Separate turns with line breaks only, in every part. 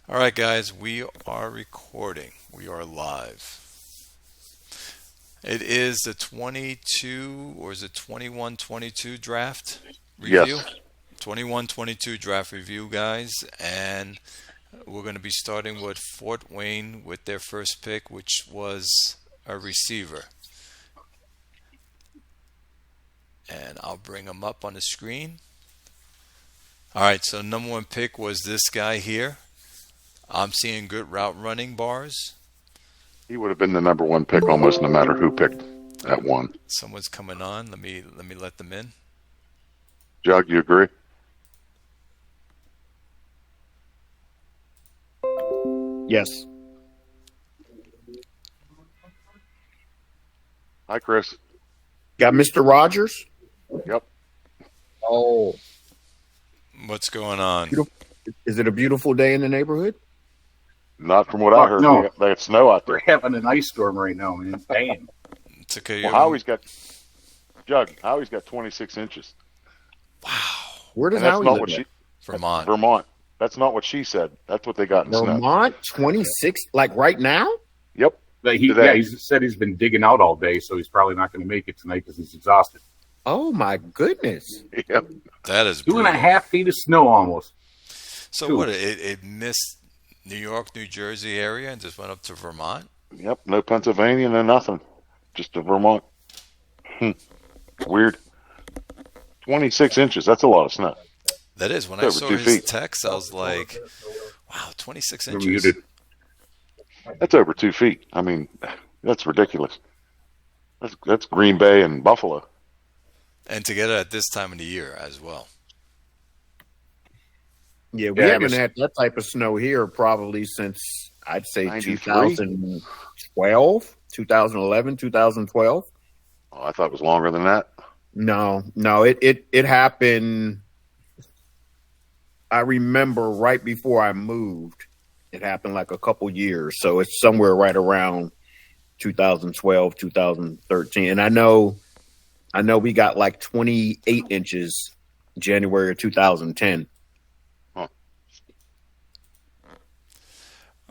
All right, guys, we are recording. We are live. It is the 22 or is it 21-22 draft review?
Yes.
21-22 draft review, guys, and we're going to be starting with Fort Wayne with their first pick, which was a receiver. And I'll bring them up on the screen. All right, so number one pick was this guy here. I'm seeing good route running bars.
He would have been the number one pick almost no matter who picked at one.
Someone's coming on. Let me let them in.
Jug, you agree?
Yes.
Hi, Chris.
Got Mr. Rogers.
Yep.
Oh,
What's going on?
beautiful. Is it a beautiful day in the neighborhood?
Not from what I heard.
No.
They had snow out
We're
there.
having an ice storm right now, man. Damn.
It's okay.
Well, Howie's got 26 inches.
Wow.
Where does
And that's
Howie
not
live
what
at?
she
Vermont.
Vermont. That's not what she said. That's what they got in snow.
Vermont, 26, like right now?
Yep.
But he said he's been digging out all day, so he's probably not going to make it tonight because he's exhausted.
Oh my goodness.
Yep.
That is
2.5
brutal.
feet of snow almost.
So
Two.
what? It missed New York, New Jersey area and just went up to Vermont.
Yep. No Pennsylvania, no nothing. Just a Vermont. Weird. 26 inches. That's a lot of snow.
That is. When
It's
I
over
saw
2
his
feet.
text, I was like, "Wow, 26
You're
inches."
muted.
That's over 2 feet. I mean, that's ridiculous. That's Green Bay and Buffalo.
And to get it at this time of the year as well.
Yeah, we
Yeah, I
haven't
guess-
had that type of snow here probably since I'd say
93?
2012, 2011, 2012.
Oh, I thought it was longer than that.
No, it happened. I remember right before I moved, it happened like a couple years. So it's somewhere right around 2012, 2013. And I know we got like 28 inches January of 2010.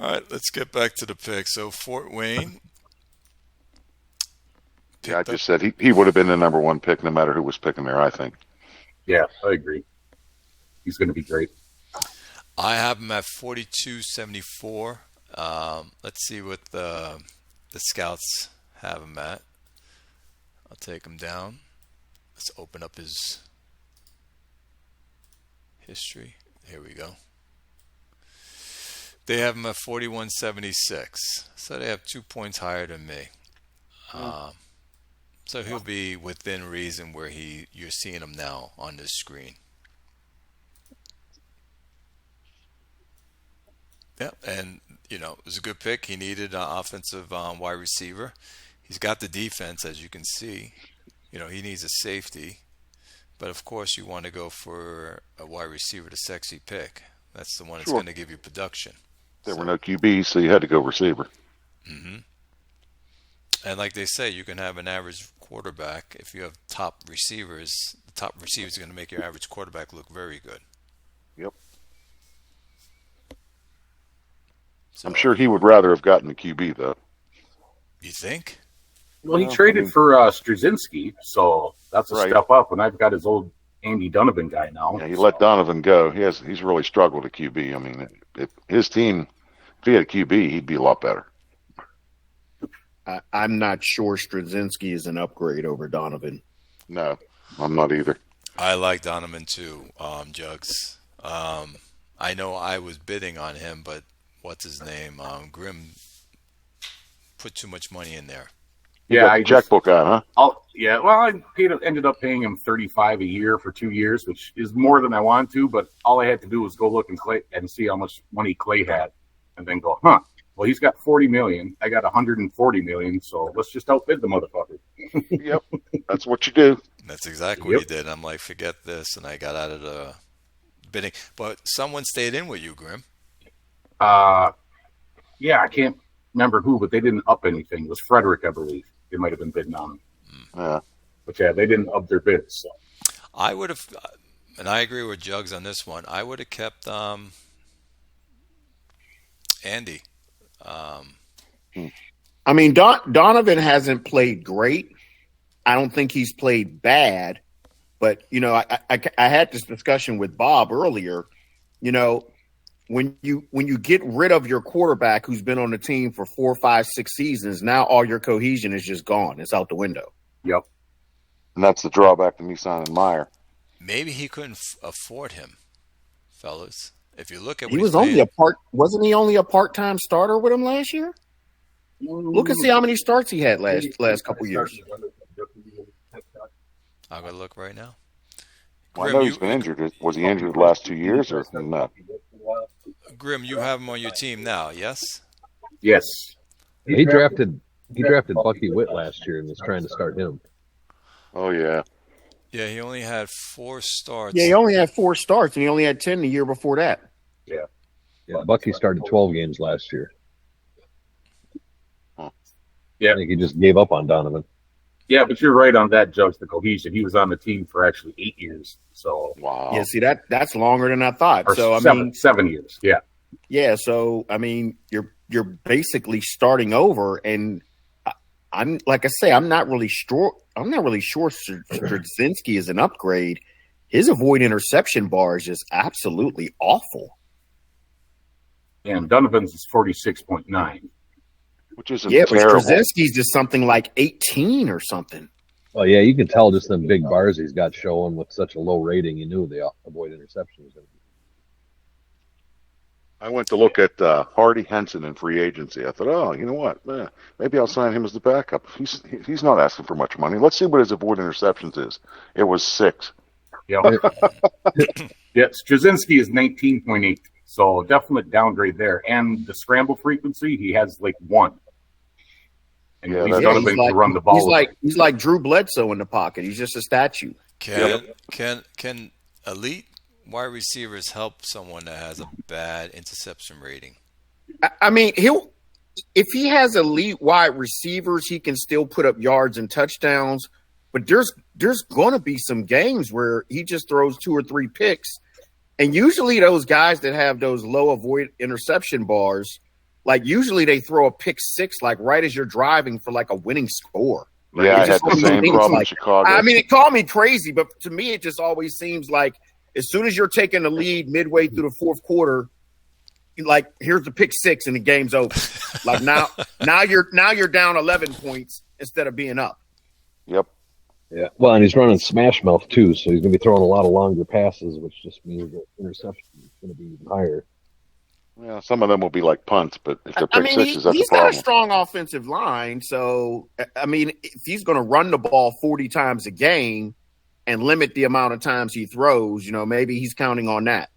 All right, let's get back to the pick. So Fort Wayne.
Yeah, I just said he would have been the number one pick no matter who was picking there, I think.
Yeah, I agree. He's going to be great.
I have him at 42.74. Let's see what the scouts have him at. I'll take him down. Let's open up his history. Here we go. They have him at 41.76. So they have 2 points higher than me. So he'll be within reason where you're seeing him now on this screen. Yeah, and it was a good pick. He needed an offensive wide receiver. He's got the defense, as you can see. He needs a safety, but of course you want to go for a wide receiver, the sexy pick. That's the one that's
Sure.
going to give you production.
There were no QBs, so you had to go receiver.
hmm And like they say, you can have an average quarterback if you have top receivers. The top receivers are going to make your average quarterback look very good.
Yep.
So,
I'm sure he would rather have gotten the QB, though.
You think?
Well, he
Well,
traded
I mean-
for Straczynski, so that's a
Right.
step up. And I've got his old Andy Donovan guy now.
Yeah, he let Donovan go. He's really struggled at QB. I mean, if his team, if he had a QB, he'd be a lot better.
I'm not sure Straczynski is an upgrade over Donovan.
No, I'm not either.
I like Donovan too, Jugs. I know I was bidding on him, but what's his name? Grimm put too much money in there.
You
Yeah,
got the checkbook out, huh?
Ended up paying him $35 a year for 2 years, which is more than I wanted to. But all I had to do was go look and see how much money Clay had, and then go, well, he's got $40 million. I got $140 million. So let's just outbid the motherfucker.
Yep, that's what you do.
That's exactly what he did. I'm like, forget this, and I got out of the bidding. But someone stayed in with you, Grimm.
Yeah, I can't remember who, but they didn't up anything. It was Frederick, I believe. They might have been bidding on him.
Yeah.
But yeah, they didn't up their bids. So.
I would have, and I agree with Jugs on this one. I would have kept Andy. Um,
I mean, Donovan hasn't played great. I don't think he's played bad. But, I had this discussion with Bob earlier. You know, when you get rid of your quarterback who's been on the team for 4, 5, 6 seasons, now all your cohesion is just gone. It's out the window.
Yep.
And that's the drawback to me signing Meyer.
maybe he couldn't afford him, fellas. If you look at what
He
he's
was only
paying,
wasn't he only a part-time starter with him last year? Look and see how many starts he had last couple years.
I'll go look right now.
Well, I
Grim,
know he's been injured. Was he injured the last 2 years or not?
Grim, you have him on your team now, yes?
Yes.
He drafted Bucky Witt last year and was trying to start him.
Oh, yeah.
Yeah, he only had 4 starts.
Yeah, he only had 4 starts, and he only had 10 the year before that.
Yeah, Bucky started 12 games last year.
Yeah.
I think he just gave up on Donovan.
Yeah, but you're right on that, Judge, the cohesion. He was on the team for actually 8 years. So
Wow.
Yeah, see that's longer than I thought.
or
So I
seven,
mean,
7 years. Yeah.
yeah. So I mean, you're basically starting over, and I'm like I say, I'm not really sure. I'm not really sure Straczynski is an upgrade. His avoid interception bar is just absolutely awful.
And Donovan's is 46.9.
Which isn't
Yeah, but
terrible.
Straczynski's just something like 18 or something.
Oh yeah, you can tell just them big bars he's got showing with such a low rating. You knew the avoid interception was going to be.
I went to look at Hardy Henson in free agency. I thought, oh, you know what? Maybe I'll sign him as the backup. He's not asking for much money. Let's see what his avoid interceptions is. It was 6.
Yeah. Yeah, Straczynski is 19.8. So definite downgrade there. And the scramble frequency, he has like 1. And
Yeah,
he's
that's-
Donovan to run the ball.
He's like Drew Bledsoe in the pocket. He's just a statue.
Can elite wide receivers help someone that has a bad interception rating?
I mean, if he has elite wide receivers, he can still put up yards and touchdowns. But there's going to be some games where he just throws 2 or 3 picks, and usually those guys that have those low avoid interception bars, like usually they throw a pick 6 like right as you're driving for like a winning score.
Yeah, I had the same problem in Chicago.
I mean, it called me crazy, but to me, it just always seems like as soon as you're taking the lead midway through the fourth quarter, like here's the pick 6 and the game's over. Like now you're down 11 points instead of being up.
Yep.
Yeah, well, and he's running smash mouth too, so he's going to be throwing a lot of longer passes, which just means the interception is going to be even higher.
Yeah, some of them will be like punts, but if they're pick sixes, that's
he's
a problem.
got a strong offensive line. So, I mean, if he's going to run the ball 40 times a game and limit the amount of times he throws, maybe he's counting on that.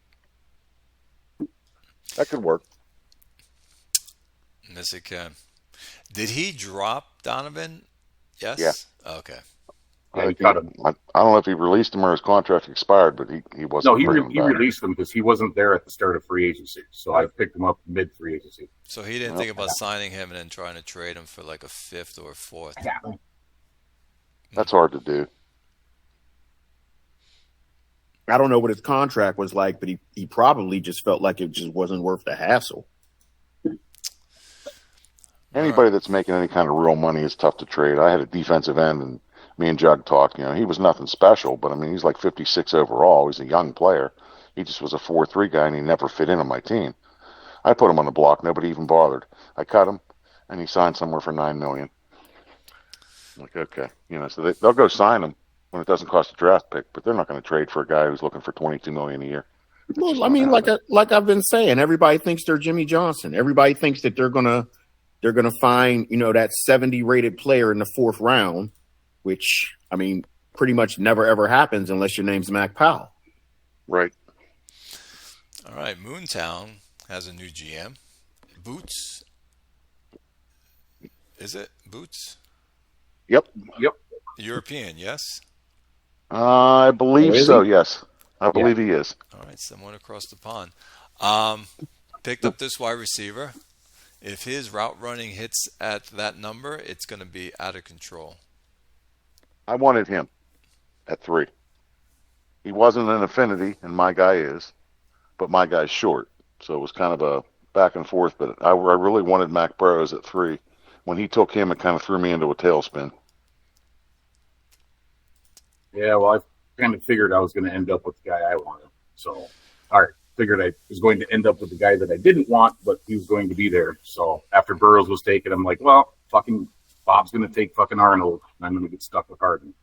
That could work.
Yes, it can. Did he drop Donovan? Yes?
Yeah.
Okay.
Yeah, he cut him.
I don't know if he released him or his contract expired, but he wasn't.
No, he
bringing him back.
released him because he wasn't there at the start of free agency. So I picked him up mid free agency.
So he didn't think about signing him and then trying to trade him for like a 5th or a 4th.
That's hard to do.
I don't know what his contract was like, but he probably just felt like it just wasn't worth the hassle.
Anybody that's making any kind of real money is tough to trade. I had a defensive end, and me and Jug talked. He was nothing special, but I mean, he's like 56 overall. He's a young player. He just was a 4-3 guy, and he never fit in on my team. I put him on the block. Nobody even bothered. I cut him, and he signed somewhere for $9 million. I'm like, okay, so they'll go sign him when it doesn't cost a draft pick, but they're not going to trade for a guy who's looking for $22 million a year.
Well, I mean, like I've been saying, everybody thinks they're Jimmy Johnson. Everybody thinks that they're gonna find that 70 rated player in the 4th round, which I mean, pretty much never ever happens unless your name's Mac Powell.
Right.
All right. Moontown has a new GM. Boots. Is it Boots?
Yep.
European, yes?
I believe
is
so.
he?
Yes, I believe he is.
All right. Someone across the pond. Picked up this wide receiver. If his route running hits at that number, it's going to be out of control.
I wanted him at 3. He wasn't an affinity, and my guy is, but my guy's short, so it was kind of back and forth, but I really wanted Mac Burrows at 3. When he took him, it kind of threw me into a tailspin.
Yeah, well, I kind of figured I was going to end up with the guy I wanted. So, all right, figured I was going to end up with the guy that I didn't want, but he was going to be there. So after Burrows was taken, I'm like, well, fucking Bob's going to take fucking Arnold, and I'm going to get stuck with Harden.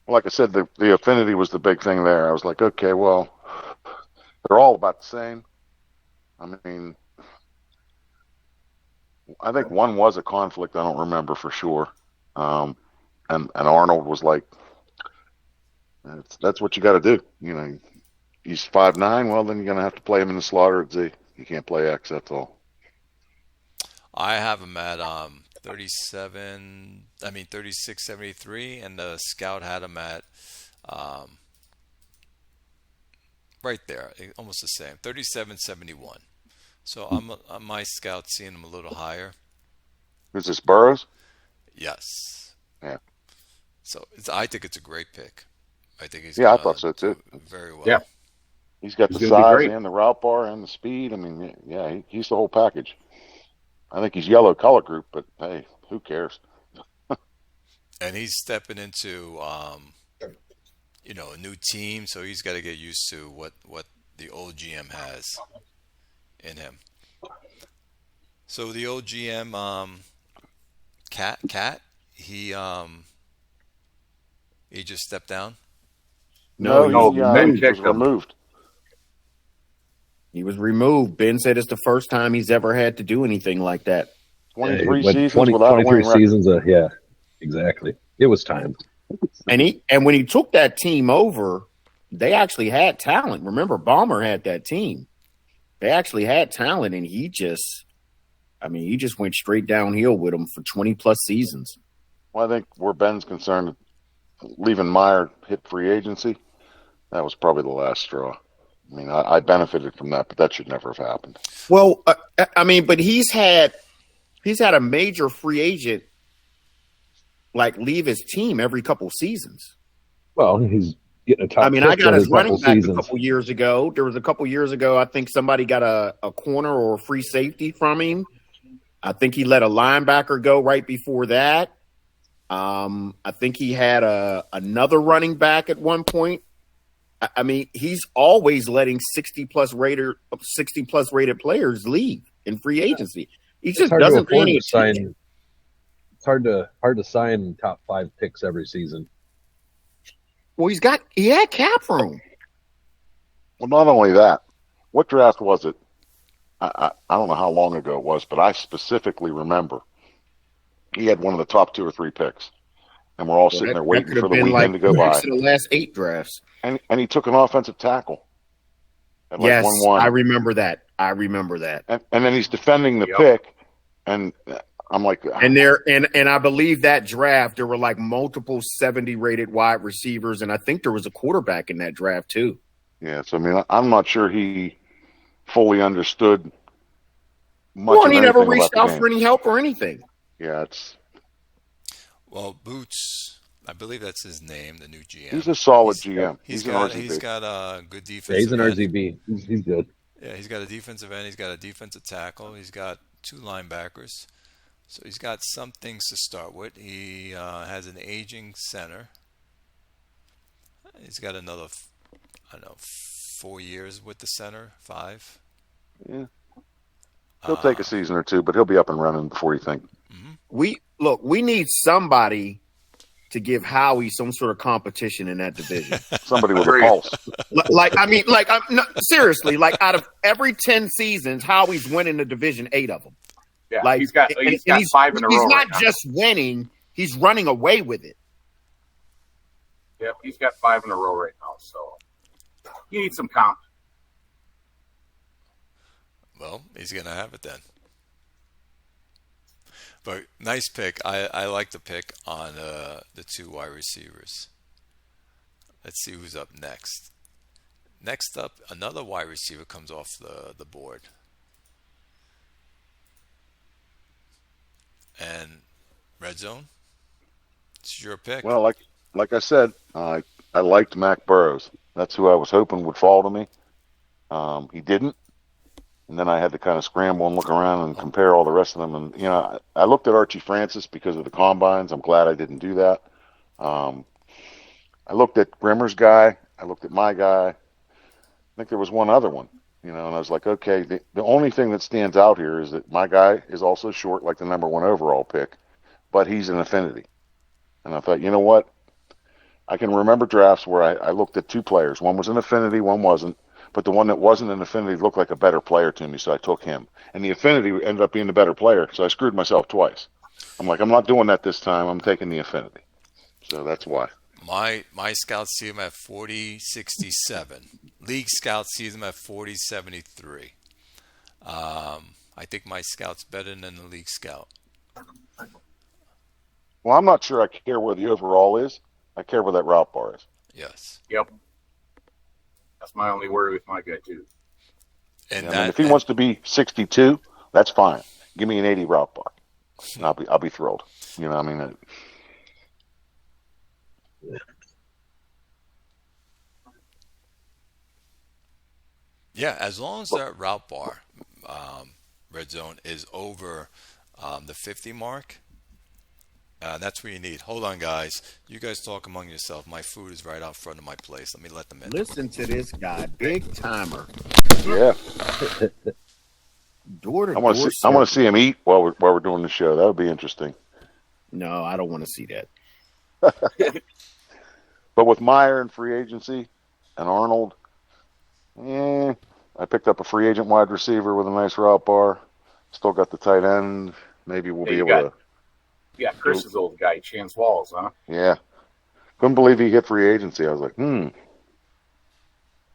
Like I said, the affinity was the big thing there. I was like, okay, well, they're all about the same. I mean, I think one was a conflict. I don't remember for sure. And Arnold was like, that's what you got to do. You know, he's 5'9". Well, then you're gonna have to play him in the slaughter at Z. You can't play X. That's all.
I have him at 36.73, and the scout had him at um, right there, almost the same, 37.71. So I'm on my scout seeing him a little higher.
Is this Burrows?
Yes.
Yeah.
So I think it's a great pick. I think he's
Yeah, I
gonna
thought so too.
do very well.
Yeah.
He's got
He's
the
gonna be
size
great.
and the route bar and the speed. I mean, yeah, he's the whole package. I think he's yellow color group, but hey, who cares?
And he's stepping into a new team, so he's got to get used to what the old GM has in him. So the old GM, Cat, he just stepped down.
No,
No,
he
Ben
was
kicked him.
removed.
He was removed. Ben said it's the first time he's ever had to do anything like that.
23
He went
seasons without a
23
winning record.
seasons. Yeah, exactly. It was time.
And when he took that team over, they actually had talent. Remember, Ballmer had that team. They actually had talent, and he just went straight downhill with them for 20 plus seasons.
Well, I think where Ben's concerned, leaving Meyer hit free agency, that was probably the last straw. I mean, I benefited from that, but that should never have happened.
Well, but he's had a major free agent like leave his team every couple seasons.
Well, he's getting a top.
I got
every
his running
couple
back
seasons.
a couple years ago. There was a couple years ago, I think somebody got a corner or a free safety from him. I think he let a linebacker go right before that. I think he had another running back at one point. I mean, he's always letting 60 plus rated players leave in free agency. He just doesn't pay any attention.
It's hard to sign top 5 picks every season.
Well, he had cap room.
Well, not only that, what draft was it? I don't know how long ago it was, but I specifically remember he had one of the top 2 or 3 picks, and we're all sitting there waiting for the weekend to go by.
The last 8 drafts.
And he took an offensive tackle. At
Yes,
1-1.
I remember that.
And then he's defending the pick, and I'm like,
and I believe that draft there were like multiple 70 rated wide receivers, and I think there was a quarterback in that draft too.
Yeah, so I mean, I'm not sure he fully understood much.
Well, and he never
anything
reached
about the
out
game.
for any help or anything.
Yeah, it's
Well, Boots, I believe that's his name, the new GM.
he's a solid GM.
He's
an
got
RZB.
a good defense.
Yeah, he's an RZB. He's good.
Yeah, he's got a defensive end. He's got a defensive tackle. He's got 2 linebackers. So he's got some things to start with. He has an aging center. He's got another, 4 years with the center, 5.
Yeah. He'll take a season or 2, but he'll be up and running before you think.
We need somebody to give Howie some sort of competition in that division.
Somebody with a pulse.
Seriously, like out of every 10 seasons, Howie's winning the division 8 of them.
Yeah,
Like
he's got 5 in a row.
He's not
right now.
just winning; he's running away with it.
Yep, he's got 5 in a row right now. So you need some comp.
Well, he's going to have it then. But nice pick. I like the pick on the 2 wide receivers. Let's see who's up next. Next up, another wide receiver comes off the board. And Red Zone, it's your pick.
Well, like I said, I liked Mac Burrows. That's who I was hoping would fall to me. He didn't. And then I had to kind of scramble and look around and compare all the rest of them. And, I looked at Archie Francis because of the combines. I'm glad I didn't do that. Um, I looked at Grimmer's guy. I looked at my guy. I think there was one other one, and I was like, okay, the only thing that stands out here is that my guy is also short, like the #1 overall pick, but he's an affinity. And I thought, you know what? I can remember drafts where I looked at two players. One was an affinity, one wasn't. But the one that wasn't an affinity looked like a better player to me, so I took him. And the affinity ended up being the better player, so I screwed myself twice. I'm like, I'm not doing that this time. I'm taking the affinity. So that's why.
My scouts see him at 40.67. League scouts see him at 40.73. I think my scout's better than the league scout.
Well, I'm not sure I care where the overall is. I care where that route bar is.
Yes.
Yep. That's my only worry with my guy too.
And
I mean, if he wants to be 62, that's fine. Give me an 80 route bar, and I'll be thrilled. I mean.
Yeah, as long as that route bar, red zone, is over the 50 mark, that's what you need. Hold on, guys. You guys talk among yourself. My food is right out front of my place. Let me let them in.
Listen to this guy, big timer.
Yeah.
Door to
I want to see him eat while we're doing the show. That would be interesting.
No, I don't want to see that.
But with Meyer in free agency and Arnold, I picked up a free agent wide receiver with a nice route bar. Still got the tight end. Maybe we'll be able to.
Yeah, Chris's old guy, Chance Walls, huh?
Yeah. Couldn't believe he hit free agency. I was like, Then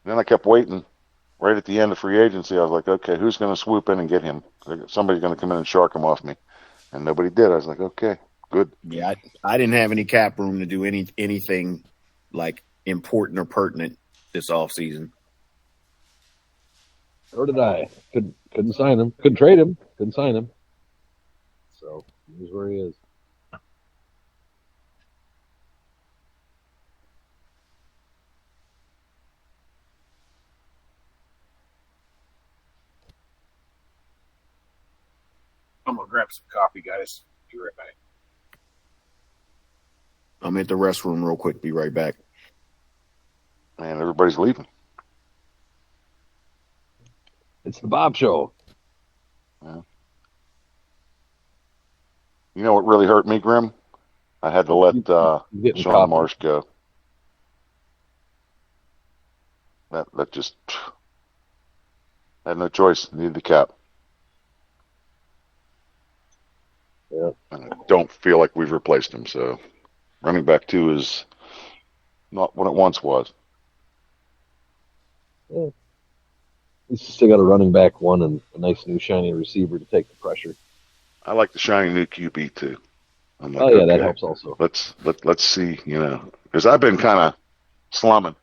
I kept waiting. Right at the end of free agency, I was like, okay, who's going to swoop in and get him? Somebody's going to come in and shark him off me. And nobody did. I was like, okay, good.
Yeah, I didn't have any cap room to do anything like important or pertinent this offseason.
Or did I? Couldn't sign him. Couldn't trade him. Couldn't sign him. So here's where he is.
I'm gonna grab some coffee, guys. Be right back.
I'm at the restroom real quick. Be right back.
Man, everybody's leaving.
It's the Bob Show.
Yeah. You know what really hurt me, Grim? I had to let Sean Marsh go. That just had no choice. Needed the cap.
Yeah.
And I don't feel like we've replaced him. So running back 2 is not what it once was.
Yeah. He's still got a running back 1 and a nice new shiny receiver to take the pressure.
I like the shiny new QB too. I'm like,
okay, that helps also.
Let's see, because I've been kind of slumming.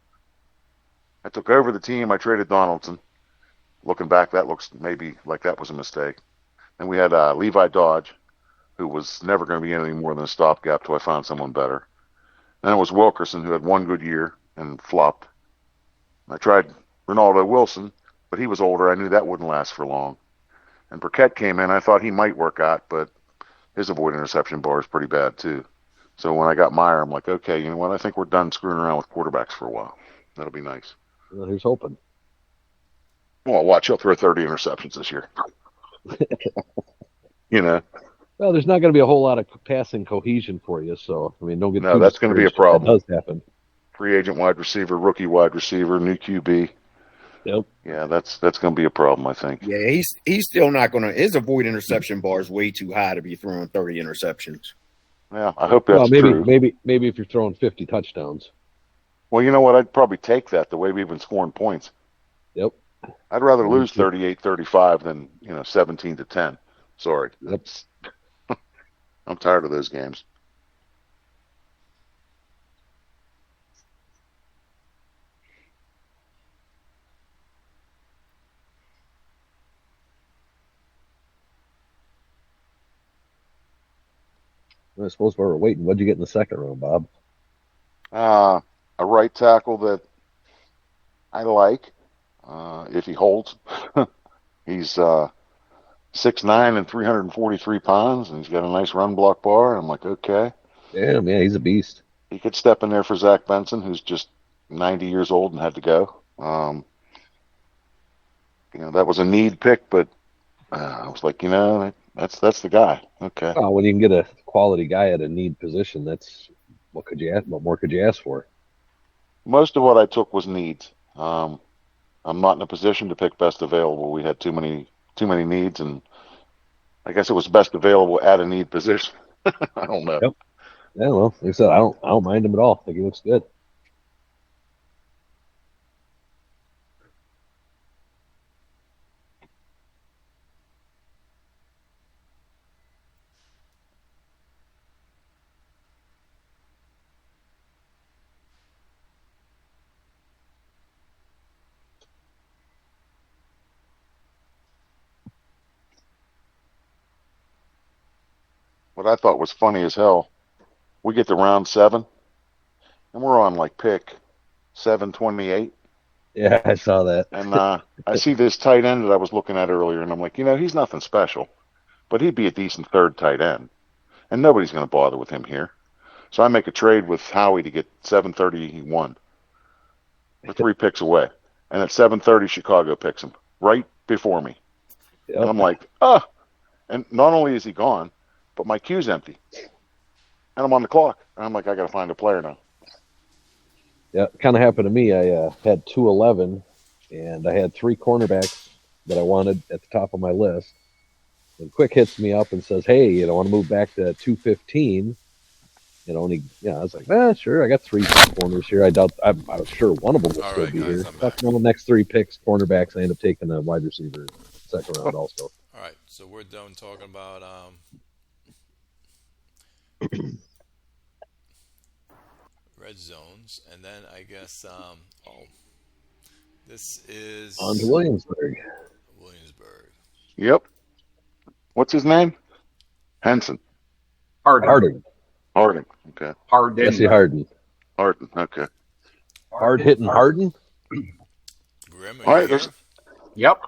I took over the team. I traded Donaldson. Looking back, that looks maybe like that was a mistake. And we had Levi Dodge, who was never going to be anything more than a stopgap till I found someone better. Then it was Wilkerson, who had one good year and flopped. I tried Ronaldo Wilson, but he was older. I knew that wouldn't last for long. And Burkett came in. I thought he might work out, but his avoid interception bar is pretty bad too. So when I got Meyer, I'm like, okay, you know what? I think we're done screwing around with quarterbacks for a while. That'll be nice.
Well, here's hoping.
Well, watch, he'll throw 30 interceptions this year.
Well, there's not going to be a whole lot of passing cohesion for you, so I mean, don't get.
No, that's going to be a problem.
That does happen.
Free agent wide receiver, rookie wide receiver, new QB.
Yep.
Yeah, that's going to be a problem, I think.
Yeah, he's still not going to. His avoid interception bar is way too high to be throwing 30 interceptions.
Yeah, I hope that's true.
Maybe if you're throwing 50 touchdowns.
Well, you know what? I'd probably take that the way we've been scoring points.
Yep.
I'd rather lose 38-35 than 17-10. Sorry.
Yep.
I'm tired of those games.
I suppose while we're waiting, what'd you get in the second round, Bob?
A right tackle that I like if he holds. He's 6'9" and 343 pounds, and he's got a nice run block bar. I'm like, okay.
Damn, yeah, he's a beast.
He could step in there for Zach Benson, who's just 90 years old and had to go. That was a need pick, but I was like, that's the guy. Okay.
Oh, when you can get a quality guy at a need position, that's what more could you ask for?
Most of what I took was needs. I'm not in a position to pick best available. We had too many needs, and I guess it was best available at a need position. I don't know.
Yep. Yeah, well, like I said, I don't mind him at all. I think he looks good.
What I thought was funny as hell, we get to round 7, and we're on like pick 728.
Yeah, I saw that.
And I see this tight end that I was looking at earlier, and I'm like, he's nothing special, but he'd be a decent third tight end, and nobody's going to bother with him here. So I make a trade with Howie to get 731. We're 3 picks away, and at 730, Chicago picks him right before me.
Yep.
And I'm like, and not only is he gone, but my queue's empty, and I'm on the clock, and I'm like, I got to find a player now.
Yeah, it kind of happened to me. I had 211, and I had 3 cornerbacks that I wanted at the top of my list. And Quick hits me up and says, "Hey, I want to move back to 215." I was like, sure. I got 3 corners here. I was sure one of them will still be here. That's one of the next 3 picks, cornerbacks. I end up taking a wide receiver second round also.
All right, so we're done talking about red zones, and then I guess this is
On to Williamsburg.
Yep. What's his name? Henson.
Harding.
Okay.
Jesse Harden.
Okay.
Hard hitting Harden.
Grim.
All right.
Yep.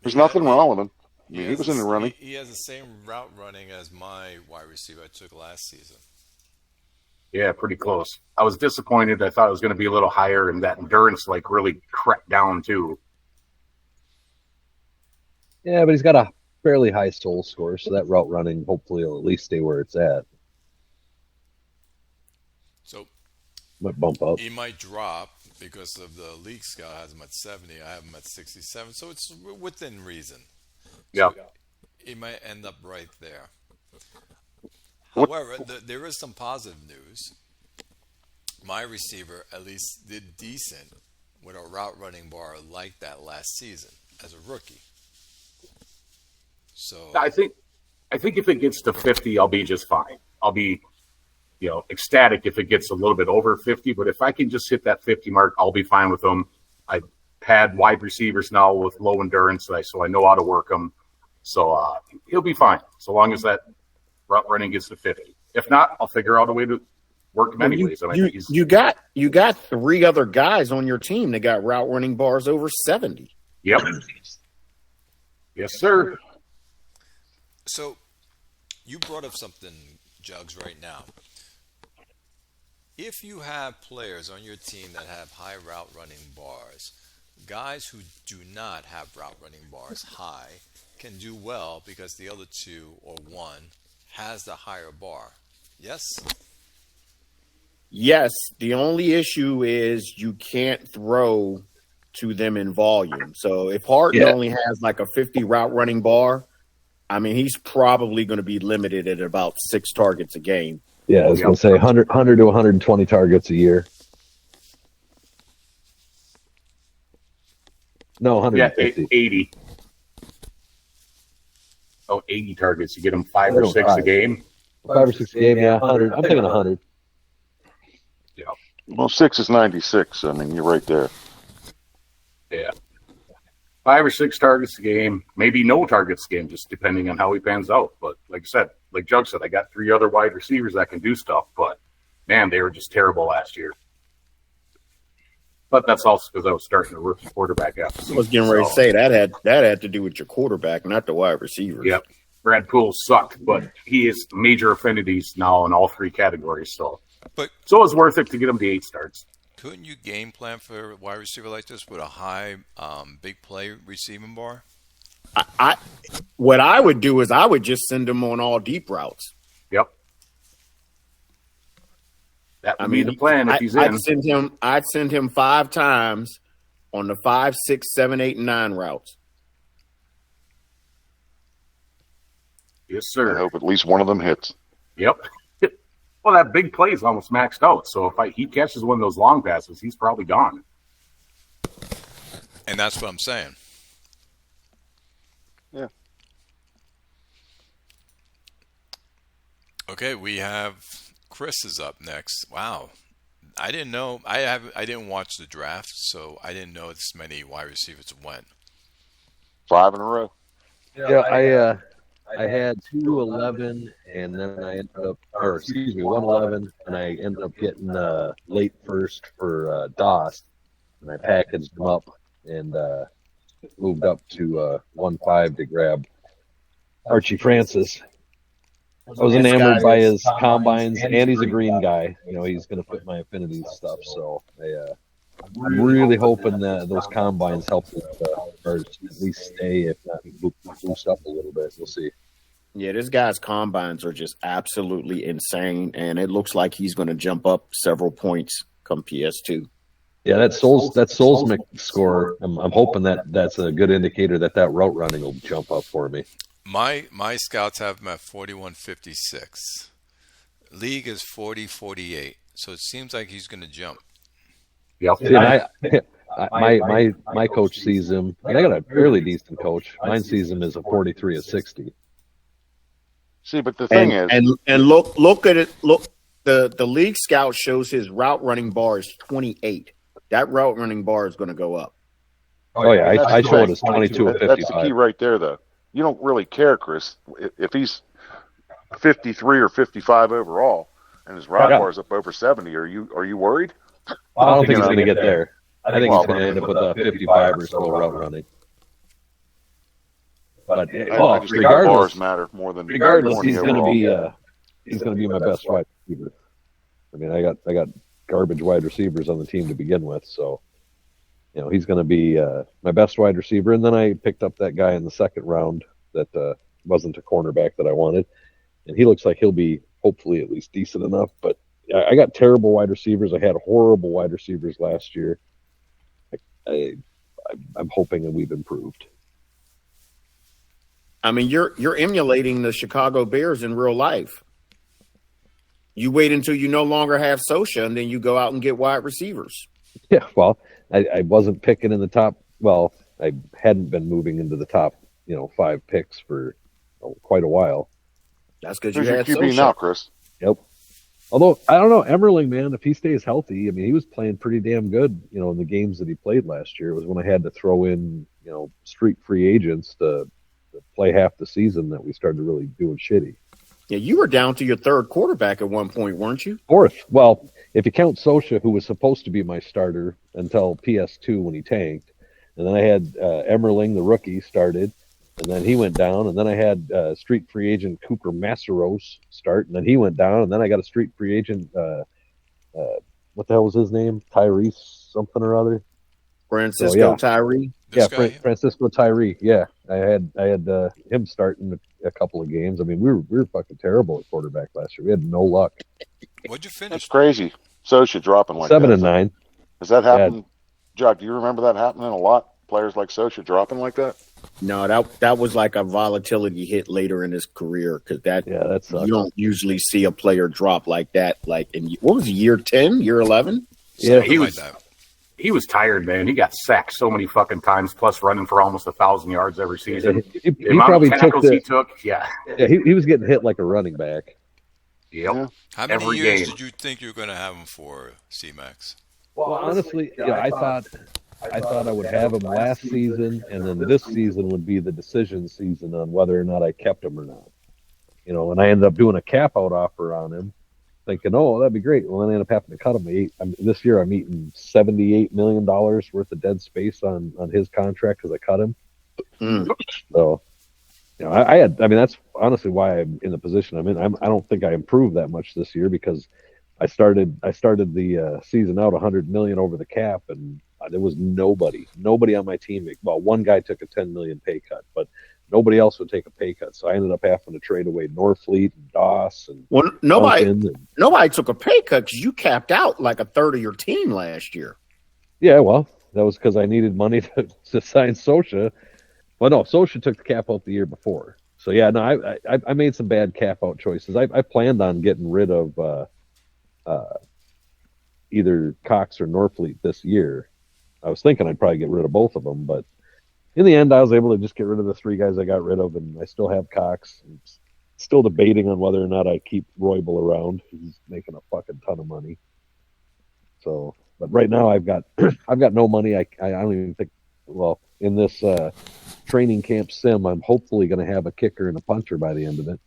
There's nothing wrong with him. I mean, he was in the running.
He has the same route running as my wide receiver I took last season.
Yeah, pretty close. I was disappointed. I thought it was going to be a little higher, and that endurance really crept down too.
Yeah, but he's got a fairly high soul score, so that route running hopefully will at least stay where it's at.
So
might bump up.
He might drop because of the league scout has him at 70. I have him at 67, so it's within reason.
Yeah.
So he might end up right there. However, there is some positive news. My receiver at least did decent with a route running bar like that last season as a rookie. So
I think if it gets to 50, I'll be just fine. I'll be, ecstatic if it gets a little bit over 50. But if I can just hit that 50 mark, I'll be fine with them. I've had wide receivers now with low endurance, so I know how to work them. So he'll be fine so long as that route running gets to 50. If not, I'll figure out a way to work him anyways.
You got 3 other guys on your team that got route running bars over 70.
Yep. Yes, sir.
So you brought up something, Jugs, right now. If you have players on your team that have high route running bars, guys who do not have route running bars high can do well because the other 2 or 1 has the higher bar. Yes?
Yes. The only issue is you can't throw to them in volume. So if Harden only has like a 50 route running bar, I mean, he's probably going to be limited at about 6 targets a game.
Yeah, I was going to say 100 to 120 targets a year. No, 150.
Yeah, 80. Oh, 80 targets. You get them 5 or 6 a game?
5 or 6 a game, yeah. 100. I'm thinking 100.
Yeah.
Well, 6 is 96. I mean, you're right there.
Yeah. 5 or 6 targets a game, maybe no targets a game, just depending on how he pans out. But like I said, like Jug said, I got 3 other wide receivers that can do stuff. But, man, they were just terrible last year. But that's also because I was starting a rookie quarterback after.
I was getting ready to say that had to do with your quarterback, not the wide receiver.
Yep. Brad Poole sucked, but he has major affinities now in all three categories. So it's worth it to get him the 8 starts.
Couldn't you game plan for a wide receiver like this with a high big play receiving bar?
What I would do is I would just send him on all deep routes.
Yep. That would be the plan if he's in.
I'd send him 5 times on the 5, 6, 7, 8, and 9 routes.
Yes, sir.
I hope at least one of them hits.
Yep. Well, that big play is almost maxed out. So if he catches one of those long passes, he's probably gone.
And that's what I'm saying.
Yeah.
Okay, we have Chris is up next. Wow. I didn't know. I didn't watch the draft, so I didn't know this many wide receivers went.
5 in a row.
Yeah, I had 211, and then I ended up, 111, and I ended up getting late first for Doss, and I packaged them up and moved up to 1.5 to grab Archie Francis. I was enamored by his combines, and he's a green guy. You know, he's going to fit my affinity stuff, so I'm really hoping that those combines help with at least stay, if not boost up a little bit. We'll see.
Yeah, this guy's combines are just absolutely insane, and it looks like he's going to jump up several points come PS2.
Yeah, that Souls score. I'm hoping that's a good indicator that route running will jump up for me.
My scouts have him at 41.56. League is 40.48. So it seems like he's going to jump.
Yep.
My coach sees him, and I got a fairly decent coach. Mine sees him as a 43.60.
See, but the thing is,
and look at it. Look, the league scout shows his route running bar is 28. That route running bar is going to go up.
Oh yeah, I show it as 22 or 55.
That's the key right there, though. You don't really care, Chris, if he's 53 or 55 overall, and his route bar is up over 70. Are you worried?
I don't think he's going to get there. I think he's going to end up with a 55 or so route running. But
I just think the bars matter more than
regardless. He's going to be my best wide receiver. I mean, I got garbage wide receivers on the team to begin with, so you know he's going to be my best wide receiver. And then I picked up that guy in the second round that wasn't a cornerback that I wanted, and he looks like he'll be hopefully at least decent enough. But I got terrible wide receivers. I had horrible wide receivers last year. I'm hoping that we've improved.
I mean, you're emulating the Chicago Bears in real life. You wait until you no longer have Sosha, and then you go out and get wide receivers.
Yeah, well, I wasn't picking in the top. Well, I hadn't been moving into the top, 5 picks for quite a while.
That's because you
Who's your
had
QB
Sosha.
now, Chris?
Yep. Although I don't know, Emmerling, man, if he stays healthy, I mean, he was playing pretty damn good. In the games that he played last year. It was when I had to throw in, street free agents to play half the season that we started really doing shitty.
Yeah, you were down to your third quarterback at one point, weren't you?
Fourth. Well, if you count Sosha, who was supposed to be my starter until PS2 when he tanked, and then I had Emmerling, the rookie, started, and then he went down, and then I had street free agent Cooper Masseros start, and then he went down, and then I got a street free agent, what the hell was his name? Tyrese something or other?
Francisco Tyree.
Francisco Tyree. Yeah, I had him starting a couple of games. I mean, we were fucking terrible at quarterback last year. We had no luck.
What'd you finish?
That's crazy. Sosha dropping like
7
that.
and 9.
Does that happen, Jock? Do you remember that happening a lot? Players like Sosha dropping like that?
No, that was like a volatility hit later in his career because that you don't usually see a player drop like that. Like in what was it, year 10, year 11?
Yeah, he was tired, man. He got sacked so many fucking times, plus running for almost 1,000 yards every season.
He probably
he took. Yeah,
he was getting hit like a running back.
Yep.
How many years did you think you were going to have him for, C-Max?
Well, honestly, I thought I would have him last season, and then this season would be the decision season on whether or not I kept him or not. And I ended up doing a cap out offer on him, thinking, oh, that'd be great. Well, then I end up having to cut him. This year I'm eating $78 million worth of dead space on his contract because I cut him.
Mm.
So, I mean, that's honestly why I'm in the position I'm in. I don't think I improved that much this year because I started the season out 100 million over the cap, and there was nobody on my team. Well, one guy took a 10 million pay cut, but nobody else would take a pay cut. So I ended up having to trade away Norfleet and Doss and
nobody took a pay cut because you capped out like a third of your team last year.
Yeah, well, that was because I needed money to sign Sosha. Well, no, Sosha took the cap out the year before. So yeah, no, I made some bad cap out choices. I planned on getting rid of either Cox or Norfleet this year. I was thinking I'd probably get rid of both of them, but in the end, I was able to just get rid of the 3 guys I got rid of, and I still have Cox. I'm still debating on whether or not I keep Roybal around. He's making a fucking ton of money. So, but right now I've got no money. I don't even think. Well, in this training camp sim, I'm hopefully going to have a kicker and a punter by the end of it.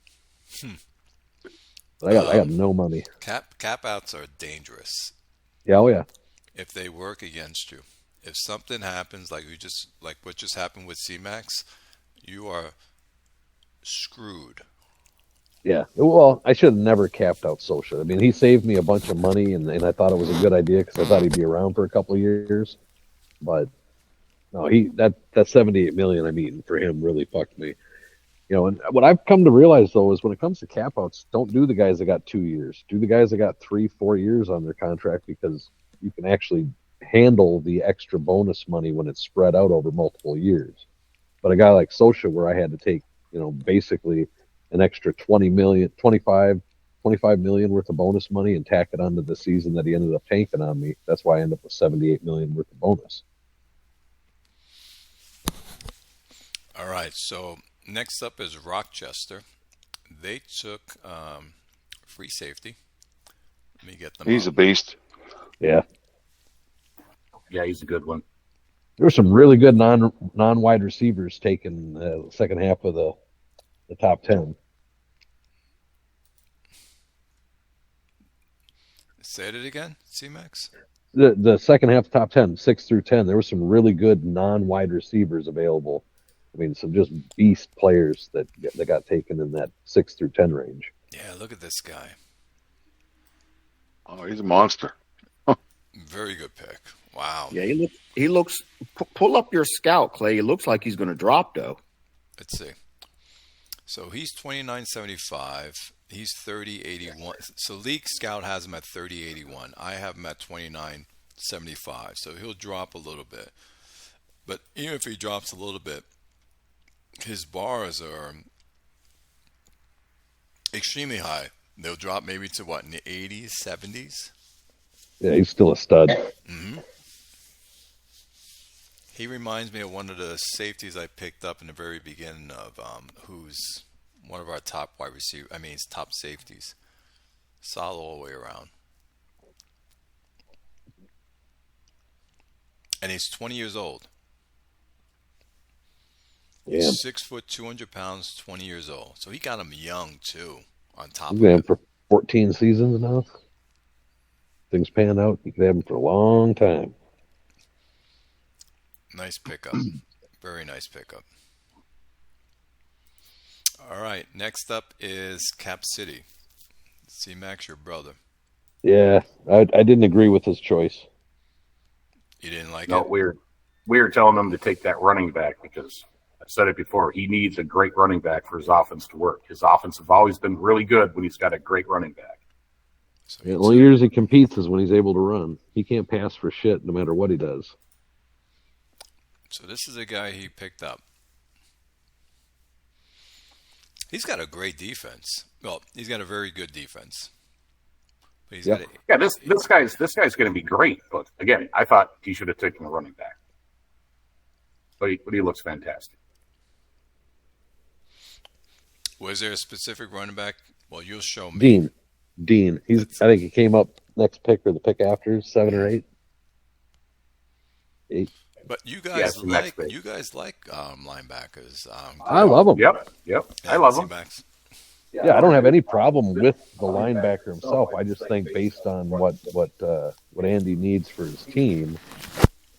But I got no money.
Cap outs are dangerous.
Yeah, oh yeah.
If they work against you, if something happens like what just happened with C-Max, you are screwed.
Yeah. Well, I should have never capped out Sosha. I mean, he saved me a bunch of money, and I thought it was a good idea because I thought he'd be around for a couple of years. But no, that 78 million I'm eating for him really fucked me. And what I've come to realize though is when it comes to cap outs, don't do the guys that got 2 years. Do the guys that got 3-4 years on their contract because you can actually handle the extra bonus money when it's spread out over multiple years. But a guy like Sosha, where I had to take, basically an extra 25 million worth of bonus money and tack it onto the season that he ended up tanking on me. That's why I ended up with 78 million worth of bonus.
All right, so next up is Rochester. They took free safety. Let me get them.
He's a beast.
Yeah.
Yeah, he's a good one.
There were some really good non-wide receivers taken the second half of the top 10.
Say it again, C-Max?
The second half top 10, 6 through 10, there were some really good non-wide receivers available. I mean, some just beast players that got taken in that 6 through 10 range.
Yeah, look at this guy.
Oh, he's a monster.
Very good pick. Wow.
Yeah, he looks. Pull up your scout, Clay. He looks like he's going to drop though.
Let's see. So he's 29.75. He's 30.81. So League Scout has him at 30.81. I have him at 29.75. So he'll drop a little bit. But even if he drops a little bit, his bars are extremely high. They'll drop maybe to what, in the 80s, 70s?
Yeah, he's still a stud.
Mm-hmm. He reminds me of one of the safeties I picked up in the very beginning of who's one of our top wide receiver. I mean, top safeties. Solid all the way around. And he's 20 years old.
Yeah.
He's 6 foot, 200 pounds, 20 years old. So he got him young too. On top
He's been
of it.
for 14 seasons now. Things pan out. You could have him for a long time.
Nice pickup. Very nice pickup. All right. Next up is Cap City. C-Max, your brother.
Yeah, I didn't agree with his choice.
You didn't like
No,
it?
we were telling him to take that running back because I said it before. He needs a great running back for his offense to work. His offense have always been really good when he's got a great running back.
So
The only years he competes is when he's able to run. He can't pass for shit no matter what he does.
So this is a guy he picked up. He's got a great defense. Well, he's got a very good defense. But he's got
Yeah, this guy's going to be great. But again, I thought he should have taken a running back. But he looks fantastic.
Was there a specific running back? Well, you'll show me.
Dean. I think he came up next pick or the pick after 7 or 8. 8.
But you guys
Yes,
like linebackers.
I love him.
Yep. I love him.
C-Max.
Yeah, I don't have any problem with the linebacker himself. I just think based on what Andy needs for his team,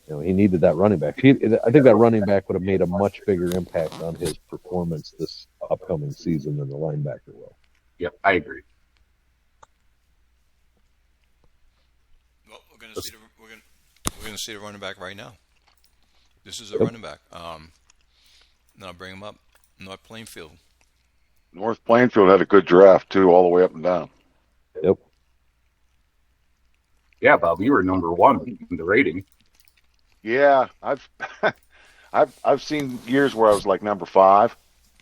he needed that running back. I think that running back would have made a much bigger impact on his performance this upcoming season than the linebacker will.
Yep, I agree.
Well, we're gonna see the running back right now. This is a running back. Then I'll bring him up. North Plainfield.
North Plainfield had a good draft too, all the way up and down.
Yep.
Yeah, Bob, you were number 1 in the rating.
Yeah, I've seen years where I was like number 5,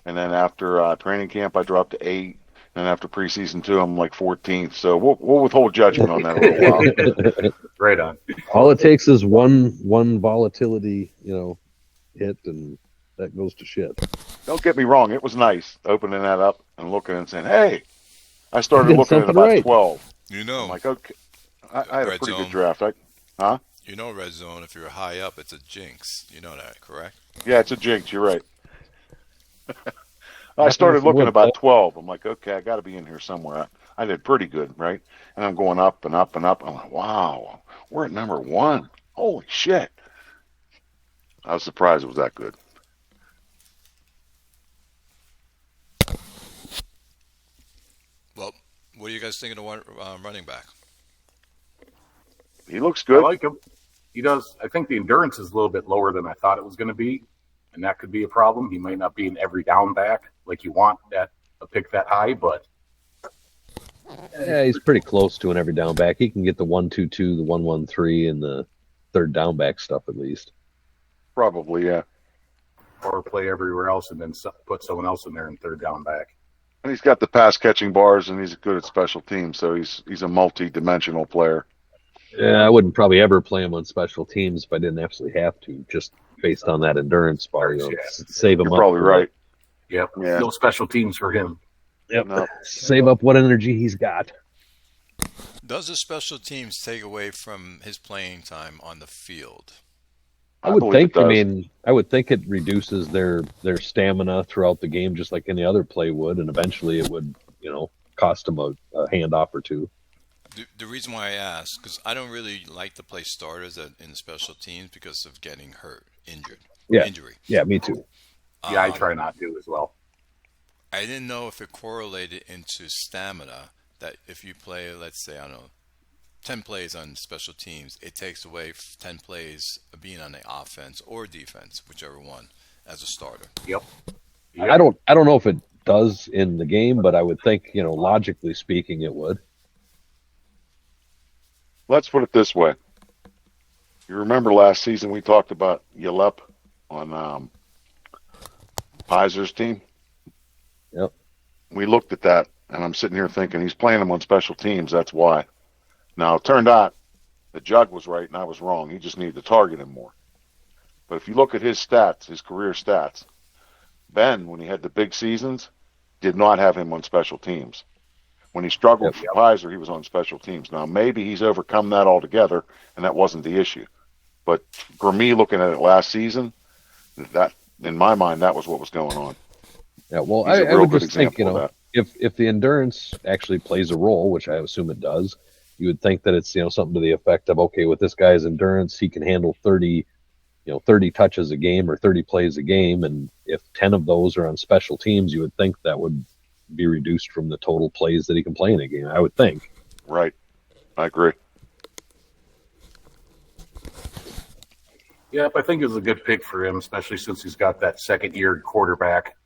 and then after training camp I dropped to 8, and after preseason 2 I'm like 14th. So we'll withhold judgment on that a little while.
Right on.
All it takes is one volatility, hit, and that goes to shit.
Don't get me wrong, it was nice opening that up and looking and saying, "Hey," I started
You did
looking at
something
about
right.
12.
You
I'm
know,
like, okay, I had a
Red
pretty
zone.
good draft.
You know, red zone. If you're high up, it's a jinx. You know that, correct?
Yeah, it's a jinx. You're right. I
Nothing
started
else
looking
would,
about
but-
12. I'm like, okay, I got to be in here somewhere. I did pretty good, right? And I'm going up and up and up. I'm like, wow, we're at number 1. Holy shit. I was surprised it was that good.
Well, what do you guys think of the running back?
He looks
I
good.
like him. He does. I think the endurance is a little bit lower than I thought it was going to be, and that could be a problem. He might not be an every down back like you want a pick that high, but
Yeah, he's pretty close to an every down back. He can get the 1-2-2, the 1-1-3, and the third down back stuff at least.
Probably, yeah.
or play everywhere else and then put someone else in there in third down back.
And he's got the pass catching bars, and he's good at special teams, so he's a multi-dimensional player.
Yeah, I wouldn't probably ever play him on special teams if I didn't absolutely have to, just based on that endurance bar. Save him
You're
up.
probably right.
Yep.
Yeah.
No special teams for him.
Yep.
No.
Save up what energy he's got.
Does the special teams take away from his playing time on the field?
I would
believe
think.
it
I
does.
mean, I would think it reduces their stamina throughout the game, just like any other play would, and eventually it would, cost them a handoff or two.
The reason why I ask, because I don't really like to play starters in special teams because of getting hurt, injury.
Yeah, me too.
Yeah, I try not to as well.
I didn't know if it correlated into stamina, that if you play, let's say, I don't know, 10 plays on special teams, it takes away 10 plays of being on the offense or defense, whichever one, as a starter.
Yep.
I don't know if it does in the game, but I would think, logically speaking, it would.
Let's put it this way. You remember last season we talked about Yelep on Pizer's team?
Yep.
We looked at that, and I'm sitting here thinking he's playing him on special teams. That's why. Now, it turned out the Jug was right and I was wrong. He just needed to target him more. But if you look at his stats, his career stats, Ben, when he had the big seasons, did not have him on special teams. When he struggled for Pizer, he was on special teams. Now, maybe he's overcome that altogether, and that wasn't the issue. But for me, looking at it last season, that in my mind, that was what was going on.
Yeah, well,
He's a
I
real
would
good
just think,
example of that.
if the endurance actually plays a role, which I assume it does, you would think that it's something to the effect of, okay, with this guy's endurance, he can handle 30 touches a game or 30 plays a game, and if 10 of those are on special teams, you would think that would be reduced from the total plays that he can play in a game. I would think.
Right, I agree.
Yep, I think it was a good pick for him, especially since he's got that second-year quarterback,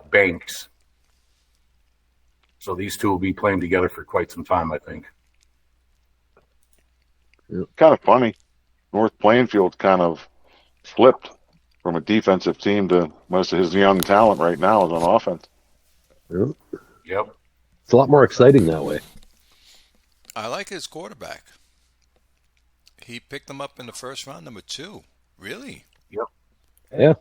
Banks. So these two will be playing together for quite some time, I think.
Kind of funny. North Plainfield kind of flipped from a defensive team to most of his young talent right now is on offense.
Yep.
It's a lot more exciting that way.
I like his quarterback. He picked him up in the first round, number 2. Really?
Yep.
Yeah.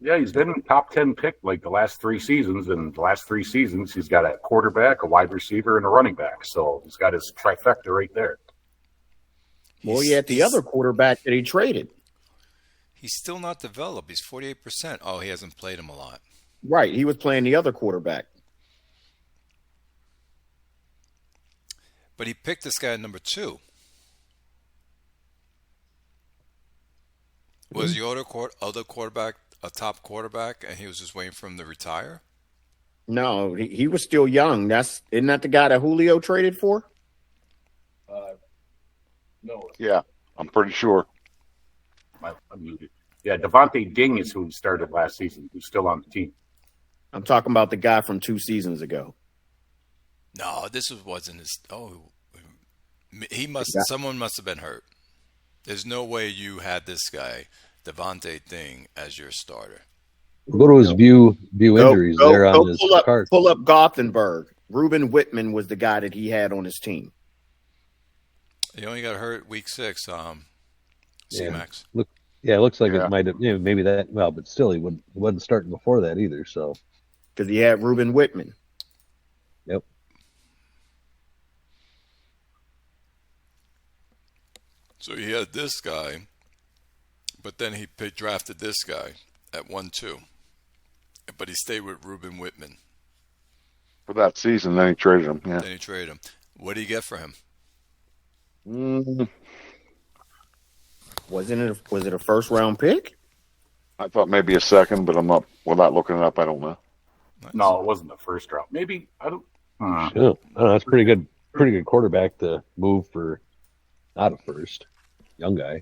Yeah, he's been top 10 pick like the last 3 seasons. And the last 3 seasons, he's got a quarterback, a wide receiver, and a running back. So he's got his trifecta right there.
Well, he had the other quarterback that he traded.
He's still not developed. He's 48%. Oh, he hasn't played him a lot.
Right. He was playing the other quarterback.
But he picked this guy at number 2. Was the other quarterback a top quarterback, and he was just waiting for him to retire?
No, he was still young. Isn't that the guy that Julio traded for?
No,
Yeah, I'm pretty sure.
I'm muted. Yeah, Devontae Ding is who he started last season, who's still on the team.
I'm talking about the guy from 2 seasons ago.
No, wasn't his. Oh, someone must have been hurt. There's no way you had this guy, Devontae Thing, as your starter.
Go to his view injuries there on his card.
Pull up Gothenburg. Ruben Whitman was the guy that he had on his team.
He only got hurt week 6. C-Max.
It looks like it might have. Maybe that. Well, but still, he wasn't starting before that either. So
because he had Ruben Whitman.
Yep.
So he had this guy, but then he drafted this guy at 1-2. But he stayed with Ruben Whitman.
For that season, then he traded him. Yeah.
Then he traded him. What did he get for him?
Was it a first round pick?
I thought maybe a second, but I'm not. Without looking it up, I don't know.
Nice.
No, it wasn't the first round. Maybe I don't.
Yeah, that's pretty good. Pretty good quarterback to move for not a first. Young guy.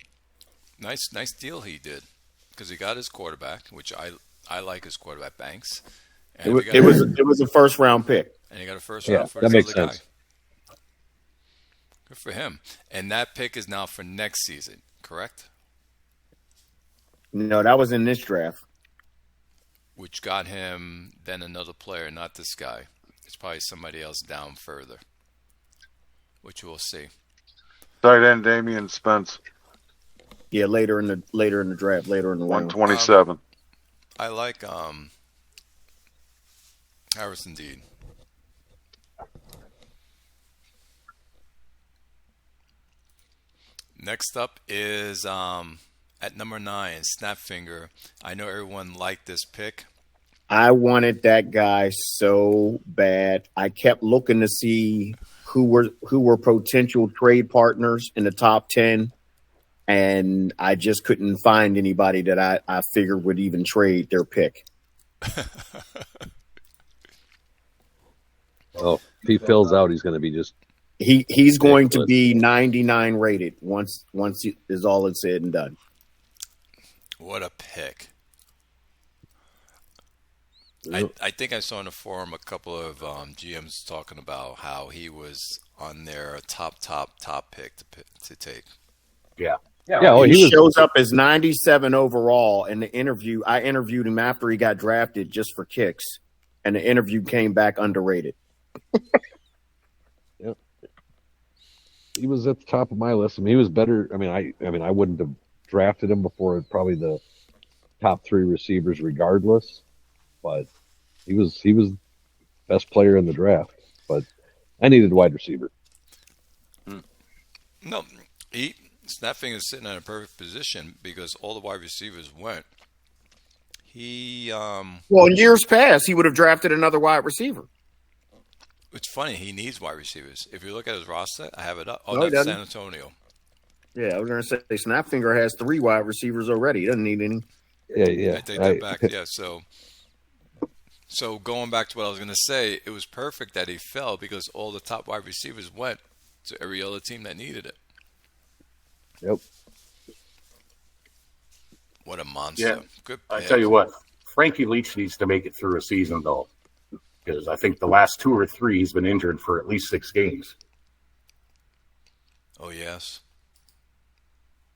Nice deal he did, because he got his quarterback, which I like his quarterback, Banks. And
It was a first round pick.
And he got a first round for
that
his
makes
other
sense.
guy. Good for him. And that pick is now for next season, correct?
No, that was in this draft.
Which got him then another player, not this guy. It's probably somebody else down further, which we'll see.
Tight end Damian Spence,
Yeah, later in the draft, later in the round.
127.
I like Harrison Dean. Next up is at number 9, Snapfinger. I know everyone liked this pick.
I wanted that guy so bad. I kept looking to see who were potential trade partners in the top 10, and I just couldn't find anybody that I figured would even trade their pick.
Oh, if he fills out, he's going to be just.
He's going to be 99 rated once it is all said and done.
What a pick. I think I saw in the forum a couple of GMs talking about how he was on their top pick to take.
Yeah.
He shows up as 97 overall. In the interview, I interviewed him after he got drafted just for kicks, and the interview came back underrated.
Yep. He was at the top of my list. I mean, he was better. I mean, I wouldn't have drafted him before probably the top 3 receivers, regardless. But he was best player in the draft. But I needed wide receiver.
No, Snapfinger is sitting in a perfect position because all the wide receivers went.
Well, in years past, he would have drafted another wide receiver.
It's funny, he needs wide receivers. If you look at his roster, I have it up. Oh,
No, he
that's
doesn't.
San Antonio.
Yeah, I was going to say Snapfinger has 3 wide receivers already. He doesn't need any.
Yeah.
I take that back. Yeah, so going back to what I was going to say, it was perfect that he fell because all the top wide receivers went to every other team that needed it.
Yep.
What a monster.
Yeah.
Good
I
pick.
tell you what, Frankie Leach needs to make it through a season, though, because I think the last 2 or 3 he's been injured for at least 6 games.
Oh, yes.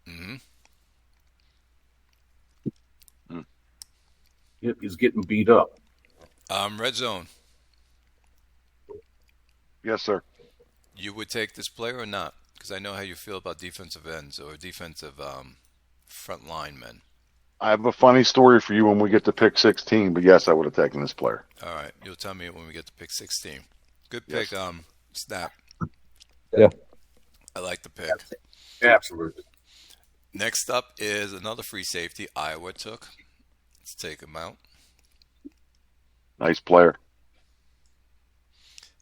Mm-hmm.
Yep, he's getting beat up.
Red zone.
Yes, sir.
You would take this player or not? Because I know how you feel about defensive ends or defensive front linemen.
I have a funny story for you when we get to pick 16, but yes, I would have taken this player.
All right, you'll tell me when we get to pick 16. Good pick,
Yes.
Snap.
Yeah.
I like the pick.
Absolutely.
Next up is another free safety Iowa took. Let's take him out.
Nice player.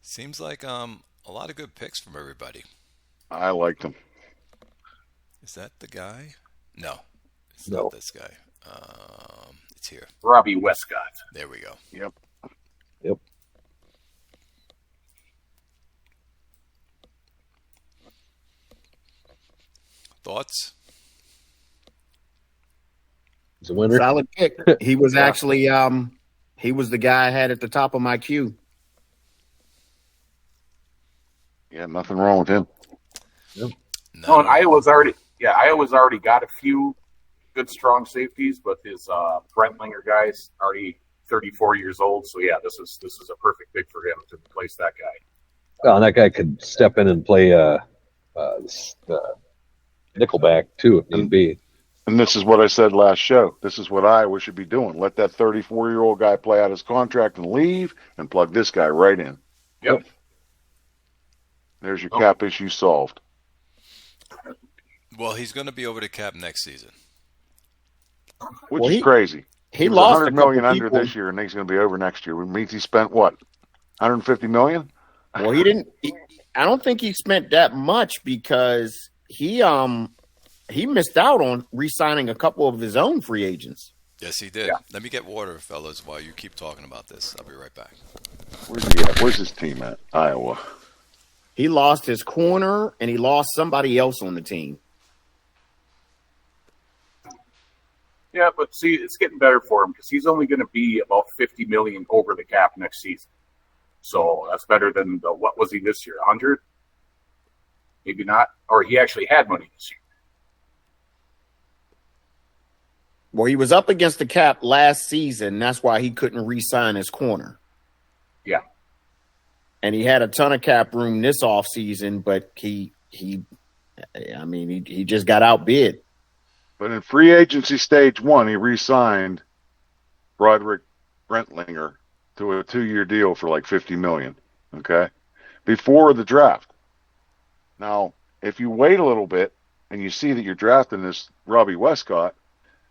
Seems like a lot of good picks from everybody.
I liked him.
Is that the guy? No, it's
No.
not this guy. It's here.
Robbie Westcott.
There we go.
Yep.
Yep.
Thoughts?
He's a winner.
Solid pick. He was actually he was the guy I had at the top of my queue.
Yeah, nothing wrong with him.
No, and Iowa's already got a few good strong safeties, but his Brentlinger guy's already 34 years old. So yeah, this is a perfect pick for him to replace that guy.
Oh, and that guy could step in and play nickelback too if need be.
And this is what I said last show. This is what Iowa should be doing. Let that 34-year-old guy play out his contract and leave, and plug this guy right in.
Yep.
There's your cap issue solved.
Well, he's going to be over the cap next season.
Which is crazy.
He
was
lost
$100
a
million
couple
under
people.
this year, and he's going to be over next year. Which means he spent what? $150 million?
Well, he didn't. I don't think he spent that much because he missed out on re-signing a couple of his own free agents.
Yes, he did.
Yeah.
Let me get water, fellas, while you keep talking about this. I'll be right back.
Where's he at? Where's his team at? Iowa.
He lost his corner and he lost somebody else on the team.
Yeah, but see, it's getting better for him because he's only going to be about $50 million over the cap next season. So that's better than what was he this year? 100? Maybe not. Or he actually had money this year.
Well, he was up against the cap last season. That's why he couldn't re-sign his corner.
Yeah.
And he had a ton of cap room this offseason, but he just got outbid.
But in free agency stage one, he re-signed Broderick Brentlinger to a 2-year deal for like $50 million. Okay, before the draft. Now, if you wait a little bit and you see that you're drafting this Robbie Westcott,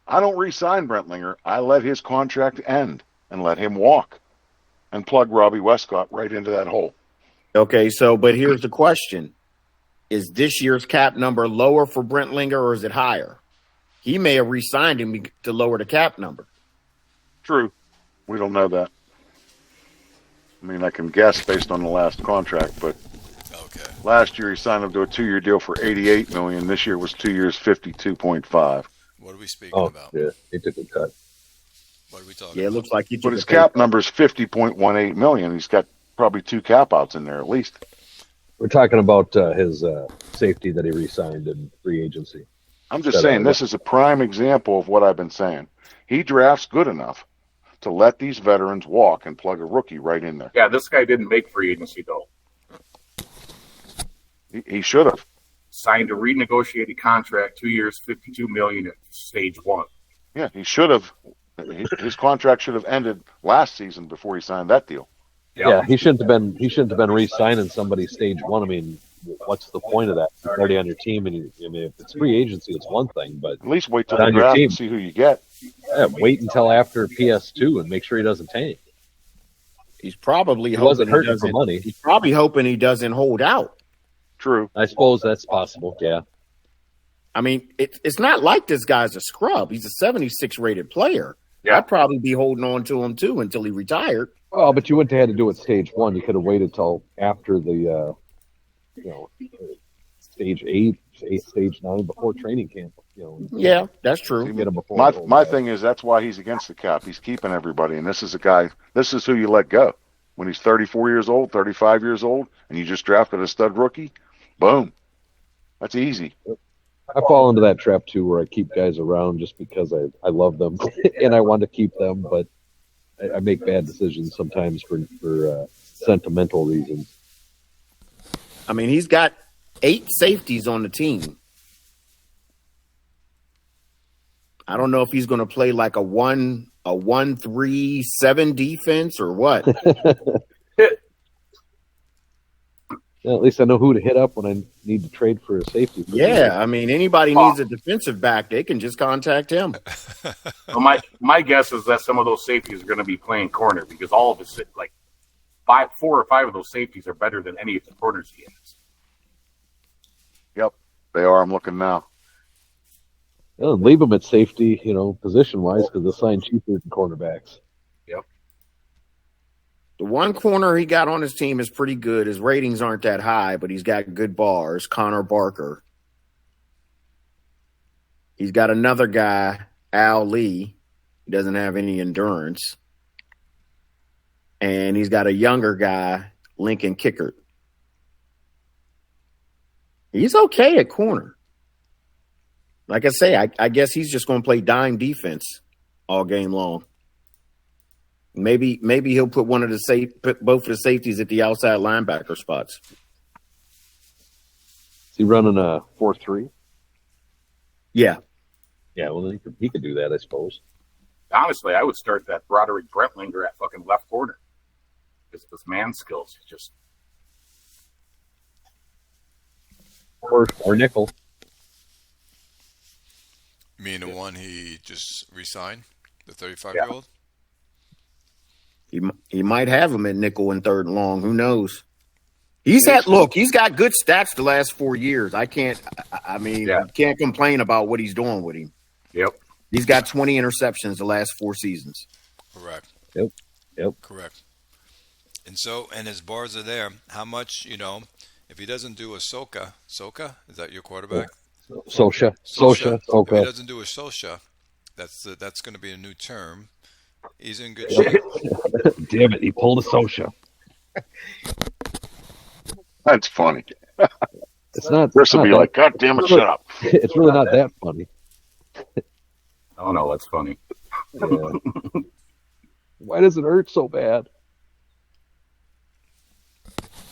I don't re-sign Brentlinger. I let his contract end and let him walk, and plug Robbie Westcott right into that hole.
Okay, but here's the question. Is this year's cap number lower for Brentlinger or is it higher? He may have re-signed him to lower the cap number.
True. We don't know that. I mean, I can guess based on the last contract, but
Okay.
last year he signed him to a 2-year deal for $88 million. This year was 2 years, $52.5.
What are we speaking
Oh,
about?
yeah, he took a cut.
What are we talking
Yeah, it
about?
looks like he
But
took
his
a pay
cap
cut.
number is $50.18 million. He's got probably 2 cap outs in there at least.
We're talking about his safety that he re-signed in free agency.
I'm just saying this is a prime example of what I've been saying. He drafts good enough to let these veterans walk and plug a rookie right in there.
Yeah, this guy didn't make free agency, though.
He should have.
Signed a renegotiated contract, 2 years, $52 million at stage one.
Yeah, he should have. His contract should have ended last season before he signed that deal.
Yeah, he shouldn't have been re-signing somebody stage one. I mean, what's the point of that? He's already on your team, and if it's free agency, it's one thing, but
At least wait till
But
the
on your
draft
team.
and see who you get.
wait until after PS2 and make sure he doesn't tank.
He's probably
He wasn't
hoping
hurting for money.
He's probably hoping he doesn't hold out.
True.
I suppose that's possible. Yeah.
I mean, it's not like this guy's a scrub. He's a 76 rated player.
Yeah.
I'd probably be holding on to him too until he retired.
Well, but you wouldn't have had to do it stage one. You could have waited till after the, stage 8, stage 9 before training camp.
Yeah, that's true.
Get him before.
My thing is that's why he's against the cap. He's keeping everybody, and this is a guy. This is who you let go when he's 34 years old, 35 years old, and you just drafted a stud rookie. Boom, that's easy.
I fall into that trap too, where I keep guys around just because I love them and I want to keep them, but I make bad decisions sometimes for sentimental reasons.
I mean, he's got 8 safeties on the team. I don't know if he's going to play like a 1-3-7 defense or what.
Yeah, at least I know who to hit up when I need to trade for a safety.
Yeah, I mean, anybody needs a defensive back, they can just contact him.
Well, my guess is that some of those safeties are going to be playing corner because all of his 4 or 5 of those safeties are better than any of the corners he has.
Yep, they are. I'm looking now.
Leave them at safety, position wise, because they'll sign cheaper than cornerbacks.
Yep.
The one corner he got on his team is pretty good. His ratings aren't that high, but he's got good bars. Connor Barker. He's got another guy, Al Lee. He doesn't have any endurance. And he's got a younger guy, Lincoln Kickert. He's okay at corner. Like I say, I guess he's just going to play dime defense all game long. Maybe he'll put both of the safeties at the outside linebacker spots.
Is he running a 4-3?
Yeah.
Yeah, well, he could do that, I suppose.
Honestly, I would start that Broderick Brentlinger at fucking left corner. Because his man skills just...
Or nickel.
You mean the one he just re-signed, the 35-year-old?
He might have him at nickel and third and long. Who knows? He's got good stats the last 4 years. You can't complain about what he's doing with him.
Yep.
He's got 20 interceptions the last 4 seasons.
Correct.
Yep.
Correct. And his bars are there. How much, if he doesn't do a Soka, is that your quarterback?
Sosha.
If he doesn't do a Sosha, that's going to be a new term. He's in good shape.
Damn it, he pulled a Sosha.
That's funny.
It's not.
Chris will be like, God damn it, shut up.
It's really not that funny.
Oh, no, that's funny.
Yeah. Why does it hurt so bad?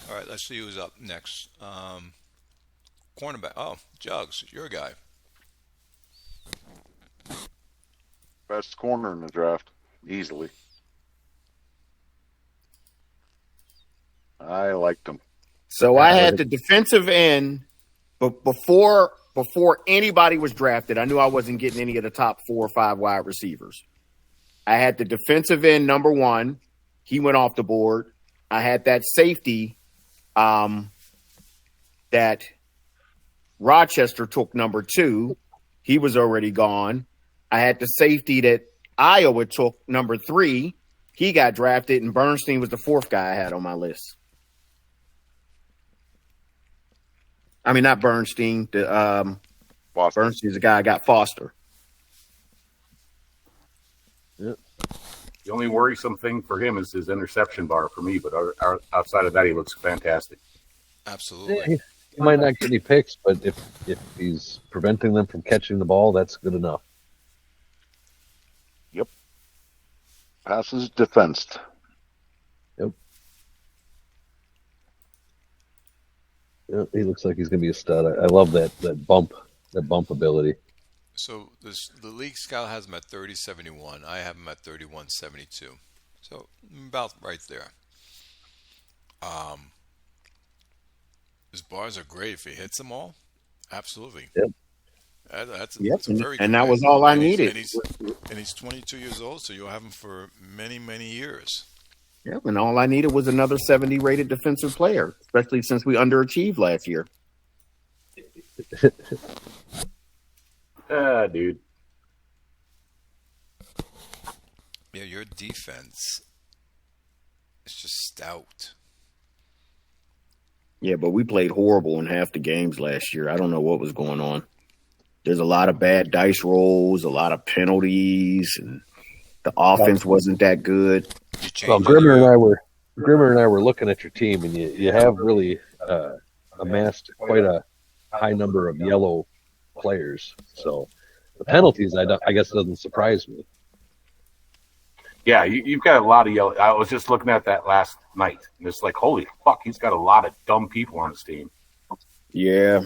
All right, let's see who's up next. Cornerback. Oh, Jugs, your guy.
Best corner in the draft, easily. I liked him.
So I had the defensive end, but before anybody was drafted, I knew I wasn't getting any of the top 4 or 5 wide receivers. I had the defensive end number 1. He went off the board. I had that safety that Rochester took number 2. He was already gone. I had the safety that Iowa took number 3. He got drafted, and Bernstein was the 4th guy I had on my list. I mean, not Bernstein. Bernstein's the guy I got, Foster.
Yep.
The only worrisome thing for him is his interception bar for me, but outside of that, he looks fantastic.
Absolutely.
Yeah, he might not get any picks, but if he's preventing them from catching the ball, that's good enough.
Yep. Passes defensed.
Yep. Yeah, he looks like he's going to be a stud. I love that bump ability.
So the league scout has him at 30.71. I have him at 31.72. So about right there. His bars are great if he hits them all. Absolutely.
Yep.
That's
very and that was all I needed.
And he's 22 years old, so you'll have him for many, many years.
Yeah, and all I needed was another 70 rated defensive player, especially since we underachieved last year.
Dude.
Yeah, your defense is just stout.
Yeah, but we played horrible in half the games last year. I don't know what was going on. There's a lot of bad dice rolls, a lot of penalties, and the offense wasn't that good.
Well, Grimmer and I were looking at your team, and you have really amassed quite a high number of yellow players. So the penalties, I guess, doesn't surprise me.
Yeah, you've got a lot of yellow. I was just looking at that last night, and it's like, holy fuck, he's got a lot of dumb people on his team.
Yeah.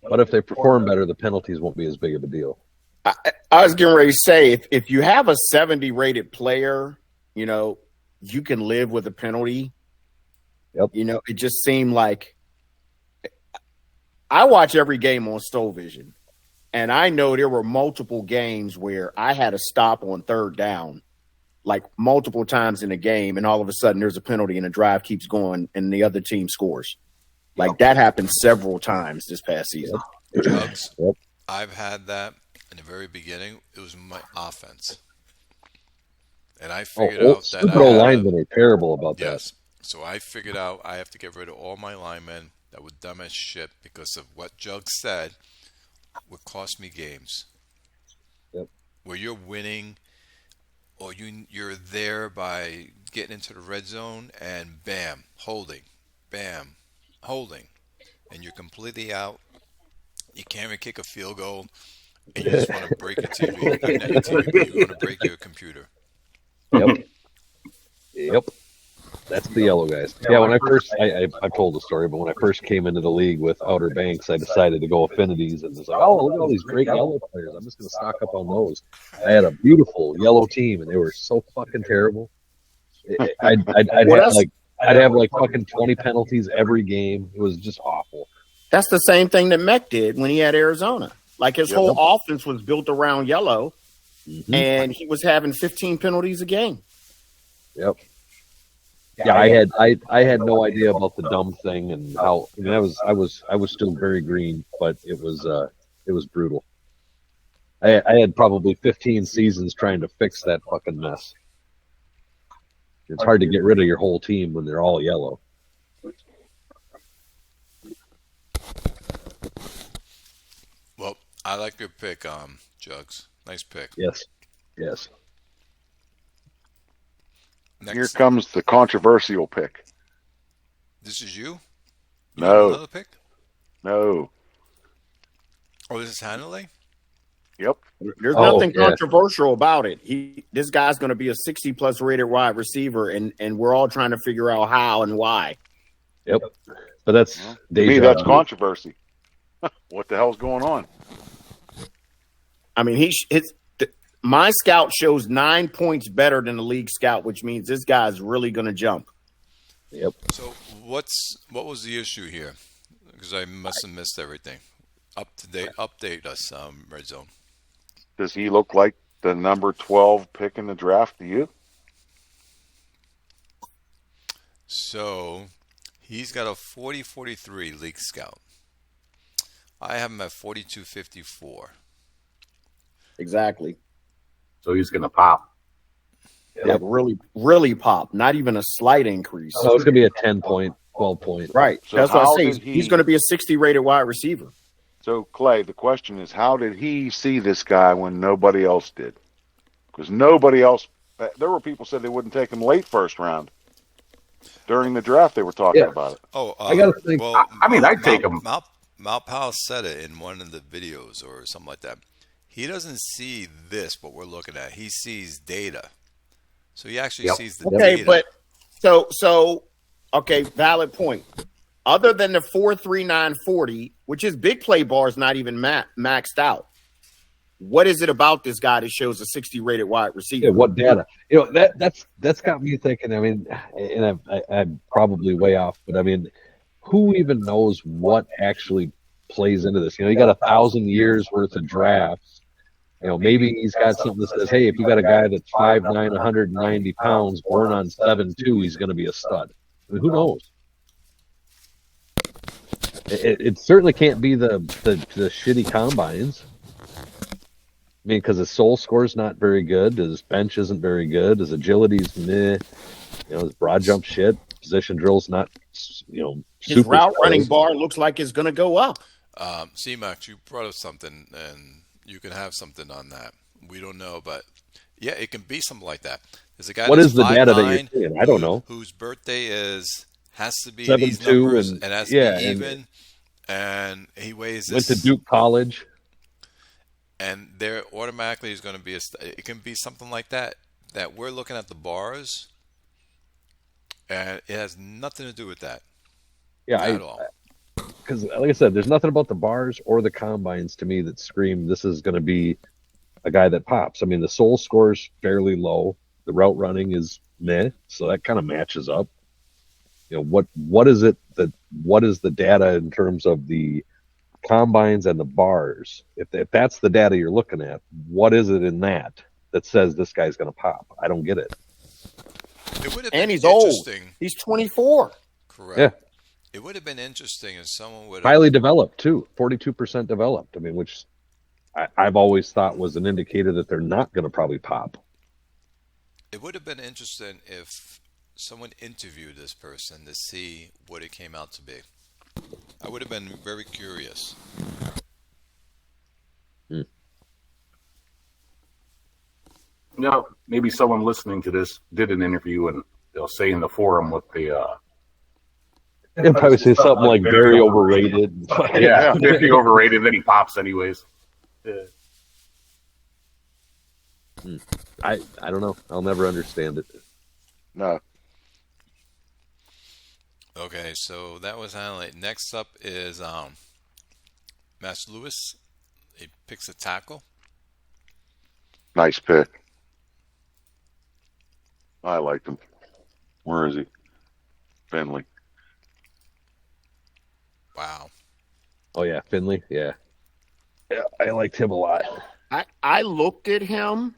But if they perform better, the penalties won't be as big of a deal.
I was getting ready to say, if you have a 70 rated player, you can live with a penalty.
Yep.
It just seemed like I watch every game on Stovision. And I know there were multiple games where I had a stop on third down, like multiple times in a game, and all of a sudden there's a penalty and the drive keeps going and the other team scores. Like that happened several times this past season.
Jugs,
Yep.
I've had that in the very beginning. It was my offense. And I figured out that
stupid
I
old
had
linemen are terrible about that.
yes. So I figured out I have to get rid of all my linemen that were dumb as shit because of what Jugs said would cost me games.
Yep.
Where you're winning or you're there by getting into the red zone and bam, holding, bam, holding, and you're completely out. You can't even kick a field goal, and you just want to break your TV. Not your TV, but you want to break your computer.
Yep. Yep. That's the yellow guys. Yeah, when I first, I've told the story, but when I first came into the league with Outer Banks, I decided to go affinities and was like, oh, look at all these great yellow players. I'm just going to stock up on those. I had a beautiful yellow team, and they were so fucking terrible. I'd have like fucking 20 penalties every game. It was just awful.
That's the same thing that Mech did when he had Arizona. Like his whole offense was built around yellow, and he was having 15 penalties a game.
Yep. Yeah, I had no idea about the dumb thing and how. I mean, I was still very green, but it was brutal. I had probably 15 seasons trying to fix that fucking mess. It's hard to get rid of your whole team when they're all yellow.
Well, I like your pick, Jugs. Nice pick.
Yes.
Next,
Here comes the controversial pick.
this is you?
No.
Have another pick?
No.
Oh, this is Hanley?
Yep.
There's
Oh,
nothing
yeah.
controversial about it. This guy's going to be a 60-plus rated wide receiver, and we're all trying to figure out how and why.
Yep. But that's
To
deja
me, that's
vu.
controversy. What the hell's going on?
I mean, my scout shows 9 points better than the league scout, which means this guy's really going to jump.
Yep.
So what was the issue here? Because I must have missed everything. Update us, Red Zone.
Does he look like the number 12 pick in the draft to you?
So he's got a 40-43 league scout. I have him at 42-54.
Exactly.
So he's going to pop.
Like really, really pop. Not even a slight increase.
So it's gonna be a 10 point, 12 point.
Right.
So
That's what
how
I say.
did he-
He's going to be a 60 rated wide receiver.
So, Clay, the question is, how did he see this guy when nobody else did? Because nobody else, there were people said they wouldn't take him late first round. During the draft, they were talking about it.
Oh,
I gotta think.
Well,
I mean, I'd take him.
Mal Powell said it in one of the videos or something like that. He doesn't see this, what we're looking at. He sees data. So he actually sees the
Okay,
data.
but so okay, valid point. Other than the 4.3940, which is big play bars not even maxed out. What is it about this guy that shows a 60 rated wide receiver?
Yeah, what data? You know, that's got me thinking. I mean, and I'm probably way off, but I mean, who even knows what actually plays into this? You know, you got 1,000 years worth of drafts. You know, maybe he's got something that says, hey, if you got a guy that's 5'9", 190 pounds, born on 7'2", he's going to be a stud. I mean, who knows? It certainly can't be the shitty combines. I mean, because his soul score's not very good. His bench isn't very good. His agility's meh. You know, his broad jump shit. Position drill's not, you know,
His
super
route running
skills.
bar looks like it's going to go up.
C-Max, you brought up something, and you can have something on that. We don't know, but yeah, it can be something like that. There's a guy
What
that's
is the data that
5'9",
you're seeing? I don't know.
whose birthday has to be
7'2",
these numbers,
and-
and has
yeah,
to be
and-
even, and he weighs
Went
this.
to Duke College.
And there automatically is going to be it can be something like that we're looking at the bars, and it has nothing to do with that
Yeah,
at all.
because like I said, there's nothing about the bars or the combines to me that scream this is going to be a guy that pops. I mean, the soul score's fairly low. The route running is meh, so that kind of matches up. You know, what is it that what is the data in terms of the combines and the bars, if that's the data you're looking at, what is it in that says this guy's going to pop? I don't get it.
It would have
And
been
he's old.
interesting.
He's 24.
Correct.
Yeah.
It would have been interesting if someone would have.
Highly developed too, 42% developed. I mean, which I've always thought was an indicator that they're not going to probably pop.
It would have been interesting if someone interviewed this person to see what it came out to be. I would have been very curious.
No, maybe someone listening to this did an interview and they'll say in the forum what the
They'll probably say something like very overrated.
yeah, 50 overrated, then he pops anyways.
I don't know. I'll never understand it.
No.
Okay, so that was highlight. Next up is Matt Lewis. He picks a tackle.
Nice pick. I liked him. Where is he? Finley.
Wow.
Oh yeah, Finley. Yeah, I liked him a lot.
I looked at him.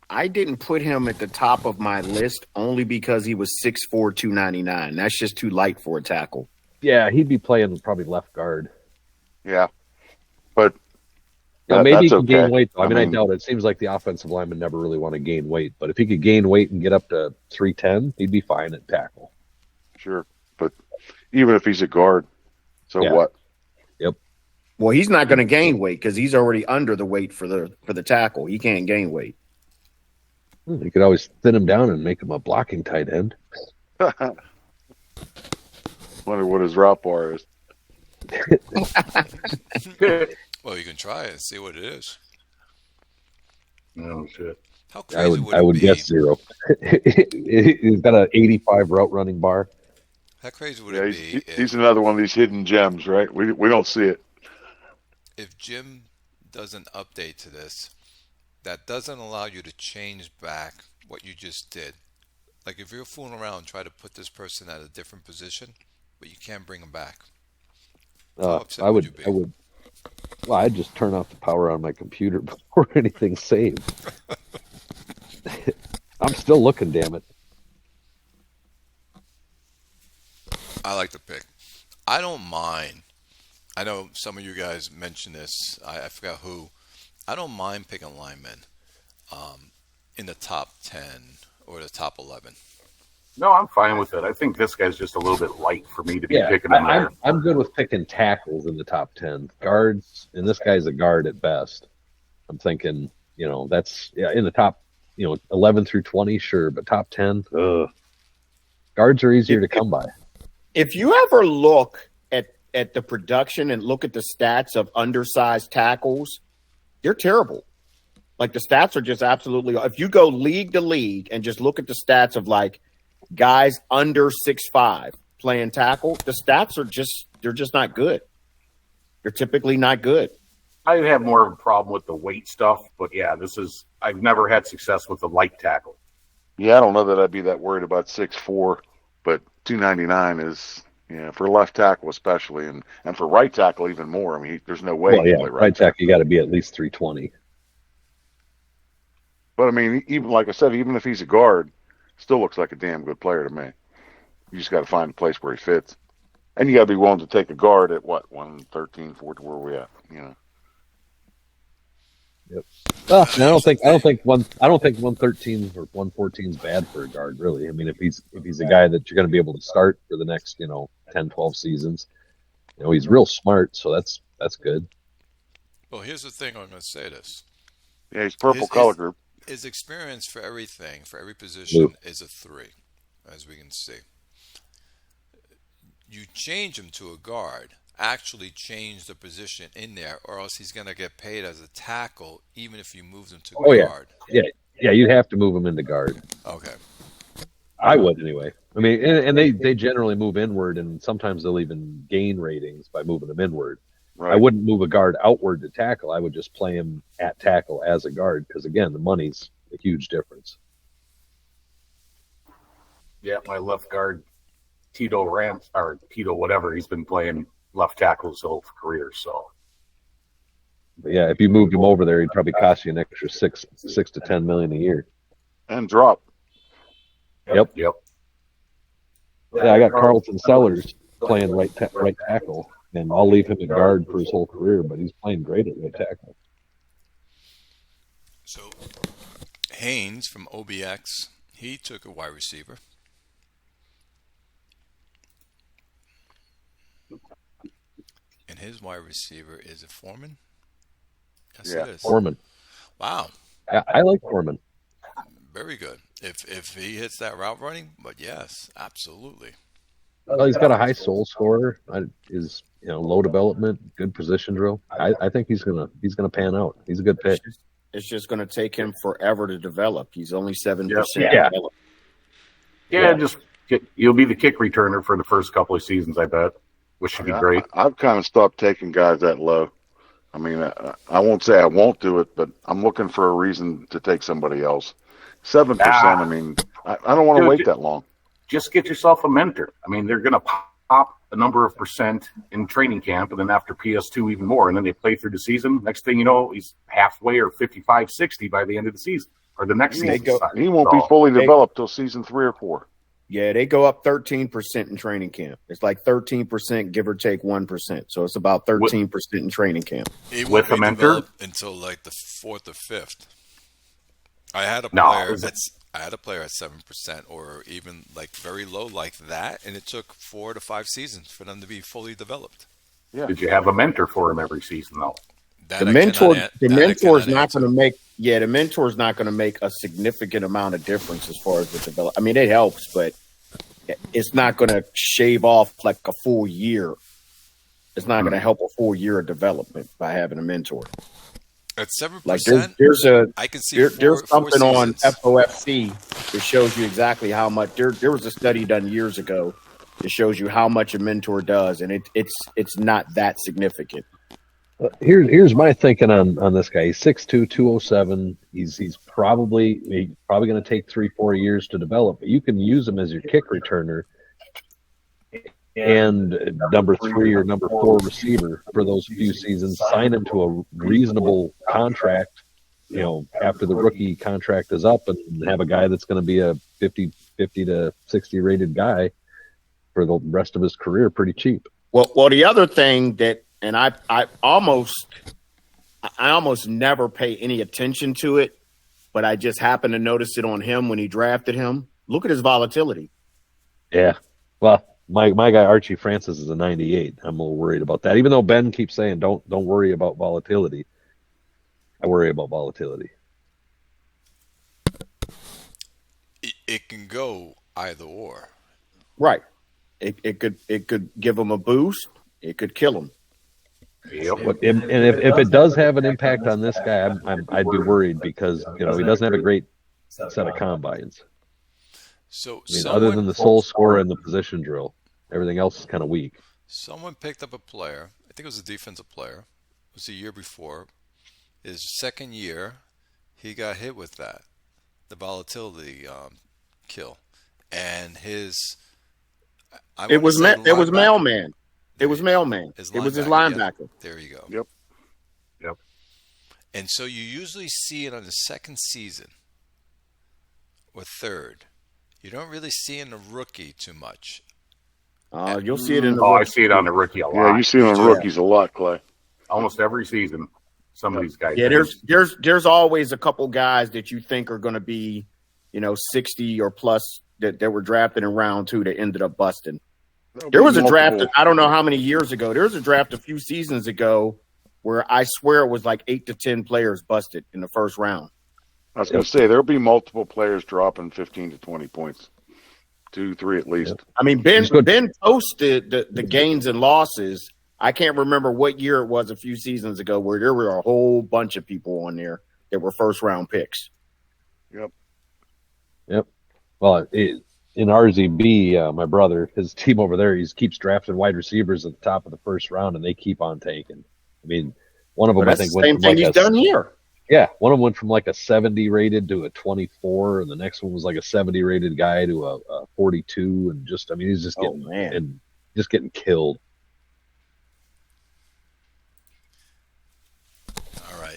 I didn't put him at the top of my list only because he was 6'4", 299. That's just too light for a tackle.
Yeah, he'd be playing probably left guard.
Yeah. But
Maybe he
that's
could gain
okay.
weight, though. I mean, I
mean,
doubt it. It seems like the offensive linemen never really want to gain weight. But if he could gain weight and get up to 310, he'd be fine at tackle.
Sure. But even if he's a guard, so
Yeah.
what?
Yep.
Well, he's not going to gain weight because he's already under the weight for the tackle. He can't gain weight.
You could always thin him down and make him a blocking tight end.
Wonder what his route bar is.
Well, you can try it and see what it is.
Oh shit.
How crazy would
I
it
would
be?
guess 0. He's got an 85 route running bar.
How crazy would
Yeah,
it
he's,
be
he's another one of these hidden gems, right? We don't see it.
if Jim does an update to this that doesn't allow you to change back what you just did? Like if you're fooling around and try to put this person at a different position, but you can't bring him back. How upset
I
would
would.
you be?
I would. Well, I'd just turn off the power on my computer before anything's saved. I'm still looking, damn it.
I like the pick. I don't mind. I know some of you guys mentioned this. I forgot who. I don't mind picking linemen in the top 10 or the top 11.
No, I'm fine with it. I think this guy's just a little bit light for me to be picking him there.
I'm good with picking tackles in the top 10. Guards, and this guy's a guard at best. I'm thinking, that's in the top, 11 through 20, sure, but top 10, guards are easier to come by.
If you ever look at the production and look at the stats of undersized tackles, they're terrible. Like the stats are just absolutely. If you go league to league and just look at the stats of like guys under 6'5" playing tackle, the stats are they're just not good. They're typically not good.
I have more of a problem with the weight stuff, but yeah, I've never had success with the light tackle.
Yeah, I don't know that I'd be that worried about 6'4", but 299 is, for left tackle especially, and for right tackle even more. I mean, there's no way he can play
right tackle, you got to be at least 320.
But I mean, even like I said, even if he's a guard, still looks like a damn good player to me. You just got to find a place where he fits, and you got to be willing to take a guard at what 113, 14. Where are we at?
Yep. Well, I don't think 113 or 114 is bad for a guard, really. I mean, if he's a guy that you're going to be able to start for the next 10, 12 seasons, he's real smart, so that's good.
Well, here's the thing. I'm going to say this.
Yeah, he's purple color group.
His experience for everything, for every position, is a 3, as we can see. You change him to a guard, actually change the position in there, or else he's going to get paid as a tackle, even if you move him to guard.
Yeah, you'd have to move him into guard.
Okay.
I would anyway. I mean, and they generally move inward, and sometimes they'll even gain ratings by moving them inward.
Right.
I wouldn't move a guard outward to tackle. I would just play him at tackle as a guard because, again, the money's a huge difference.
Yeah, my left guard, Tito Rams, or Tito whatever he's been playing, left tackle his whole career. So
But yeah, if you moved him over there, he'd probably cost you an extra six to 10 million a year.
And drop.
Yep.
yep.
Yeah, I got Carlton Sellers playing right tackle, and I'll leave him at guard for his whole career, but he's playing great at right tackle.
So Haynes from OBX, he took a wide receiver. And his wide receiver is a Foreman? Yes,
Yeah.
it is.
Foreman.
Wow.
Yeah, I like Foreman.
Very good. If he hits that route running, but yes, absolutely.
Well, he's got a high soul scorer. Is low development, good position drill. I think he's gonna pan out. He's a good pick.
It's just going to take him forever to develop. He's only 7%
Yeah.
developed.
Yeah, just you'll be the kick returner for the first couple of seasons, I bet, which should be great.
I've kind of stopped taking guys that low. I mean, I won't say I won't do it, but I'm looking for a reason to take somebody else. 7%. I mean, I don't want to wait that long.
Just get yourself a mentor. I mean, they're going to pop a number of percent in training camp, and then after PS2 even more, and then they play through the season. Next thing you know, he's halfway or 55, 60 by the end of the season or the next season.
He won't be fully developed till season 3 or 4.
Yeah, they go up 13% in training camp. It's like 13%, give or take 1%. So it's about 13% in training camp.
He
With
won't
a
be
mentor?
developed until like the 4th or 5th. I had a player at 7% or even like very low like that, and it took 4 to 5 seasons for them to be fully developed.
Yeah.
Did you have a mentor for him every season, though?
The mentor is not going to make. Yeah, the mentor is not going to make a significant amount of difference as far as the develop. I mean, it helps, but it's not going to shave off like a full year. It's not going to help a full year of development by having a mentor.
At 7%,
Like there's
I can see
there's something on
seasons.
FOFC that shows you exactly how much. There was a study done years ago that shows you how much a mentor does, and it's not that significant.
Here's my thinking on this guy. He's 6'2", 207. He's probably going to take 3-4 years to develop, but you can use him as your kick returner and number 3 or number 4 receiver for those few seasons. Sign him to a reasonable contract, after the rookie contract is up, and have a guy that's going to be a 50 to 60 rated guy for the rest of his career pretty cheap.
Well, the other thing that, and I almost never pay any attention to it, but I just happened to notice it on him when he drafted him. Look at his volatility.
Yeah. Well, my guy Archie Francis is a 98. I'm a little worried about that. Even though Ben keeps saying don't worry about volatility, I worry about volatility.
It can go either or.
Right. It could give him a boost. It could kill him.
Yep.
And if it does have an impact on this guy, I'd be worried because he doesn't have a great set of combines.
So
other than the soul score and the position drill, everything else is kind of weak.
Someone picked up a player. I think it was a defensive player. It was the year before. His second year, he got hit with the volatility kill, and his.
It was mailman. It was mailman. It was his linebacker.
Yeah. There you go.
Yep.
And so you usually see it on the second season or third. You don't really see in the rookie too much.
You'll see it in the.
I see it on the rookie a lot.
Yeah, you see it on rookies a lot, Clay.
Almost every season. Some of these guys.
Yeah, there's always a couple guys that you think are going to be, 60 or plus that were drafted in round 2 that ended up busting. There was a draft, I don't know how many years ago. There was a draft a few seasons ago where I swear it was like 8 to 10 players busted in the first round.
I was going to say, there'll be multiple players dropping 15 to 20 points. 2, 3 at least.
I mean, Ben posted the gains and losses. I can't remember what year it was a few seasons ago where there were a whole bunch of people on there that were first-round picks.
Yep.
Well, in RZB, my brother, his team over there, he keeps drafting wide receivers at the top of the first round, and they keep on taking. I mean, one of them, I think,
went from like he's done here.
Yeah, one of them went from like a 70 rated to a 24, and the next one was like a 70 rated guy to a 42, and he's just getting just getting killed.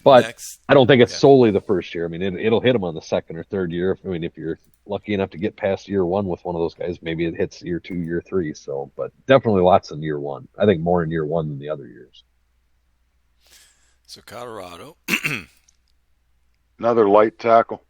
But
next,
I don't think it's
yeah.
solely the first year. I mean, it'll hit them on the second or third year. I mean, if you're lucky enough to get past year one with one of those guys, maybe it hits year 2, year 3. So, but definitely lots in year 1. I think more in year 1 than the other years.
So Colorado.
Another light tackle.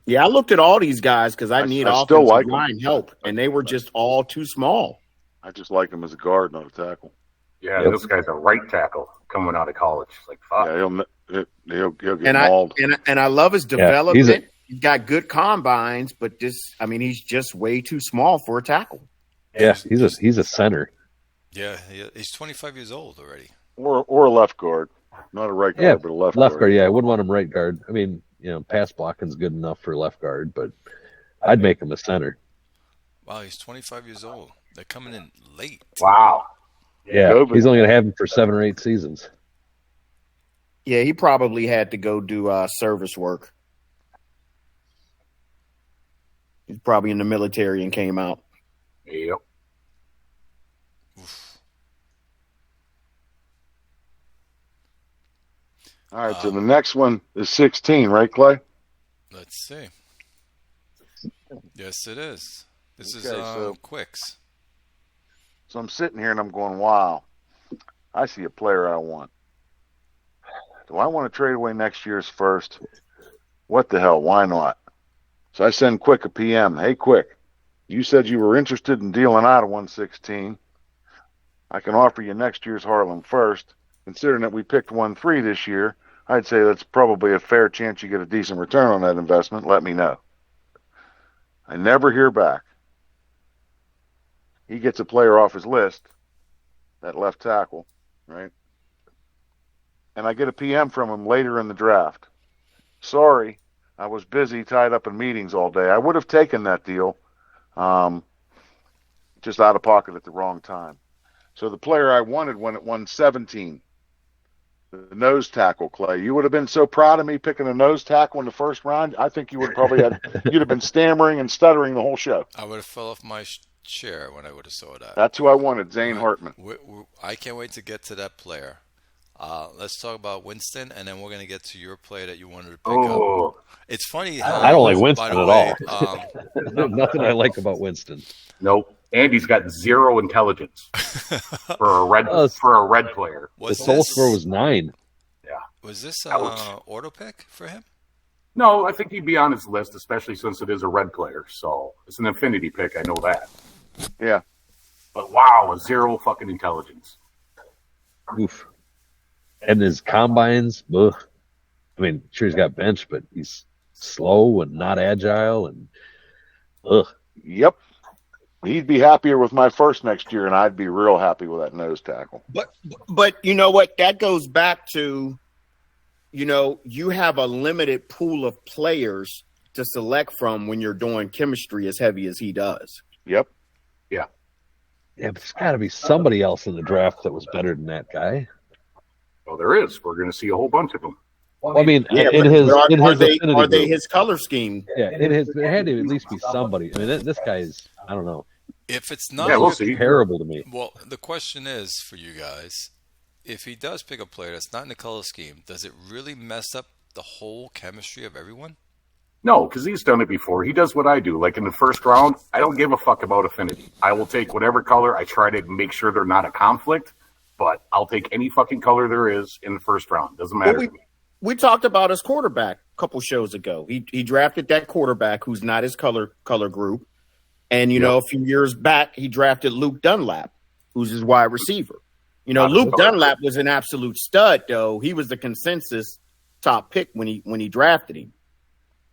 Yeah, I looked at all these guys because I need
I still
offensive
like 'em.
line help, and they were just all too small.
I just like him as a guard, not a tackle.
Yeah,
Yep.
this guy's a right tackle coming out of college. Like, fuck.
Yeah, he'll get
And
mauled.
I love his
Yeah,
development. He's got good combines, but he's just way too small for a tackle.
Yeah, he's a center.
Yeah, he's 25 years old already.
Or a left guard. Not a right guard,
Yeah,
but a left
left
guard.
guard. Yeah, I wouldn't want him right guard. I mean, pass blocking's good enough for left guard, but I'd make him a center.
Wow, he's 25 years old. They're coming in late.
Wow.
Yeah,
COVID.
he's only going to have him for 7 or 8 seasons.
Yeah, he probably had to go do service work. He's probably in the military and came out.
Yep.
Oof.
All right, so the next one is 16, right, Clay?
Let's see. Yes, it is. This is
Okay, so-
Quicks.
So I'm sitting here and I'm going, wow, I see a player I want. Do I want to trade away next year's first? What the hell? Why not? So I send Quick a PM. Hey, Quick, you said you were interested in dealing out of 116. I can offer you next year's Harlem first. Considering that we picked 1-3 this year, I'd say that's probably a fair chance you get a decent return on that investment. Let me know. I never hear back. He gets a player off his list, that left tackle, right? And I get a PM from him later in the draft. Sorry, I was busy, tied up in meetings all day. I would have taken that deal, just out of pocket at the wrong time. So the player I wanted when it won 17, the nose tackle, Clay. You would have been so proud of me picking a nose tackle in the first round. I think you would probably you'd have been stammering and stuttering the whole show.
I would have fell off my chair when I would have saw that.
That's who I wanted, Zane Hartman.
I can't wait to get to that player. Let's talk about Winston, and then we're going to get to your play that you wanted to pick up. It's funny how,
I don't like Winston
by the
at
way,
all. There's nothing I like about Winston.
Nope. Andy's got 0 intelligence for a red player.
The soul score was 9.
Was this
Ouch.
auto pick for him?
No, I think he'd be on his list, especially since it is a red player. So it's an affinity pick. I know that.
Yeah.
But wow, 0 fucking intelligence.
Oof. And his combines, ugh. I mean, sure he's got bench, but he's slow and not agile, and ugh.
Yep. He'd be happier with my first next year, and I'd be real happy with that nose tackle.
But you know what? That goes back to, you have a limited pool of players to select from when you're doing chemistry as heavy as he does.
Yep.
Yeah, but there's got to be somebody else in the draft that was better than that guy.
Well, there is. We're going to see a whole bunch of them.
Well, I mean,
Yeah,
in
but
his
are they
affinity group.
his color scheme?
Yeah, there had to at least be somebody. I mean, this guy's, I don't know,
If it's not,
Yeah, we'll see.
terrible to me.
Well, the question is for you guys: if he does pick a player that's not in the color scheme, does it really mess up the whole chemistry of everyone?
No, because he's done it before. He does what I do. Like in the first round, I don't give a fuck about affinity. I will take whatever color. I try to make sure they're not a conflict, but I'll take any fucking color there is in the first round. Doesn't matter to me.
We talked about his quarterback a couple shows ago. He drafted that quarterback who's not his color group. And, a few years back, he drafted Luke Dunlap, who's his wide receiver. Luke Dunlap was an absolute stud, though. He was the consensus top pick when he drafted him.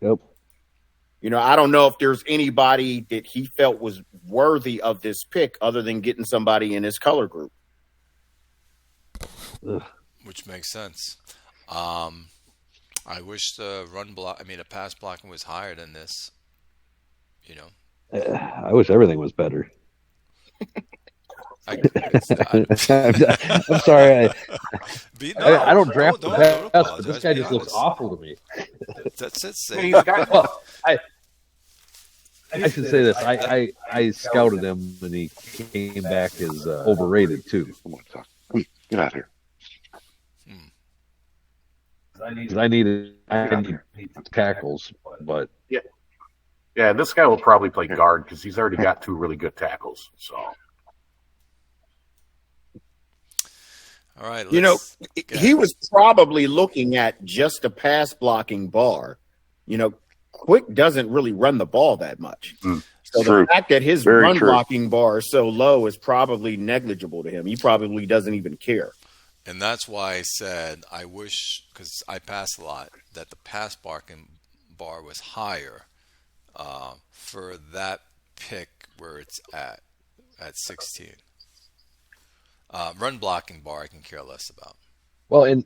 Yep.
I don't know if there's anybody that he felt was worthy of this pick other than getting somebody in his color group.
Ugh.
Which makes sense. I wish the pass blocking was higher than this.
I wish everything was better.
It's not.
I'm sorry. I don't
No,
draft the
don't
best, but
apologize.
this guy
Be
just looks
honest.
awful to me.
That's it.
And he's got,
Well, I should say this. I scouted him, and he came back as overrated, too.
Come on, Tuck. Come on, get out of here.
because I need tackles, but
Yeah, this guy will probably play guard because he's already got two really good tackles. So,
All right,
You know,
go
he
ahead.
was probably looking at just a pass blocking bar. You know, Quick doesn't really run the ball that much. So
True.
the fact that his
Very
run
true.
blocking bar is so low is probably negligible to him. He probably doesn't even care.
And that's why I said I wish, because I pass a lot, that the pass barking bar was higher for that pick where it's at 16. Run blocking bar I can care less about.
well, and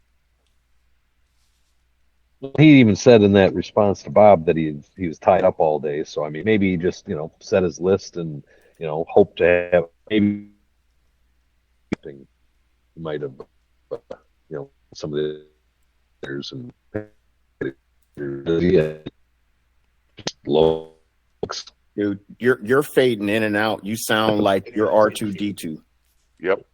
he even said in that response to Bob that he was tied up all day. So I mean, maybe he just set his list and hope to have maybe he might have some of the others and yeah, looks.
Dude, you're fading in and out. You sound like you're R2D2.
Yep.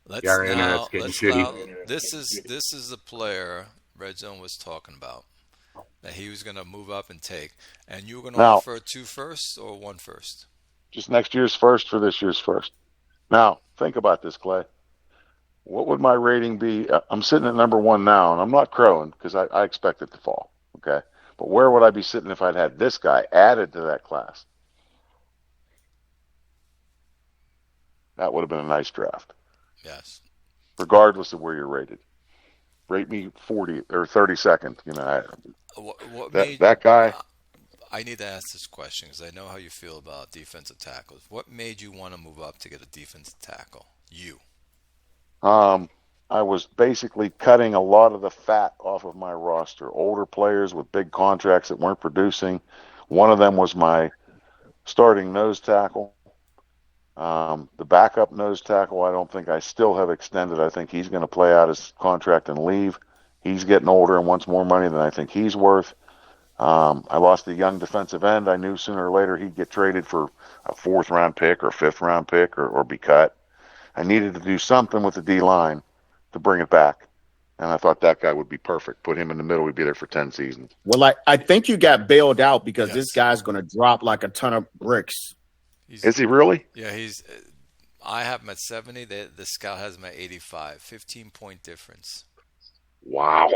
Let's
Yeah, our
now,
internet's getting
let's
shitty.
now, this is the player Red Zone was talking about that he was going to move up and take, and you were going to
Now-
offer 2 firsts or 1 first.
Just next year's first for this year's first. Now, think about this, Clay. What would my rating be? I'm sitting at number 1 now, and I'm not crowing because I expect it to fall. Okay. But where would I be sitting if I'd had this guy added to that class? That would have been a nice draft,
Yes.
regardless of where you're rated. Rate me 40 or 32nd.
What
That
made,
that guy.
I need to ask this question because I know how you feel about defensive tackles. What made you want to move up to get a defensive tackle? You.
I was basically cutting a lot of the fat off of my roster. Older players with big contracts that weren't producing. One of them was my starting nose tackle. The backup nose tackle, I don't think I still have extended. I think he's going to play out his contract and leave. He's getting older and wants more money than I think he's worth. I lost a young defensive end. I knew sooner or later he'd get traded for a 4th-round pick or 5th-round pick or be cut. I needed to do something with the D-line to bring it back. And I thought that guy would be perfect. Put him in the middle. We'd be there for 10 seasons.
Well, I think you got bailed out because
Yes.
this guy's going to drop like a ton of bricks.
Is he really?
Yeah, he's. I have him at 70. The scout has him at 85. 15-point difference.
Wow.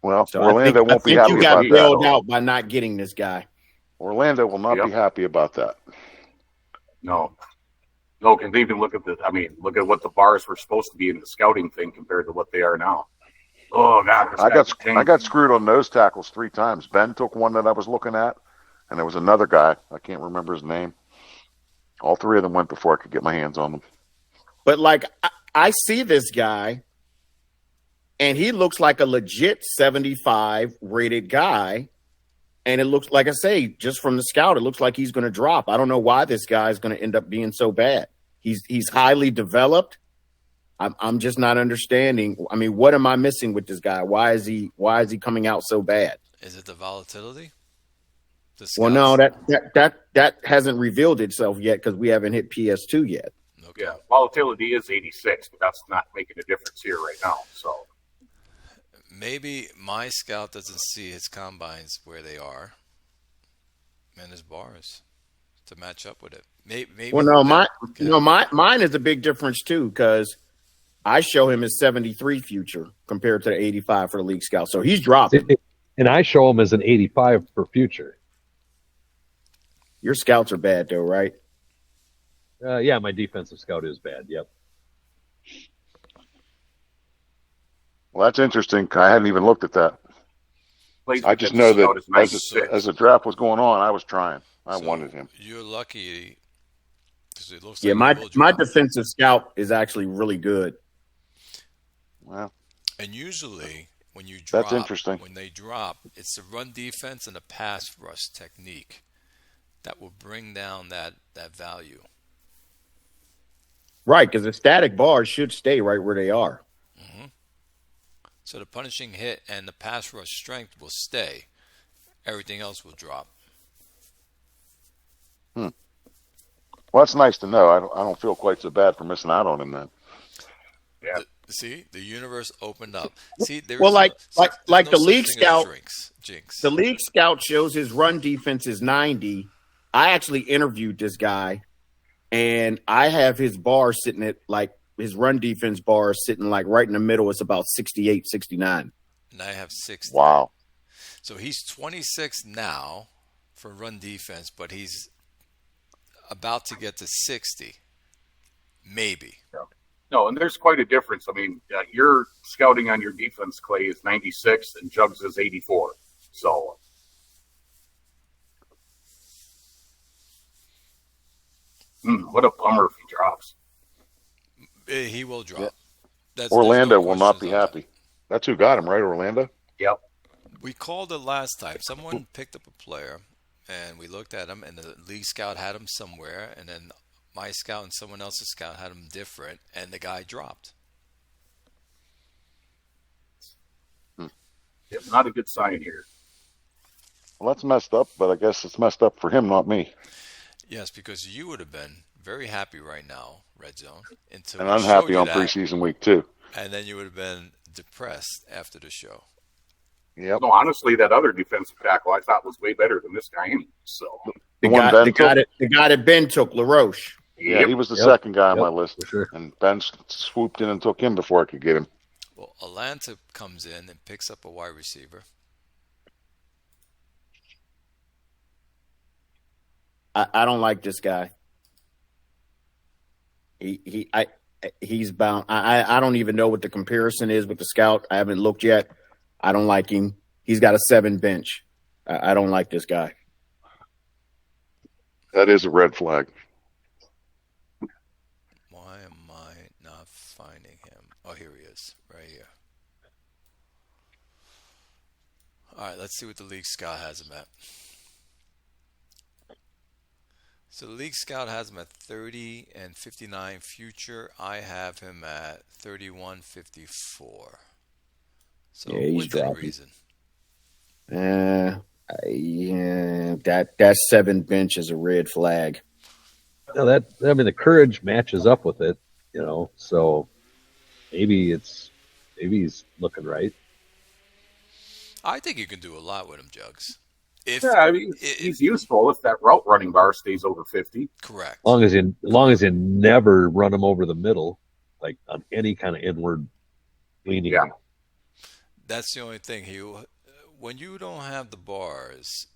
Well,
So
Orlando won't be happy
you got
about
bailed
that.
out by not getting this guy.
Orlando will not
Yep.
be happy about that.
no, because they even look at look at what the bars were supposed to be in the scouting thing compared to what they are now. Oh God, this
I
guy's a tank.
got screwed on nose tackles 3 times. Ben took one that I was looking at, and there was another guy. I can't remember his name. All 3 of them went before I could get my hands on them.
But like I see this guy, and he looks like a legit 75 rated guy. And it looks like I say, just from the scout, it looks like he's going to drop. I don't know why this guy is going to end up being so bad. He's highly developed. I'm just not understanding. I mean, what am I missing with this guy? Why is he coming out so bad?
Is it the volatility? The
Well, no,
scouts?
that hasn't revealed itself yet because we haven't hit PS2 yet.
Okay.
Yeah, volatility is 86, but that's not making a difference here right now. So
Maybe my scout doesn't see his combines where they are and his bars to match up with it. Maybe
Well, no,
Okay.
mine is a big difference too because I show him his 73 future compared to the 85 for the league scout, so he's dropping.
And I show him as an 85 for future.
Your scouts are bad though, right?
Yeah, my defensive scout is bad. Yep.
Well, that's interesting. I hadn't even looked at that.
plays
I just
defensive
know
scout
that
is 96.
as the draft was going on, I was trying. I
So
wanted him.
You're lucky because it looks
Yeah,
like he will
my
drop.
defensive scout is actually really good.
Well,
And usually when you drop,
that's interesting.
when they drop, it's the run defense and the pass rush technique that will bring down that value.
Right, because the static bars should stay right where they are.
So the punishing hit and the pass rush strength will stay. Everything else will drop.
Well, that's nice to know. I don't feel quite so bad for missing out on him then.
Yeah,
See, the universe opened up. See, there
Well,
is no, see, there's
like
no
the
such
league
thing as
scout,
jinx.
the league scout shows his run defense is 90. I actually interviewed this guy, and I have his bar sitting at like his run defense bar sitting like right in the middle. It's about 68, 69.
And I have 60.
Wow.
So he's 26 now for run defense, but he's about to get to 60, maybe.
No, and there's quite a difference. I mean, your scouting on your defense, Clay, is 96, and Jugs is 84. So, what a bummer if he drops.
He will drop.
Yeah.
There's
Orlando
no
will not
questions
be
on that.
happy. That's who got him, right? Orlando?
Yep.
We called it last time. Someone picked up a player, and we looked at him, and the league scout had him somewhere, and then my scout and someone else's scout had him different, and the guy dropped.
Yeah, not a good sign here.
Well, that's messed up, but I guess it's messed up for him, not me.
Yes, because you would have been very happy right now, Red Zone, until
And
we
I'm
showed
happy
you
on
that,
preseason week 2.
and then you would have been depressed after the show.
Yep.
No, honestly, that other defensive tackle I thought was way better than this guy anyway. So,
The one Ben took?
The guy that Ben took, LaRoche.
Yeah,
yep.
he was the second guy on
Yep,
my list.
for sure.
And Ben swooped in and took him before I could get him.
Well, Atlanta comes in and picks up a wide receiver.
I don't like this guy. He's bound. I don't even know what the comparison is with the scout. I haven't looked yet. I don't like him. He's got a 7 bench. I don't like this guy.
That is a red flag.
Why am I not finding him? Oh, here he is, right here. All right, let's see what the league scout has him at. So the league scout has him at 30 and 59 future. I have him at 31.54. So
Yeah, he's
within
dropping.
reason.
Yeah, that 7 bench is a red flag.
No, the courage matches up with it, So maybe he's looking right.
I think you can do a lot with him, Jugs. If
Yeah, I mean, he's useful if that route running bar stays over 50.
correct.
As long as you never run him over the middle, like on any kind of inward leaning.
Yeah.
That's the only thing. When you don't have the bars,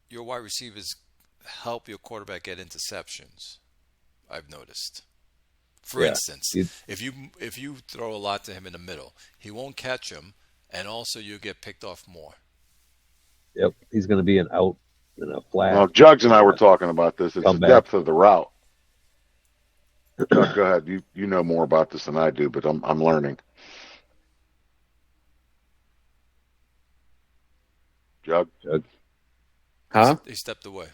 your wide receivers help your quarterback get interceptions. I've noticed. For
Yeah.
instance, if you throw a lot to him in the middle, he won't catch him, and also you get picked off more.
Yep, he's going to be an out and a flat.
Well, Jugs and I were talking about this. It's the
Come back.
depth of the route. Jug, go ahead. You know more about this than I do, but I'm learning. Jug?
Huh?
He stepped away.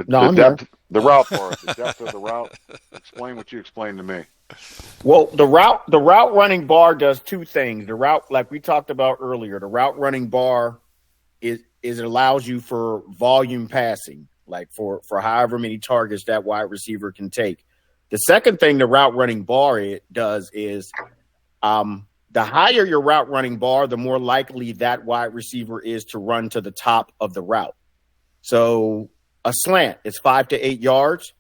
No,
the
I'm
depth, the route part, the depth of the route. Explain what you explained to me.
Well, the route running bar does 2 things. The route, like we talked about earlier, the route running bar is it allows you for volume passing, like for however many targets that wide receiver can take. The second thing the route running bar does is the higher your route running bar, the more likely that wide receiver is to run to the top of the route. So a slant is 5 to 8 yards.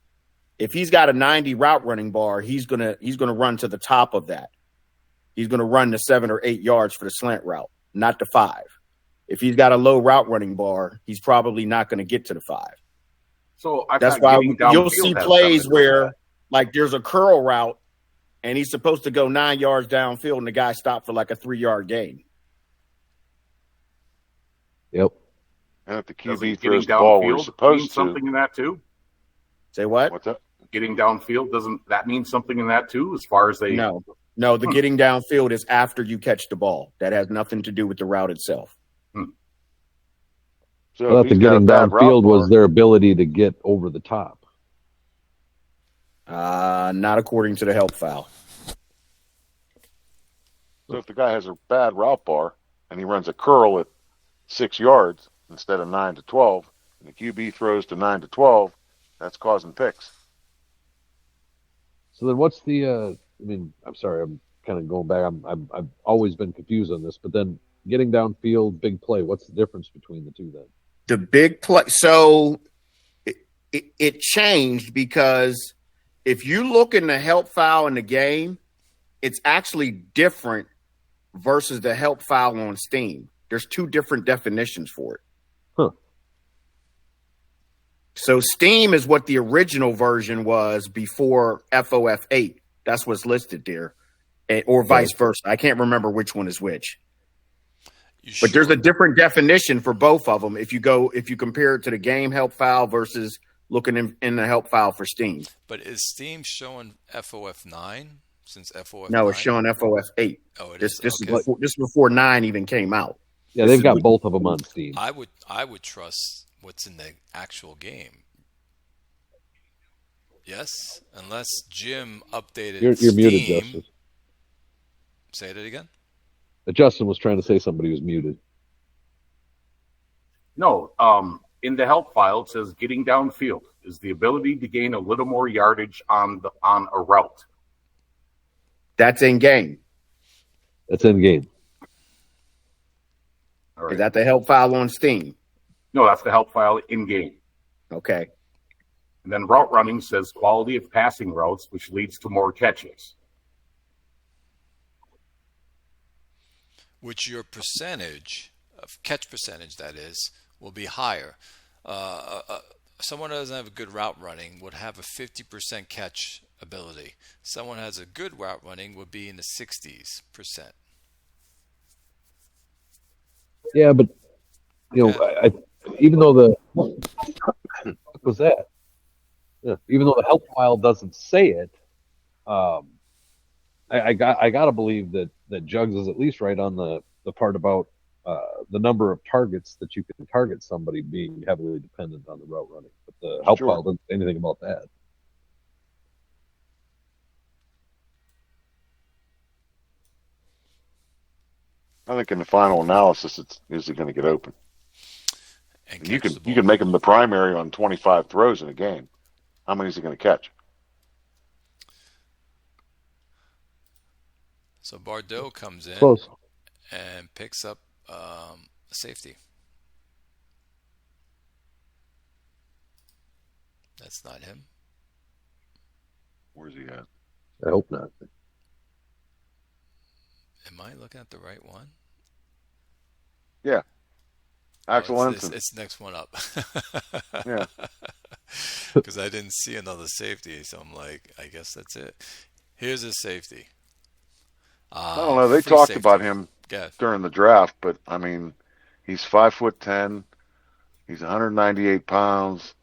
If he's got a 90 route running bar, he's gonna run to the top of that. He's gonna run the 7 or 8 yards for the slant route, not the 5. If he's got a low route running bar, he's probably not going to get to the 5.
So I
That's why you'll see plays where, like, there's a curl route, and he's supposed to go 9 yards downfield, and the guy stopped for like a 3-yard gain.
Yep.
And if the
Doesn't
QB
getting
throws the ball where
downfield
he's supposed
mean
to,
something in that too?
Say what?
what's that?
Getting downfield, doesn't that mean something in that too? As far as they
No, the getting downfield is after you catch the ball. That has nothing to do with the route itself.
So
Well,
if
the
he's got a
getting
bad route
downfield was
bar-
their ability to get over the top.
Not according to the help file.
So if the guy has a bad route bar and he runs a curl at 6 yards instead of 9 to 12, and the QB throws to 9 to 12, that's causing picks.
So then what's the I'm sorry, kind of going back, I've always been confused on this, but then getting downfield, big play, what's the difference between the two then?
The big play. So it changed because if you look in the help file in the game, it's actually different versus the help file on Steam. There's two different definitions for it.
Huh.
So Steam is what the original version was before FOF 8. That's what's listed there, or vice versa. I can't remember which one is which. But there's a different definition for both of them if you compare it to the game help file versus looking in the help file for Steam.
But is Steam showing FOF 9 since FOF?
No,
9?
it's showing FOF 8.
Oh, it
this
is.
This is before 9 even came out.
Yeah, they've got both of them on Steam.
I would trust what's in the actual game. Yes, unless Jim updated
You're
Steam.
muted, Justin.
Say it again.
Justin was trying to say somebody was muted.
No, in the help file it says getting downfield is the ability to gain a little more yardage on a route.
That's in game.
That's in game.
All right.
Is that the help file on Steam?
No, that's the help file in game.
Okay.
And then route running says quality of passing routes, which leads to more catches.
Which your percentage of catch percentage, that is, will be higher. Someone who doesn't have a good route running would have a 50% catch ability. Someone who has a good route running would be in the 60%.
Yeah, but I even though what was that? Yeah, even though the help file doesn't say it, I gotta believe that Jugs is at least right on the part about the number of targets that you can target somebody being heavily dependent on the route running. But the help file doesn't say anything about that.
I think in the final analysis, is he going to get open?
And
You could make him the primary on 25 throws in a game. How many is he going to catch?
So Bardot comes in
Close.
and picks up a safety. That's not him.
Where's he at?
I hope not.
Am I looking at the right one?
Yeah. Axel Ensign.
It's next one up.
Yeah.
Because I didn't see another safety, so I'm like, I guess that's it. Here's a safety.
I don't know. They
Free
talked
safety.
about him during the draft, but I mean, he's 5'10". He's 198 pounds.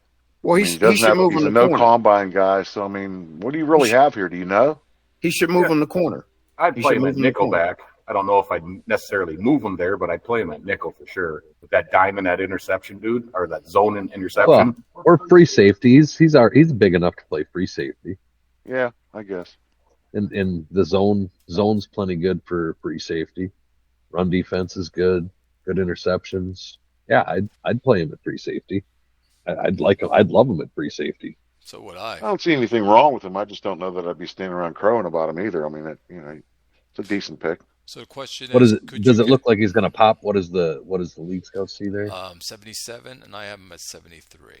Well,
he should move
he's
a no combine guy. So I mean, what do you really have here? Do you know?
He should move on the corner.
I'd play him at nickel
corner.
back. I don't know if I'd necessarily move him there, but I'd play him at nickel for sure. With that diamond, that interception dude, or that zone interception.
Well, or free safeties. He's big enough to play free safety.
Yeah, I guess.
And the zone's plenty good for free safety. Run defense is good. Good interceptions. Yeah, I'd play him at free safety. I'd love him at free safety.
So would I.
I don't see anything wrong with him. I just don't know that I'd be standing around crowing about him either. I mean, it's a decent pick.
So the question
What
is,
is it? Does it look like he's going to pop? What does the league scouts see there?
77, and I have him at 73.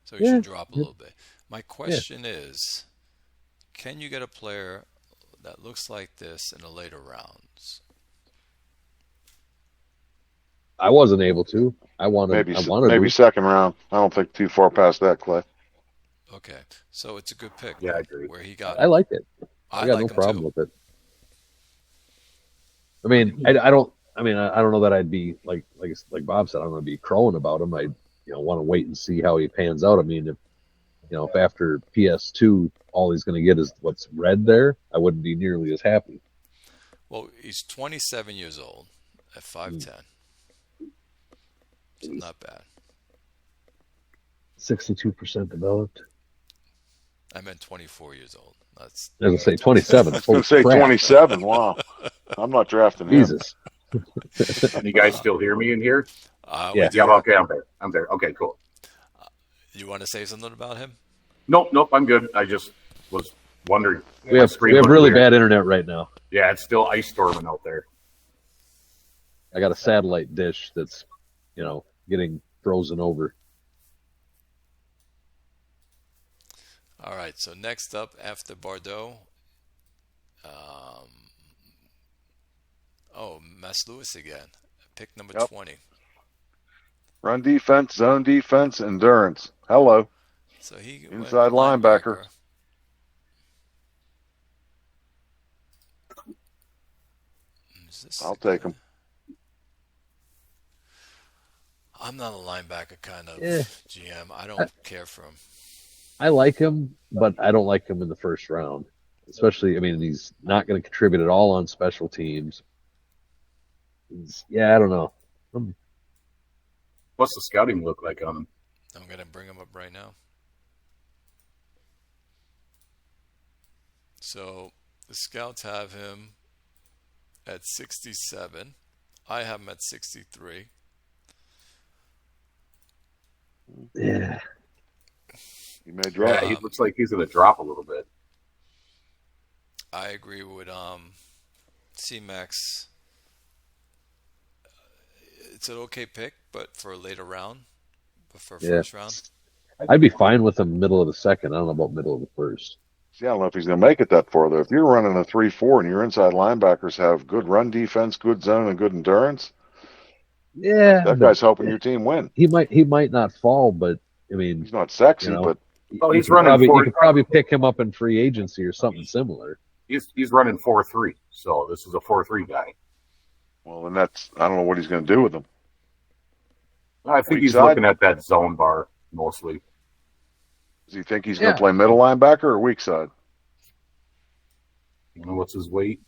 So he should drop a little bit. My question is, can you get a player that looks like this in the later rounds?
I wasn't able to. I wanted
maybe second round. I don't think too far past that, Clay.
Okay, so it's a good pick.
Yeah, I agree.
Where he got.
I like it. I got
like
no
him
problem
too.
with it. I mean, I don't know that I'd be like Bob said. I'm going to be crowing about him. I want to wait and see how he pans out. I mean, if after PS2 all he's going to get is what's red there, I wouldn't be nearly as happy.
Well, he's 27 years old at 5'10". So not bad.
62% developed.
I meant 24 years old. That's.
I was going to say 27.
I was going to say 27. Wow. I'm not drafting him.
Jesus.
Can you guys still hear me in here?
Yeah.
Yeah, okay, I'm there. Okay, cool.
You want to say something about him?
Nope, I'm good. I just was wondering.
We have really bad internet right now.
Yeah, it's still ice storming out there.
I got a satellite dish that's, getting frozen over.
All right, so next up after Bordeaux, Mass Lewis again, pick number
Yep.
20.
Run defense, zone defense, endurance. Hello.
So he
Inside
went
linebacker. I'll take him.
I'm not a linebacker kind of
Yeah.
GM. I don't care for him.
I like him, but I don't like him in the first round. Especially, he's not going to contribute at all on special teams. I don't know.
What's the scouting look like on him?
I'm going to bring him up right now. So the scouts have him at 67. I have him at 63.
Yeah.
He may drop.
Yeah, he looks like he's going to drop a little bit.
I agree with C-Max. It's an okay pick, but for a later round. But for first round,
I'd be fine with him middle of the second. I don't know about middle of the first.
See, I don't know if he's going to make it that far, though. If you're running a 3-4 and your inside linebackers have good run defense, good zone, and good endurance,
Yeah,
that guy's helping your team win.
He might not fall, but
He's not sexy, but
Oh, he's
you could
running
you could probably pick him up in free agency or something similar.
He's running 4-3, so this is a 4-3 guy.
well, then I don't know what he's going to do with them.
I think
Weak
he's
side?
looking at that zone bar mostly.
Does he think he's going to play middle linebacker or weak side?
What's his weight?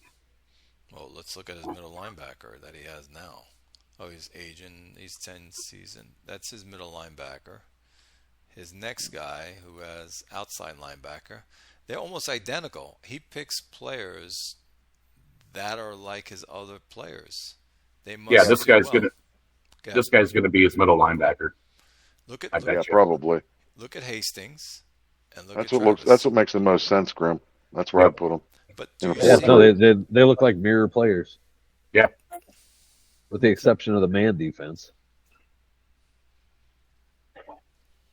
well, let's look at his middle linebacker that he has now. Oh, he's aging. He's 10 season. That's his middle linebacker. His next guy, who has outside linebacker, they're almost identical. He picks players that are like his other players. They must.
Yeah, this
do
guy's
well.
gonna.
Go ahead.
This guy's gonna be his middle linebacker.
Look
I
at
bet
Yeah,
you.
probably.
look at Hastings, and look
That's
at
what looks.
Travis.
That's what makes the most sense, Grim. That's where
Yep.
I'd put him.
But
in
do
a
you
Yeah,
see?
no, they look like mirror players.
Yeah.
With the exception of the man defense.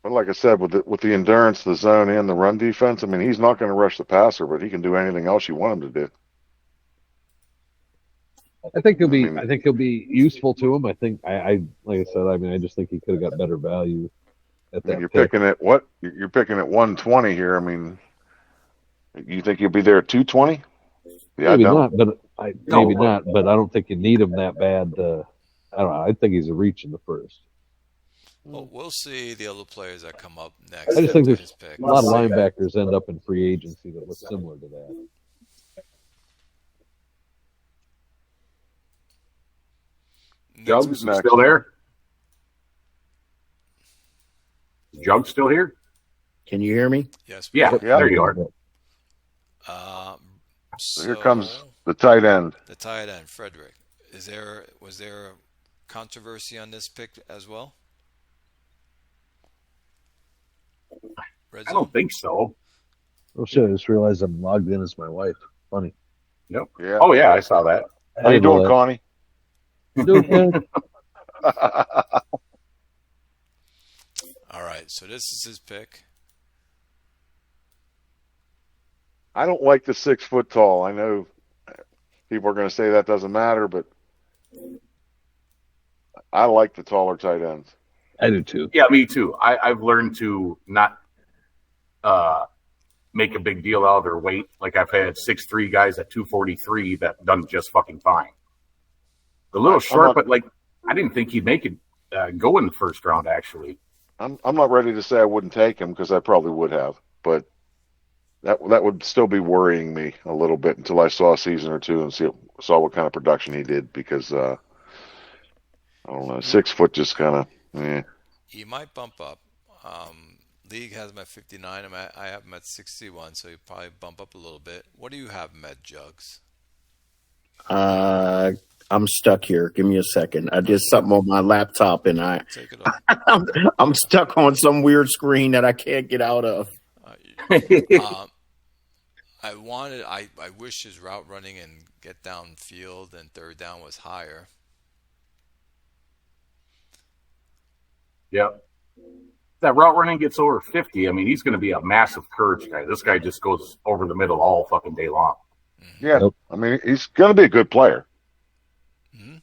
But like I said, with the endurance, the zone, and the run defense, he's not going to rush the passer, but he can do anything else you want him to do.
I think he'll be.
I mean-
I think he'll be useful to him. I think. I like I said. I just think he could have got better value at that.
You're
pick.
picking at what? You're picking at 120 here. You think he'll be there at 220? Yeah,
Maybe
I don't.
not, but
No.
maybe not. But I don't think you need him that bad. I don't know. I think he's a reach in the first.
Well, we'll see the other players that come up next.
I just think
after
there's
his pick.
A lot of linebackers end up in free agency that look similar to that.
Next,
Jugs
next?
still there? Jugs still here?
Can you hear me?
yes.
Yeah,
Yeah.
there you are.
So here comes the tight end.
the tight end, Frederick. Was there controversy on this pick as well? Red
I
zone?
don't think so.
Oh shit! I just realized I'm logged in as my wife. Funny.
Yeah.
Oh yeah, I saw that.
I
How you
didn't know
doing,
that.
Connie?
Doing good.
All right, so this is his pick.
I don't like the 6 foot tall. I know people are going to say that doesn't matter, but I like the taller tight ends.
I do too.
Yeah, me too. I've learned to not make a big deal out of their weight. Like I've had 6'3" guys at 243 that done just fucking fine. A little short, but like I didn't think he'd make it go in the first round. Actually,
I'm not ready to say I wouldn't take him because I probably would have, but that would still be worrying me a little bit until I saw a season or two and saw what kind of production he did because I don't know, 6 foot just kind of
He might bump up. League has him at 59. I have him at 61, so he'll probably bump up a little bit. What do you have him at, Jugs?
I'm stuck here. Give me a second. I did something on my laptop and
Take it off.
I'm stuck on some weird screen that I can't get out of.
I wish his route running and get downfield and third down was higher.
Yeah. That route running gets over 50. I mean, he's going to be a massive courage guy. This guy just goes over the middle all fucking day long.
Yeah,
Yep.
I mean, he's going to be a good player.
Hmm.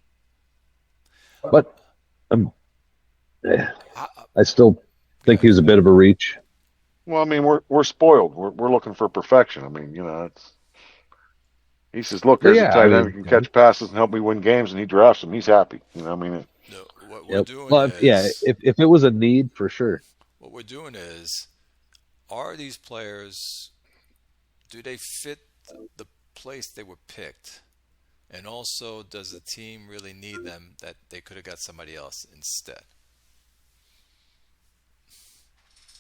But I still think he's a bit of a reach.
Well, I mean, we're spoiled. We're looking for perfection. I mean, he says, look,
Well,
there's
yeah,
a tight
I
end
mean,
who can catch passes and help me win games, and he drafts him. He's happy. I mean,
No, what we're
Yep.
doing
Well, yeah,
is
if it was a need, for sure.
what we're doing is, are these players, do they fit the place they were picked? And also, does the team really need them that they could have got somebody else instead?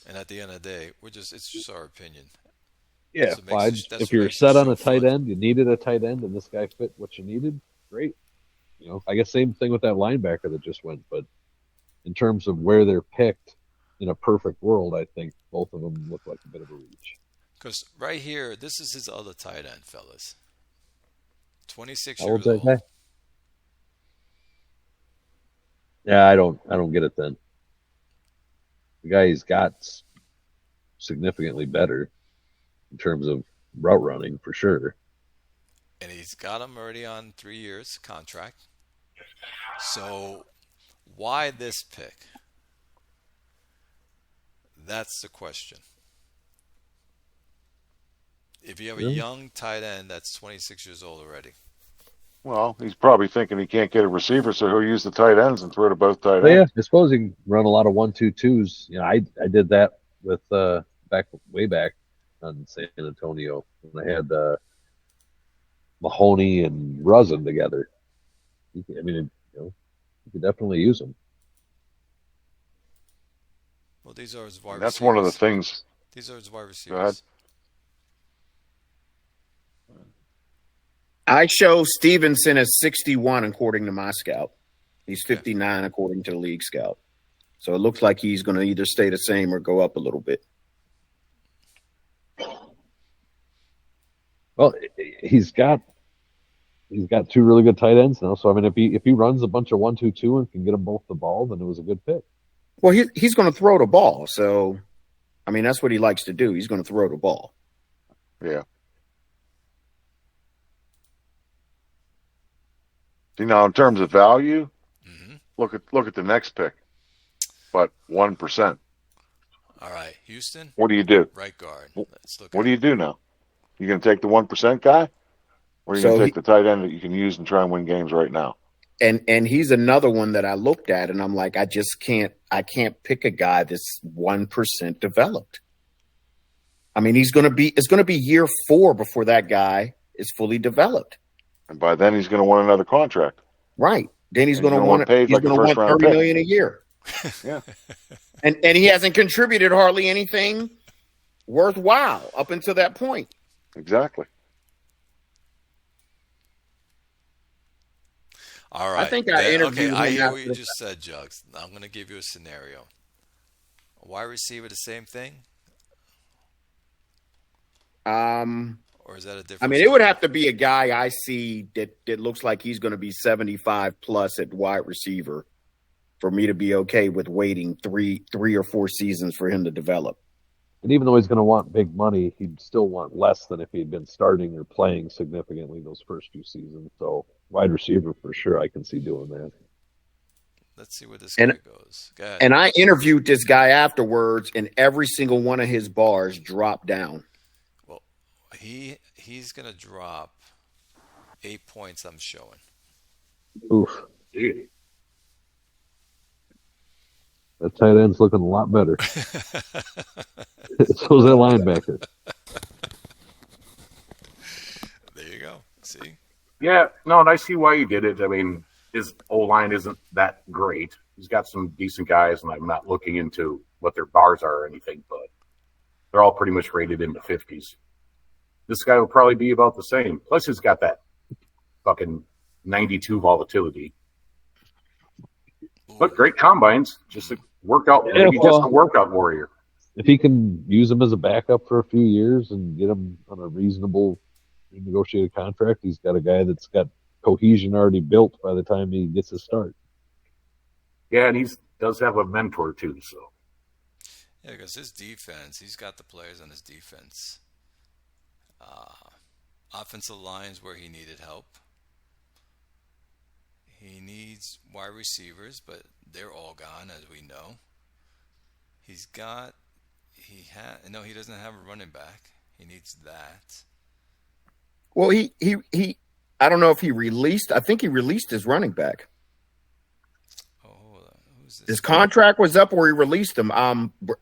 And at the end of the day, it's just our opinion.
Yeah,
That's what makes it- that's
if
what
you're
makes it
set on
so
a tight
fun.
end, you needed a tight end, and this guy fit what you needed, great. I guess same thing with that linebacker that just went. But in terms of where they're picked in a perfect world, I think both of them look like a bit of a reach.
Because right here, this is his other tight end, fellas. 26
How old's
years
that
old.
guy? Yeah, I don't get it then. The guy he's got's significantly better in terms of route running for sure.
And he's got him already on 3 years contract. So why this pick? That's the question. If you have a
Really?
young tight end that's 26 years old already,
well, he's probably thinking he can't get a receiver, so he'll use the tight ends and throw to both tight
But yeah,
ends.
I suppose you can run a lot of 1-2-2s. I did that with way back on San Antonio when I had Mahoney and Rosen together. You could definitely use them.
well, these are his wide
And that's
receivers.
one of the things.
These are his wide
Go ahead.
receivers.
I show Stevenson as 61 according to my scout. He's
Okay.
59 according to the league scout. So it looks like he's going to either stay the same or go up a little bit.
Well, he's got two really good tight ends now. So I mean, if he runs a bunch of 1-2-2 and can get them both the ball, then it was a good pick.
Well, he's going to throw the ball. So, I mean, that's what he likes to do. He's going to throw the ball.
Yeah. See, now in terms of value,
Hmm.
look at the next pick, but 1%.
All right, Houston,
What do you do?
right guard. Let's look
What
at
do you do now? You going to take the 1% guy, or are you
So
going to
he-
take the tight end that you can use and try and win games right now?
And he's another one that I looked at and I'm like, I can't pick a guy that's 1% developed. I mean, it's going to be year 4 before that guy is fully developed.
And by then he's going to want another contract.
Right. Then he's
And
going to
he's gonna
want
want paid
he's
like a
going to want
first-round
30
pick.
million a year.
Yeah.
And he hasn't contributed hardly anything worthwhile up until that point.
Exactly.
All right.
I think I interviewed
Okay, I
him
hear
after
what you
the-
just said, Jugs. I'm going to give you a scenario. A wide receiver, the same thing, or is that a different?
I mean, it would have to be a guy I see that looks like he's going to be 75 plus at wide receiver for me to be okay with waiting three or 4 seasons for him to develop.
And even though he's going to want big money, he'd still want less than if he'd been starting or playing significantly those first few seasons. So wide receiver for sure, I can see doing that.
Let's see where this
And-
guy goes. Go ahead.
And I interviewed this guy afterwards, and every single one of his bars dropped down.
Well, he's going to drop 8 points. I'm showing.
Oof,
Dude.
that tight end's looking a lot better. So's that linebacker.
There you go. See,
Yeah, no, and I see why he did it. I mean, his O-line isn't that great. He's got some decent guys, and I'm not looking into what their bars are or anything, but they're all pretty much rated in the 50s. This guy will probably be about the same. Plus, he's got that fucking 92 volatility. But great combines. Just a workout,
Yeah,
maybe
well-
just a workout warrior.
if he can use him as a backup for a few years and get him on a reasonable negotiated contract, he's got a guy that's got cohesion already built by the time he gets his start.
Yeah, and he does have a mentor too. So
Yeah, because his defense, he's got the players on his defense. Offensive lines where he needed help. He needs wide receivers, but they're all gone, as we know. He doesn't have a running back. He needs that.
Well, he I don't know if he released. I think he released his running back.
Oh, hold on. Who's this?
His contract was up, or he released him.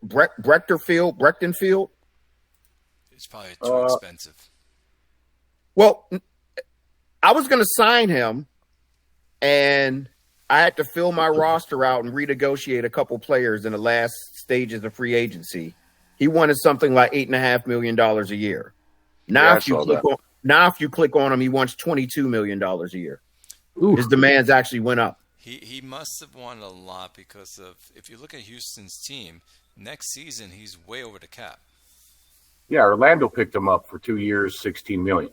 Brecton Field.
It's probably too expensive.
Well, I was going to sign him, and I had to fill my roster out and renegotiate a couple players in the last stages of free agency. He wanted something like $8.5 million a year. Now, if you click on him, he wants $22 million a year. Ooh. His demands actually went up.
He must have wanted a lot because of, if you look at Houston's team, next season he's way over the cap.
Yeah, Orlando picked him up for 2 years, $16 million.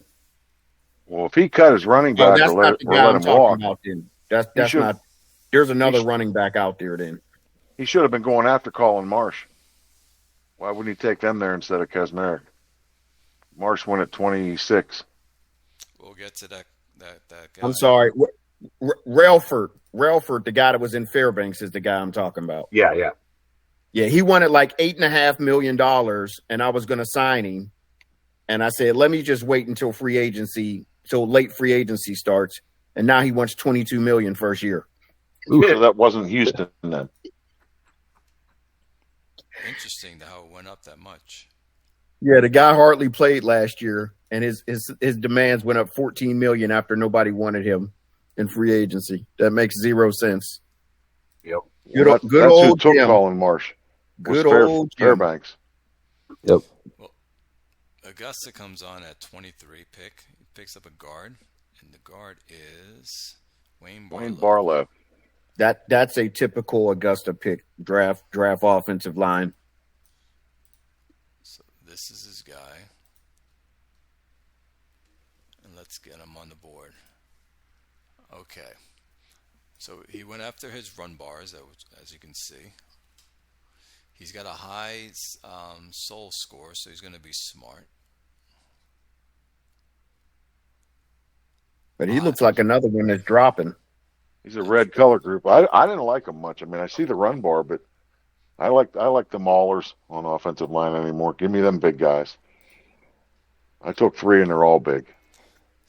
Well, if he cut his running back
that's
or
not
let
the guy I'm
him walk,
talking about. Then that's not. There's another running back out there. Then
he should have been going after Colin Marsh. Why wouldn't he take them there instead of Kasmerick? Marsh went at 26.
We'll get to that guy.
I'm sorry, Railford, the guy that was in Fairbanks, is the guy I'm talking about.
Yeah.
He wanted like $8.5 million, and I was going to sign him. And I said, let me just wait until late free agency starts. And now he wants $22 million first year.
Ooh, so that wasn't Houston then.
Interesting how it went up that much.
Yeah, the guy hardly played last year, and his demands went up $14 million after nobody wanted him in free agency. That makes zero sense.
Yep.
Good old
who took
Jim.
Colin Marsh.
Good old Jim.
Fairbanks.
Yep.
Well, Augusta comes on at 23 pick. He picks up a guard, and the guard is Wayne
Barlow.
That's a typical Augusta pick, draft offensive line.
So this is his guy. And let's get him on the board. Okay. So he went after his run bars, as you can see. He's got a high soul score, so he's going to be smart.
But he looks like another one that's dropping.
He's a red color group. I didn't like him much. I mean, I see the run bar, but I like the maulers on offensive line anymore. Give me them big guys. I took 3, and they're all big.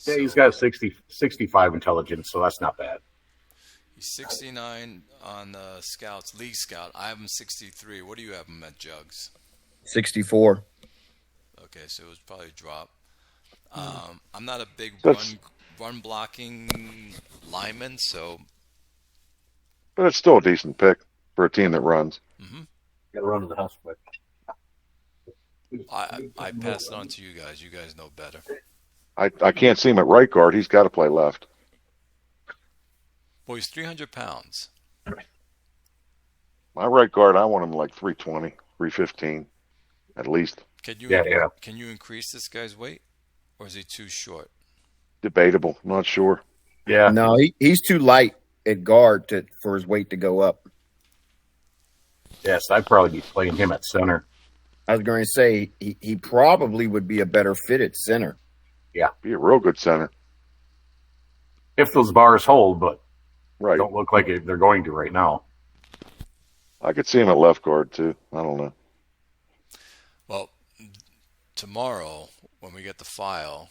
Yeah, he's got 65 intelligence, so that's not bad.
He's 69 on the Scouts, League Scout. I have him 63. What do you have him at, Jugs?
64.
Okay, so it was probably a drop. I'm not a big run blocking lineman, so.
But it's still a decent pick for a team that runs.
Mm-hmm.
Got to run in the house quick.
I pass it on to you guys. You guys know better.
I can't see him at right guard. He's got to play left.
Well, he's 300 pounds.
My right guard, I want him like 320, 315, at least.
Can you increase this guy's weight, or is he too short?
Debatable. Not sure.
Yeah.
No, he's too light at guard for his weight to go up.
Yes, I'd probably be playing him at center.
I was going to say he probably would be a better fit at center.
Yeah.
Be a real good center.
If those bars hold, but
right.
Don't look like they're going to right now.
I could see him at left guard, too. I don't know.
Well, tomorrow, when we get the file,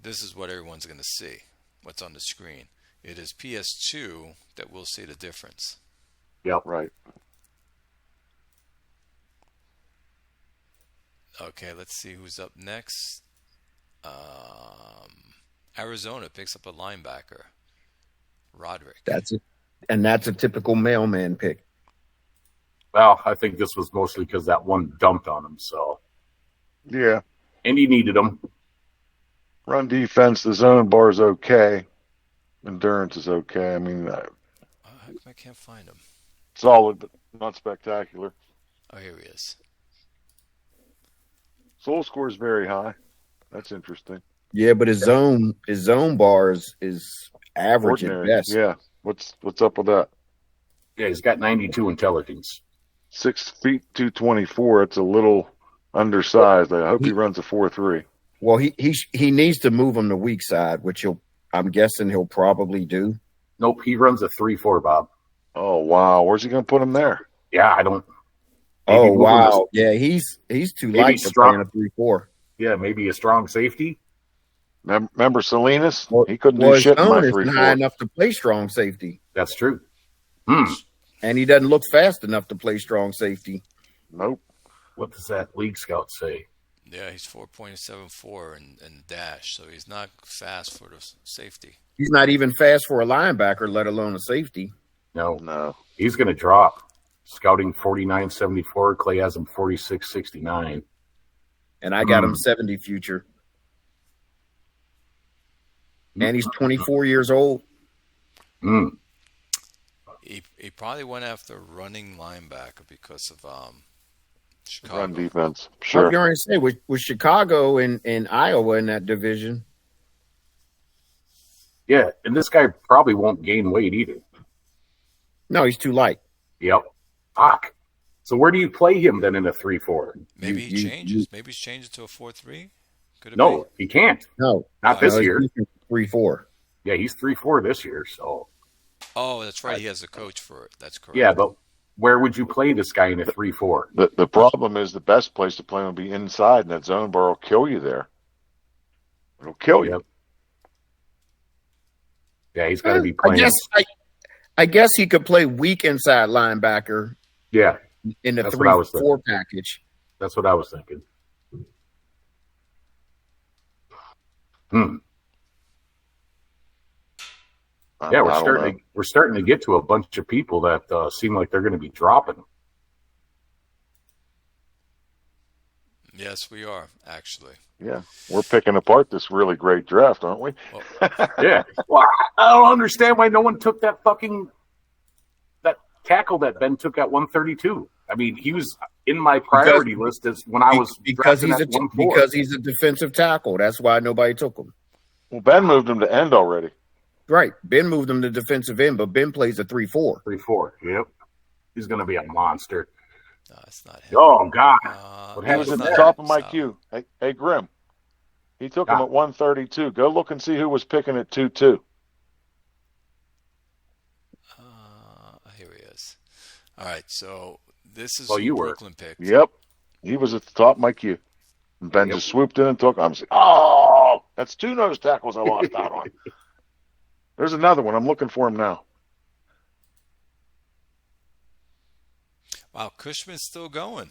this is what everyone's going to see, what's on the screen. It is PS2 that will see the difference.
Yep.
Right.
Okay, let's see who's up next. Arizona picks up a linebacker, Roderick.
That's a typical mailman pick.
Well, I think this was mostly because that one dumped on him. So,
yeah,
and he needed him.
Run defense, the zone bar is okay. Endurance is okay. I mean,
I can't find him.
Solid, but not spectacular.
Oh, here he is.
Soul score is very high. That's interesting.
Yeah, but his zone bar is average
Ordinary.
at best.
Yeah. What's up with that?
Yeah, he's got 92 intelligence.
6 feet 224. It's a little undersized. I hope he runs a 4.3.
Well, he needs to move him to weak side, which I'm guessing he'll probably do.
Nope, he runs a 3-4, Bob.
Oh wow, where's he gonna put him there?
Yeah, I don't.
Oh
maybe
wow, yeah, he's too
maybe
light to play in a 3-4.
Yeah, maybe a strong safety.
Remember Salinas?
Well,
He couldn't
well,
do
his
shit in my
zone isn't
3.4.
high enough to play strong safety,
That's true.
and he doesn't look fast enough to play strong safety.
Nope.
What does that league scout say?
Yeah, he's 4.74 in dash, so he's not fast for the safety.
He's not even fast for a linebacker, let alone a safety.
No.
He's going to drop. Scouting 49.74. Clay has him 46.69.
And I got him 70 future. And he's 24 years old.
He probably went after running linebacker because of Chicago.
Run defense.
I
Sure.
was going to say, with Chicago and Iowa in that division,
Yeah, and this guy probably won't gain weight either.
no, he's too light.
Yep. Fuck. So where do you play him then in a 3-4?
Maybe he changes. Maybe he's changed to a 4-3. Could it
No, he can't.
No,
Not this year.
3-4.
Yeah, he's 3-4 this year. So
Oh, that's right. He has a coach for it. That's correct.
yeah, but where would you play this guy in a 3-4?
The problem is the best place to play will be inside, and that zone bar will kill you there. It'll kill you.
Yep. Yeah, he's got to be playing.
I guess he could play weak inside linebacker
Yeah,
in the
That's what I was
3-4 package.
that's what I was thinking. Yeah,
I don't know.
we're starting to get to a bunch of people that seem like they're going to be dropping.
Yes, we are actually.
Yeah, we're picking apart this really great draft, aren't we?
Yeah. Well, I don't understand why no one took that tackle that Ben took at 132. I mean, he was in my priority list as when I was
because
drafting
he's
at 1-4.
because he's a defensive tackle. That's why nobody took him.
Well, Ben moved him to end already.
Right. Ben moved him to defensive end, but Ben plays a 3-4.
3-4. Yep. He's going to be a monster.
No, it's not him.
Oh God. What
He was
happened
at the
there?
top of my queue. Hey, Grim. He took him
Yeah.
at 132. Go look and see who was picking at 2-2.
Here he is. All right, so this is
Oh,
who
you were.
Brooklyn picked.
Yep. He was at the top of my queue. And Ben
Yep.
just swooped in and took him. I'm like, that's 2 nose tackles I lost out on. There's another one. I'm looking for him now.
Wow, Cushman's still going.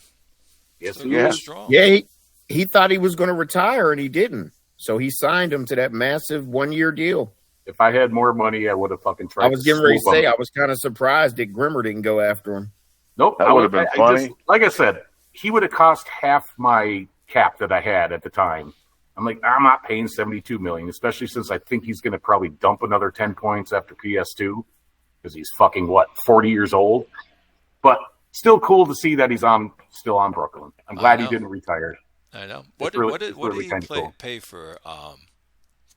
Yes,
Still
he
going
is.
strong.
Yeah, he thought he was going to retire, and he didn't. So he signed him to that massive 1-year deal.
If I had more money, I would have fucking tried.
I was getting ready to
swoop
say,
him.
I was kind of surprised that Grimmer didn't go after him.
Nope,
That
I
would have been funny.
like I said, he would have cost half my cap that I had at the time. I'm like, I'm not paying $72 million, especially since I think he's going to probably dump another 10 points after PS2 because he's fucking 40 years old. But still cool to see that he's still on Brooklyn. I'm glad he
know.
didn't retire.
I know.
It's
What did
really
he
kinda cool.
pay for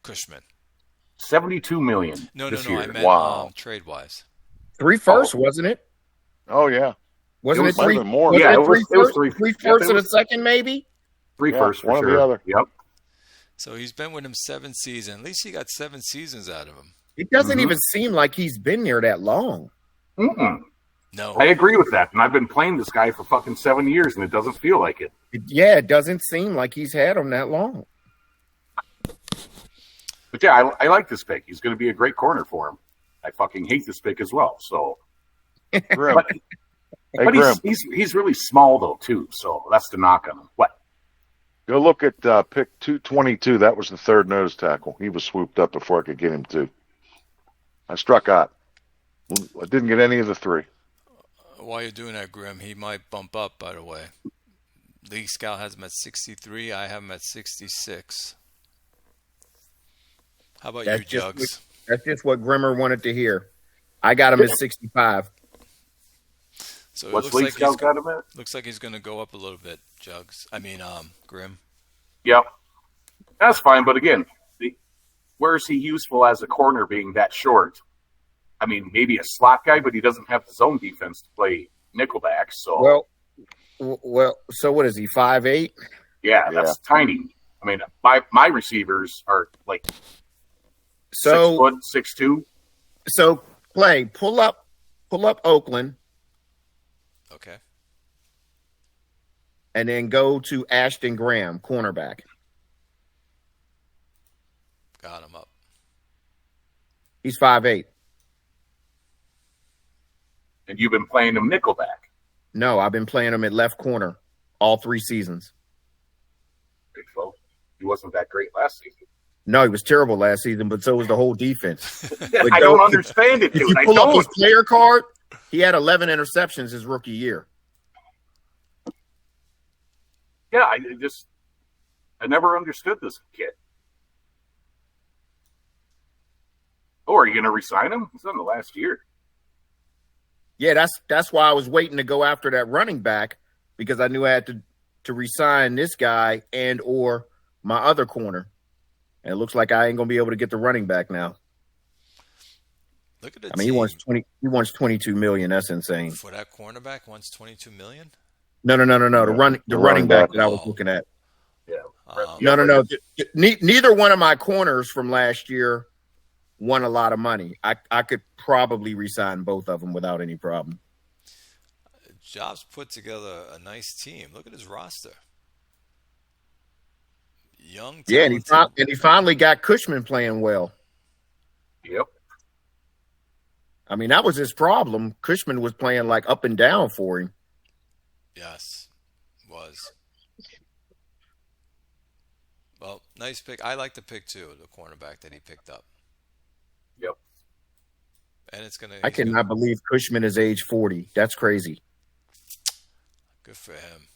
Cushman?
$72 million.
No,
this
I
year.
meant
Wow.
trade wise.
3 firsts, wasn't it?
Oh, yeah.
Wasn't
It
it
was-
three?
might have been more.
Wasn't
Yeah,
it
it was- it was
3
three.
firsts
Yep, it
and a
was-
second, maybe?
3
Yeah,
firsts for
one or the
sure.
other.
Yep.
So he's been with him 7 seasons. At least he got 7 seasons out of him.
It doesn't
Mhm.
even seem like he's been there that long.
Mm-mm.
No.
I agree with that. And I've been playing this guy for fucking 7 years, and it doesn't feel like it.
It doesn't seem like he's had him that long.
But yeah, I like this pick. He's going to be a great corner for him. I fucking hate this pick as well. So,
Grim.
but,
Hey,
but
Grim.
he's really small though too. So that's the knock on him. What?
Go look at pick 222. That was the third nose tackle. He was swooped up before I could get him to. I struck out. I didn't get any of the 3.
While you're doing that, Grim, he might bump up, by the way. League Scout has him at 63. I have him at 66. How about
That's
you,
just
Jugs?
That's just what Grimmer wanted to hear. I got him at 65.
So it
What's
looks
League
like
Scout got him at?
looks like he's going to go up a little bit, Jugs. I mean, Grim.
Yep, that's fine. But again, where is he useful as a corner being that short? I mean, maybe a slot guy, but he doesn't have the zone defense to play nickelback. So,
So what is he? 5'8"?
yeah, that's tiny. I mean, my receivers are like
So
6 foot, 6'2".
so Clay, pull up Oakland,
Okay.
and then go to Ashton Graham, cornerback.
Got him up.
He's 5'8".
And you've been playing him nickelback.
No, I've been playing him at left corner all 3 seasons.
Well, he wasn't that great last season.
No, he was terrible last season, but so was the whole defense.
I don't understand it,
If
dude.
you
I
pull up his
don't.
player card, he had 11 interceptions his rookie year.
Yeah, I never understood this kid. Oh, are you going to resign him? He's on the last year.
Yeah, that's why I was waiting to go after that running back, because I knew I had to resign this guy and or my other corner. And it looks like I ain't gonna be able to get the running back now.
Look at the
I mean, he wants 22 million. That's insane.
for that cornerback. Wants 22 million.
No. The running back that I was looking at.
Yeah.
No. Neither one of my corners from last year won a lot of money. I could probably resign both of them without any problem.
Jobs put together a nice team. Look at his roster. Young,
Yeah,
talented.
and he finally got Cushman playing well.
Yep.
I mean, that was his problem. Cushman was playing like up and down for him.
Yes, was. Well, nice pick. I like the pick too, the cornerback that he picked up.
Yep.
And it's gonna.
I cannot believe Cushman is age 40. That's crazy.
Good for him.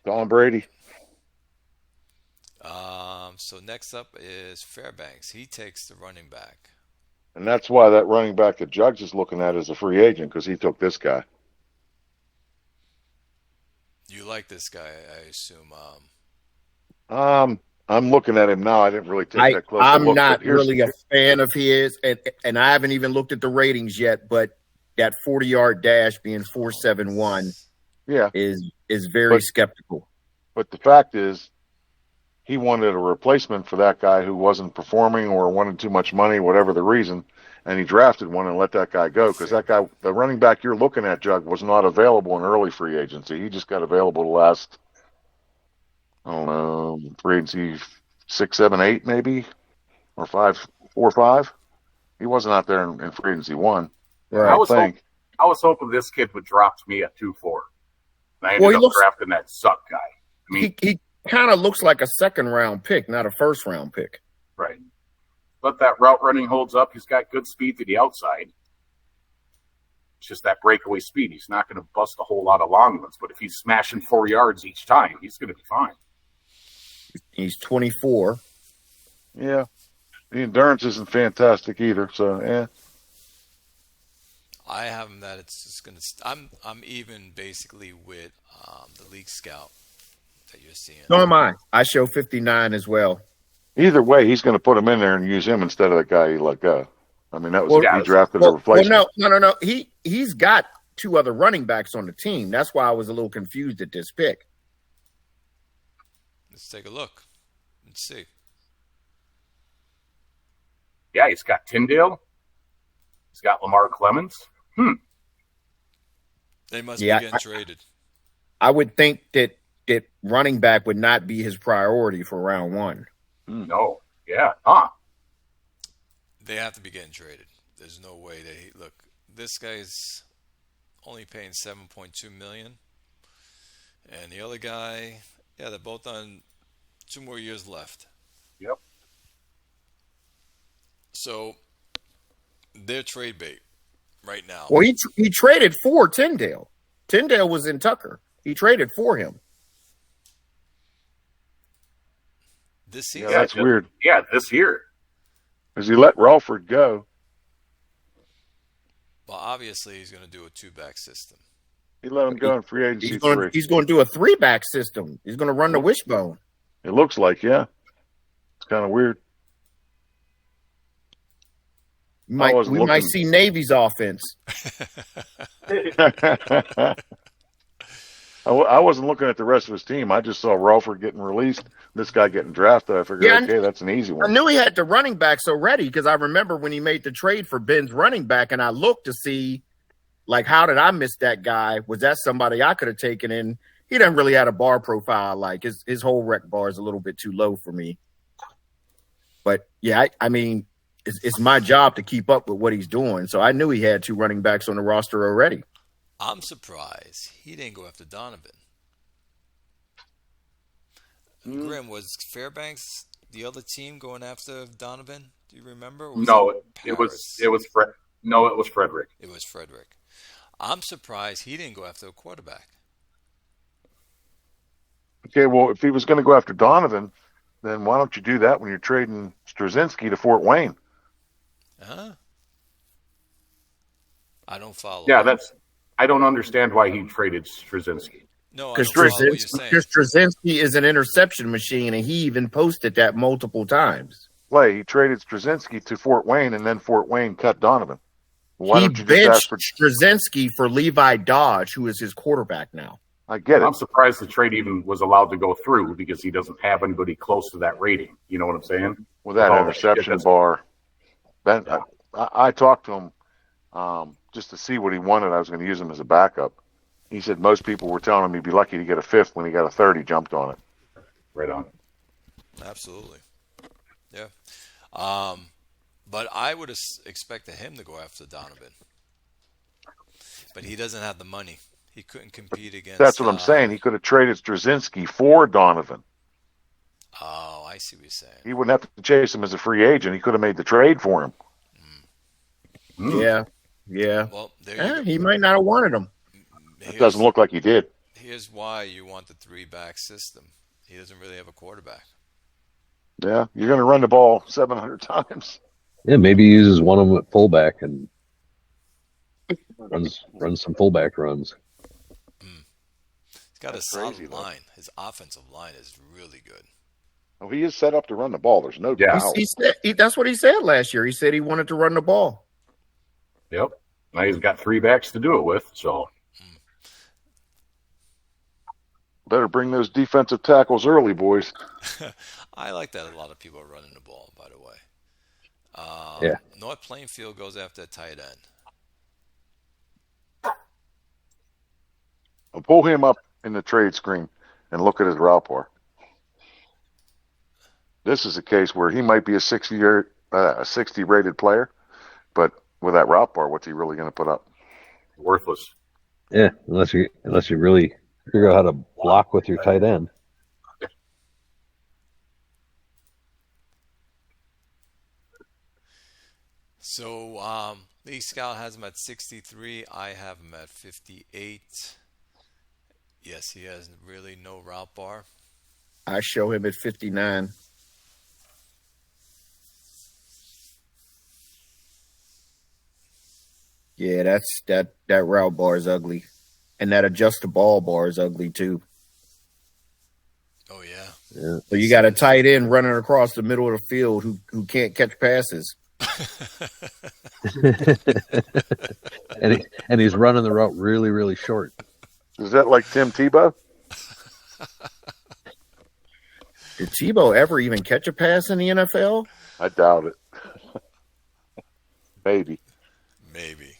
Tom Brady.
So next up is Fairbanks. He takes the running back.
And that's why that running back that Judge is looking at is a free agent, because he took this guy.
You like this guy, I assume.
I'm looking at him now. I didn't really take that close
I'm
look.
not
but here's-
really a fan of his, and I haven't even looked at the ratings yet. But that 40-yard dash being 4.71
Yeah,
is very skeptical.
but the fact is, he wanted a replacement for that guy who wasn't performing or wanted too much money, whatever the reason, and he drafted one and let that guy go, because that guy, the running back you're looking at, Jug, was not available in early free agency. He just got available the last, I don't know, free agency 6, 7, 8 maybe, or 5, 4, 5. He wasn't out there in free agency 1.
Right.
I was hoping this kid would drop to me at 2-4. And I ended up drafting that Zuck guy. I mean,
He kind of looks like a second-round pick, not a first-round pick.
right. But that route running holds up. He's got good speed to the outside. It's just that breakaway speed. He's not going to bust a whole lot of long ones. But if he's smashing 4 yards each time, he's going to be fine.
He's 24.
Yeah, the endurance isn't fantastic either. So yeah,
I have him that it's just gonna. I'm even basically with the league scout that you're seeing.
So am I. I show 59 as well.
either way, he's going to put him in there and use him instead of the guy he let go. I mean, that was he drafted a replacement.
No. He's got 2 other running backs on the team. That's why I was a little confused at this pick.
Let's take a look and see.
Yeah, he's got Tyndale. He's got Lamar Clemens.
They must be getting traded.
I would think that running back would not be his priority for round 1.
No. Yeah. Huh.
They have to be getting traded. There's no way they look. This guy's only paying $7.2 million, and the other guy, yeah, they're both on 2 more years left.
Yep.
So they're trade bait right now.
Well, he traded for Tyndale. Tyndale was in Tucker. He traded for him.
This season,
Yeah, that's weird.
Yeah, this year.
Because he let Ralford go.
well, obviously he's going to do a 2-back system.
He let him go in free agency 3.
He's going to do a 3-back system. He's going to run the wishbone.
It looks like, yeah. It's kind of weird. I
We
wasn't
might
looking.
see Navy's offense.
I wasn't looking at the rest of his team. I just saw Ralford getting released, this guy getting drafted. I figured,
Yeah,
okay, that's an easy
I
one.
knew he had the running backs already because I remember when he made the trade for Ben's running back, and I looked to see, like, how did I miss that guy? Was that somebody I could have taken in? He doesn't really have a bar profile. Like his whole rec bar is a little bit too low for me. But yeah, I mean, it's my job to keep up with what he's doing. So I knew he had 2 running backs on the roster already.
I'm surprised he didn't go after Donovan. Grim, was Fairbanks the other team going after Donovan? Do you remember? Or was
No,
it
it
Paris?
was Frederick.
It was Frederick. I'm surprised he didn't go after a quarterback.
Okay, well, if he was going to go after Donovan, then why don't you do that when you're trading Straczynski to Fort Wayne?
Huh? I don't follow.
Yeah, I don't understand why he traded Straczynski.
No, I
Because
don't follow what you're saying.
Straczynski is an interception machine, and he even posted that multiple times.
He traded Straczynski to Fort Wayne, and then Fort Wayne cut Donovan. Why
He
don't you just ask
benched
for?
Straczynski for Levi Dodge, who is his quarterback now.
I get
I'm
it.
surprised the trade even was allowed to go through because he doesn't have anybody close to that rating. You know what I'm saying?
With that
Oh,
interception
that's-
bar, Ben,
Yeah.
I talked to him just to see what he wanted. I was going to use him as a backup. He said most people were telling him he'd be lucky to get a 5th. When he got a 3rd, he jumped on it.
Right on.
Absolutely. Yeah. But I would have expected him to go after Donovan. But he doesn't have the money. He couldn't compete against.
That's what I'm saying. He could have traded Straczynski for Donovan.
Oh, I see what you're saying.
He wouldn't have to chase him as a free agent. He could have made the trade for him.
Yeah.
Well, there you go.
He might not have wanted him.
It doesn't look like he did.
Here's why you want the 3-back system. He doesn't really have a quarterback.
Yeah, you're going to run the ball 700 times.
Yeah, maybe he uses one of them at fullback and runs some fullback runs.
He's got
That's
a solid
crazy, though.
line. His offensive line is really good.
Oh, he is set up to run the ball. There's no
Yeah.
doubt.
That's what he said last year. He said he wanted to run the ball.
Yep. Now he's got 3 backs to do it with. So
Better bring those defensive tackles early, boys.
I like that a lot of people are running the ball, by the way.
Yeah.
North Plainfield goes after a tight end.
I'll pull him up in the trade screen and look at his route bar. This is a case where he might be a 60 rated player, but with that route bar, what's he really going to put up?
worthless.
Yeah, unless you really figure out how to block with your tight end.
So Lee Scout has him at 63. I have him at 58. Yes, he has really no route bar.
I show him at 59. Yeah, that route bar is ugly. And that adjust the ball bar is ugly too.
Oh, yeah.
Yeah.
So you got a tight end running across the middle of the field who can't catch passes.
and he's running the route really, really short.
Is that like Tim Tebow?
Did Tebow ever even catch a pass in the NFL?
I doubt it. Maybe.
Maybe.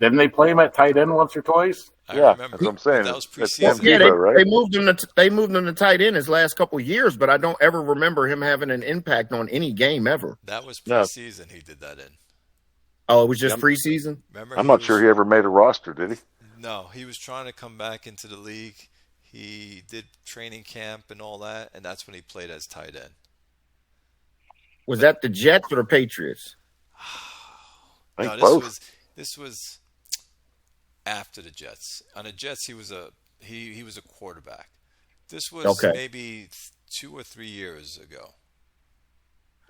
Didn't they play him at tight end once or twice?
I
Yeah,
remember.
that's what I'm saying.
That was
That's
preseason.
Tim Tebow, right?
They moved him to tight end his last couple of years, but I don't ever remember him having an impact on any game ever.
That was
No.
preseason he did that in.
Oh, it was just
Yep.
preseason?
Remember?
I'm not sure he ever made a roster, did he?
No, he was trying to come back into the league. He did training camp and all that, and that's when he played as tight end.
Was that the Jets or the Patriots?
I
No,
think
this
both.
was after the Jets. On the Jets, he was a quarterback. This was
Okay.
maybe 2 or 3 years ago.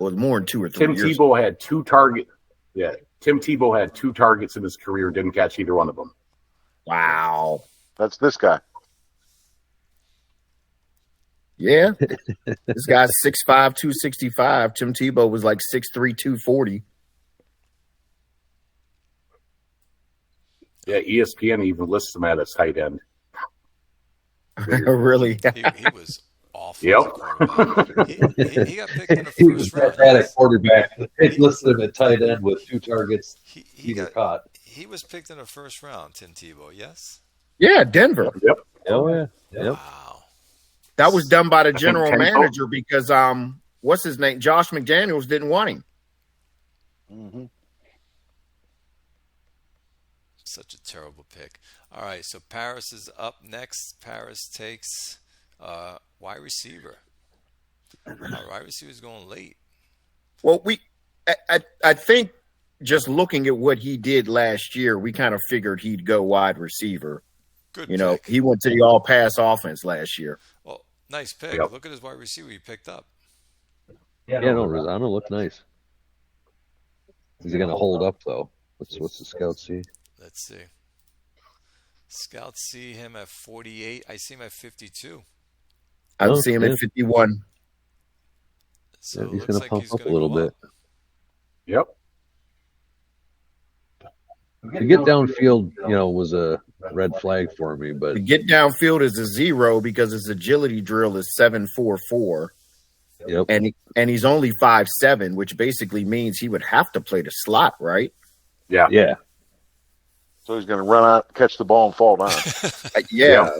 It was more than 2 or 3
Tim
years.
Tebow had 2 targets. Yeah, Tim Tebow had 2 targets in his career, didn't catch either one of them.
Wow.
That's this guy.
Yeah. This guy's 6'5", 265. Tim Tebow was like 6'3", 240.
Yeah, ESPN even lists him at a tight end.
Really?
He was awful
Yep.
as a quarterback. He got picked in the
He was
first round.
bad at quarterback. They listed him at tight end with 2 targets.
He
Either
got
caught.
he was picked in the first round, Tim Tebow, yes?
Yeah, Denver.
Yep.
Oh yeah. Yep.
Wow.
That was done by the
think
general
Ken
manager because what's his name? Josh McDaniels didn't want him.
Mm-hmm.
Such a terrible pick. All right, so Paris is up next. Paris takes wide receiver. Wide receiver's going late.
Well, I think just looking at what he did last year, we kind of figured he'd go wide receiver.
Good
You know,
pick.
he went to the all pass offense last year.
Well, nice pick.
Yep.
Look at his wide receiver he picked up.
Yeah, no, Rosano looked nice. Is he gonna hold up though? What's the scout see?
Let's see. Scouts see him at 48. I see him at 52.
I
Oh,
see him
yeah.
at 51.
So
Yeah,
it
he's
looks
gonna
like
pump
he's
up
going
a
to
little
go
bit.
up.
Yep.
To get downfield, was a red flag for me, but
To get downfield is a 0 because his agility drill is 7.44,
yep.
and he's only 5'7", which basically means he would have to play the slot, right?
Yeah.
Yeah.
So he's going to run out, catch the ball, and fall down.
Yeah.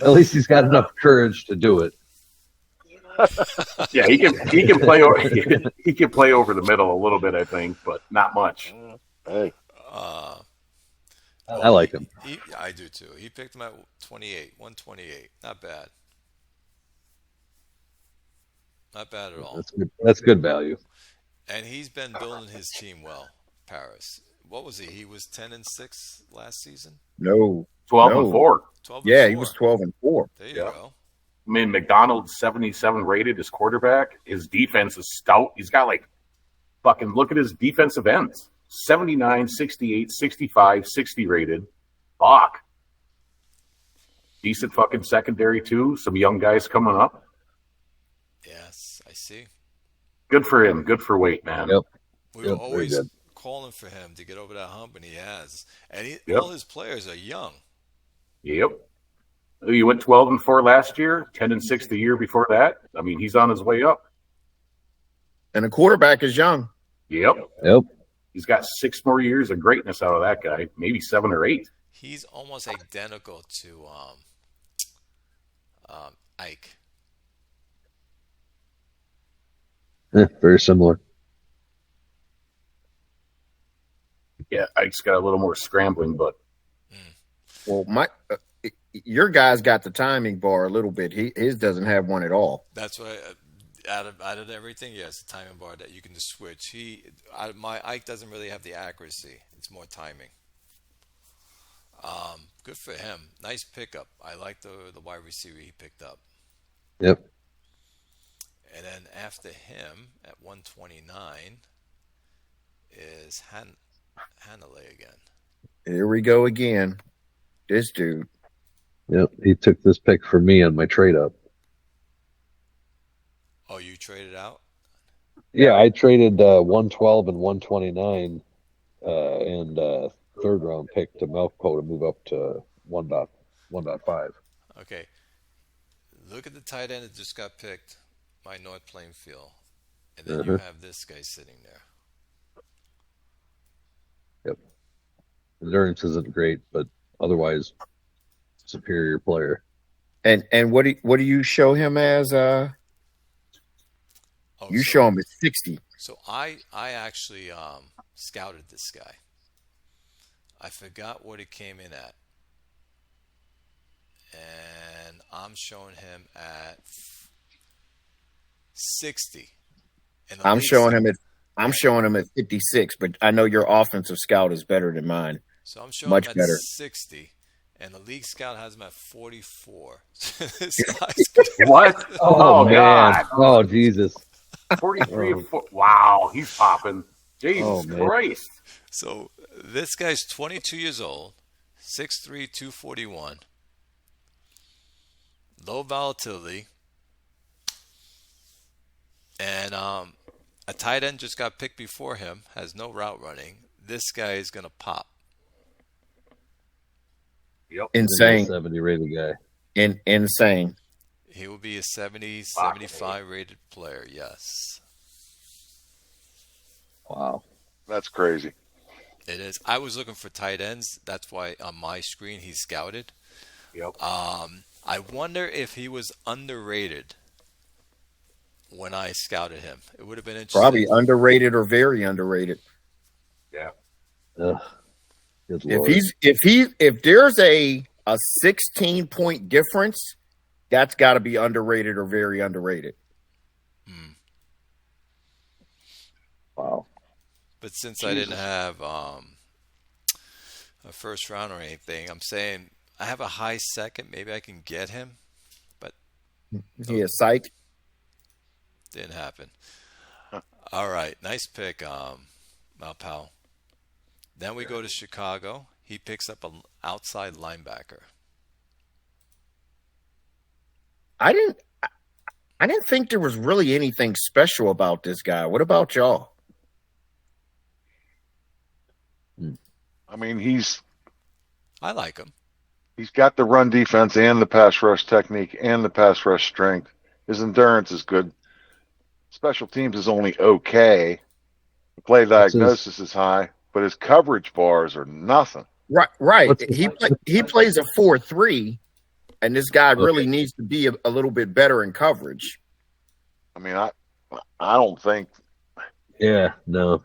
At least he's got enough courage to do it.
Yeah, he can play over he can play over the middle a little bit, I think, but not much.
Hey,
I like him.
I do too. He picked him at 128. Not bad. Not bad at all.
That's good. That's good value.
And he's been building his team well, Paris. What was he? He was 10-6 last season?
No.
12
No.
and 4.
12
Yeah,
and
he
4.
was 12-4.
There you
Yeah.
go.
I mean, McDonald's 77 rated as quarterback. His defense is stout. He's got fucking look at his defensive ends. 79, 68, 65, 60 rated. Fuck. Decent fucking secondary too. Some young guys coming up.
Yes, I see.
Good for him. Good for weight, man.
Yep.
We
Yep,
were
very
always
good.
calling for him to get over that hump, and he has. And
Yep.
all his players are young.
Yep. You went 12 and 4 last year, 10 and 6 the year before that. I mean, he's on his way up.
And the quarterback is young.
Yep.
Yep.
He's got 6 more years of greatness out of that guy, maybe 7 or 8.
He's almost identical to Ike.
Very similar.
Yeah, Ike's got a little more scrambling, but
Well, your guy's got the timing bar a little bit. His doesn't have one at all.
That's why out of everything, yes, the timing bar that you can just switch. My Ike doesn't really have the accuracy. It's more timing. Good for him. Nice pickup. I like the wide receiver he picked up.
Yep.
And then after him at 129 is Hanley again.
Here we go again. This dude.
Yep. He took this pick for me on my trade up.
Oh, you traded out?
Yeah, I traded 112 and 129 and third round pick to Malco to move up to 1.5.
Okay. Look at the tight end that just got picked by North Plainfield. And then you have this guy sitting there.
Yep. Endurance isn't great, but otherwise superior player.
And what do you show him as? You show him at 60.
So I actually scouted this guy. I forgot what it came in at. And I'm showing him at 60. And
I'm showing him at 56, but I know your offensive scout is better than mine.
So I'm showing
Much
him at
better.
60. And the league scout has him at 44. This guy's
what?
Oh, man.
God.
Oh, Jesus.
43 and 4. Wow, he's popping. Jesus
man.
Christ.
So this guy's 22 years old, 6'3", 241, low volatility, And a tight end just got picked before him, has no route running. This guy is going to pop.
Yep.
He's a
Insane.
70 rated guy.
Insane.
He will be a 70, 75 rated player, yes.
Wow.
That's crazy.
It is. I was looking for tight ends. That's why on my screen he's scouted.
Yep.
I wonder if he was underrated when I scouted him. It would have been interesting.
Probably underrated or very underrated.
Yeah.
Ugh. Good Lord.
If there's a 16-point difference, that's got to be underrated or very underrated.
Wow.
But since I didn't have a first round or anything, I'm saying I have a high second. Maybe I can get him, but
Yeah, psych.
didn't happen. All right, nice pick, Malpal. Then we go to Chicago. He picks up an outside linebacker.
I didn't think there was really anything special about this guy. What about y'all?
I mean, he's
I like him.
got the run defense and the pass rush technique and the pass rush strength. His endurance is good. Special teams is only okay. The play diagnosis is high, but his coverage bars are nothing.
Right.
What's-
He plays a 4-3, and this guy really needs to be a little bit better in coverage.
I mean, I don't think
Yeah, no.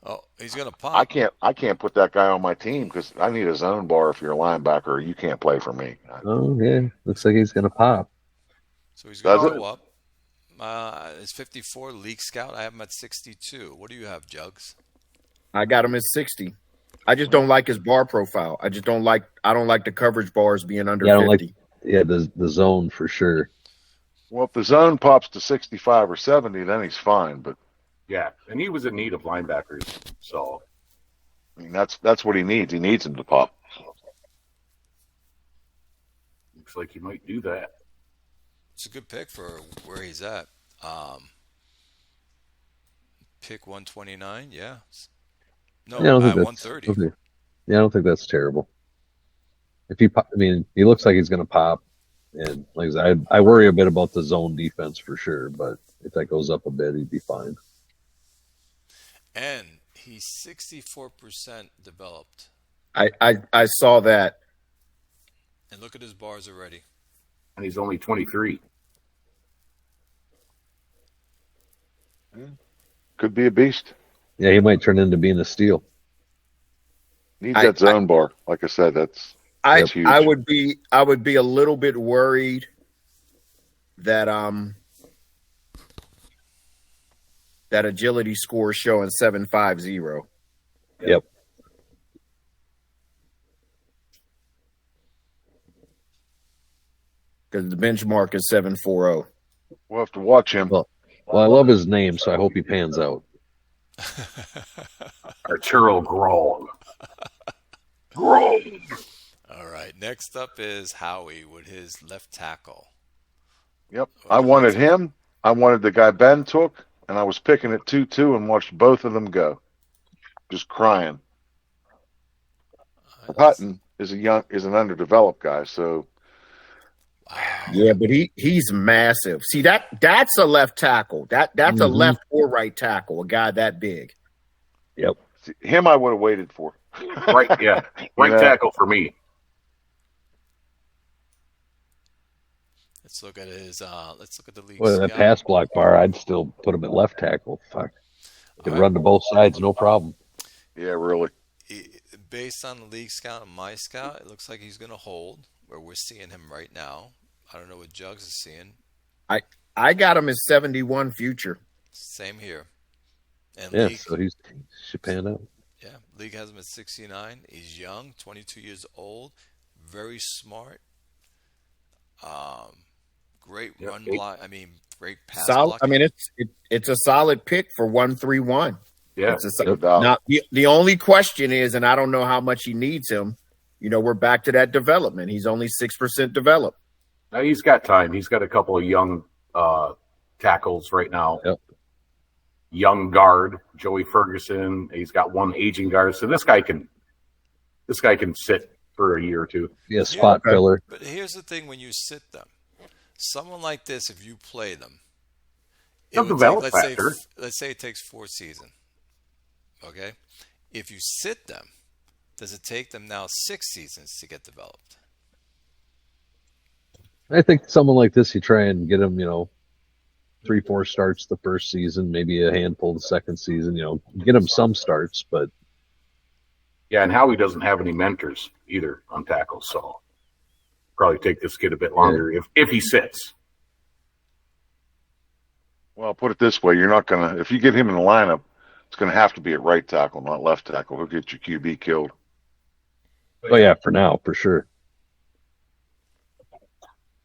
Oh, he's gonna pop.
I can't put that guy on my team because I need a zone bar if you're a linebacker. Or you can't play for me.
Oh, yeah. Looks like he's going to pop.
So he's gonna
Does
go up. It's 54 league scout. I have him at 62. What do you have, Jugs?
I got him at 60. I just don't like his bar profile. I don't like the coverage bars being under
Yeah, I don't
50.
Yeah, the zone for sure.
Well, if the zone pops to 65 or 70, then he's fine. But
Yeah. And he was in need of linebackers. So
I mean, that's what he needs. He needs him to pop.
looks like he might do that.
It's a good pick for where he's at. Pick 129. Yeah. No,
Yeah, I don't think that's
130.
okay. Yeah, I don't think that's terrible. If he, I mean, he looks like he's going to pop, and like I said, I worry a bit about the zone defense for sure. But if that goes up a bit, he'd be fine.
And he's 64% developed.
I saw that.
And look at his bars already.
And he's only 23.
Could be a beast.
Yeah, he might turn into being a steal.
Needs
I-
that zone bar. Like I said, that's huge.
I would be a little bit worried that that agility score is showing 750.
Yep.
Because the benchmark is 740.
We'll have to watch him.
Well, I love his name, so I hope he pans out.
Arturo Grohl.
All right. Next up is Howie with his left tackle.
Yep. I wanted him. I wanted the guy Ben took, and I was picking at 2-2 and watched both of them go. Just crying. Hutton is an underdeveloped guy, so
Wow.
Yeah, but he's massive. See, that's a left tackle. That's a left or right tackle, a guy that big.
Yep.
him I would have waited for.
Right, yeah. Right
Yeah.
tackle for me.
Let's look at his. Let's look at the league.
Well, that
scout.
pass block bar, I'd still put him at left tackle. Fuck. Could run to both sides, no problem.
Yeah, really.
Based on the league scout and my scout, it looks like he's going to hold where we're seeing him right now. I don't know what Jugs is seeing.
I got him as 71 future.
Same here. And
Yeah,
league,
so he should pan out.
yeah, league has him at 69. He's young, 22 years old, very smart. Great
Yeah,
run
eight-
block. I mean, great pass
Solid. I
blocking.
mean, it's a solid pick for 131.
Yeah.
It's a,
No doubt.
now the only question is, and I don't know how much he needs him. You know, we're back to that development. He's only 6% developed.
Now he's got time. He's got a couple of young tackles right now.
Yep.
Young guard, Joey Ferguson. He's got one aging guard. So this guy can sit for a year or two.
Yeah, spot
Yeah.
filler.
But here's the thing: when you sit them, someone like this, if you play them,
They'll develop
let's say
faster.
let's say it takes 4 seasons. Okay, if you sit them, does it take them now 6 seasons to get developed?
I think someone like this, you try and get him, 3-4 starts the first season, maybe a handful the second season. Get him some starts, but
Yeah, and Howie doesn't have any mentors either on tackles, so probably take this kid a bit longer if he sits.
Well, put it this way: you're not gonna if you get him in the lineup, it's gonna have to be at right tackle, not left tackle. He'll get your QB killed.
oh yeah, for now, for sure.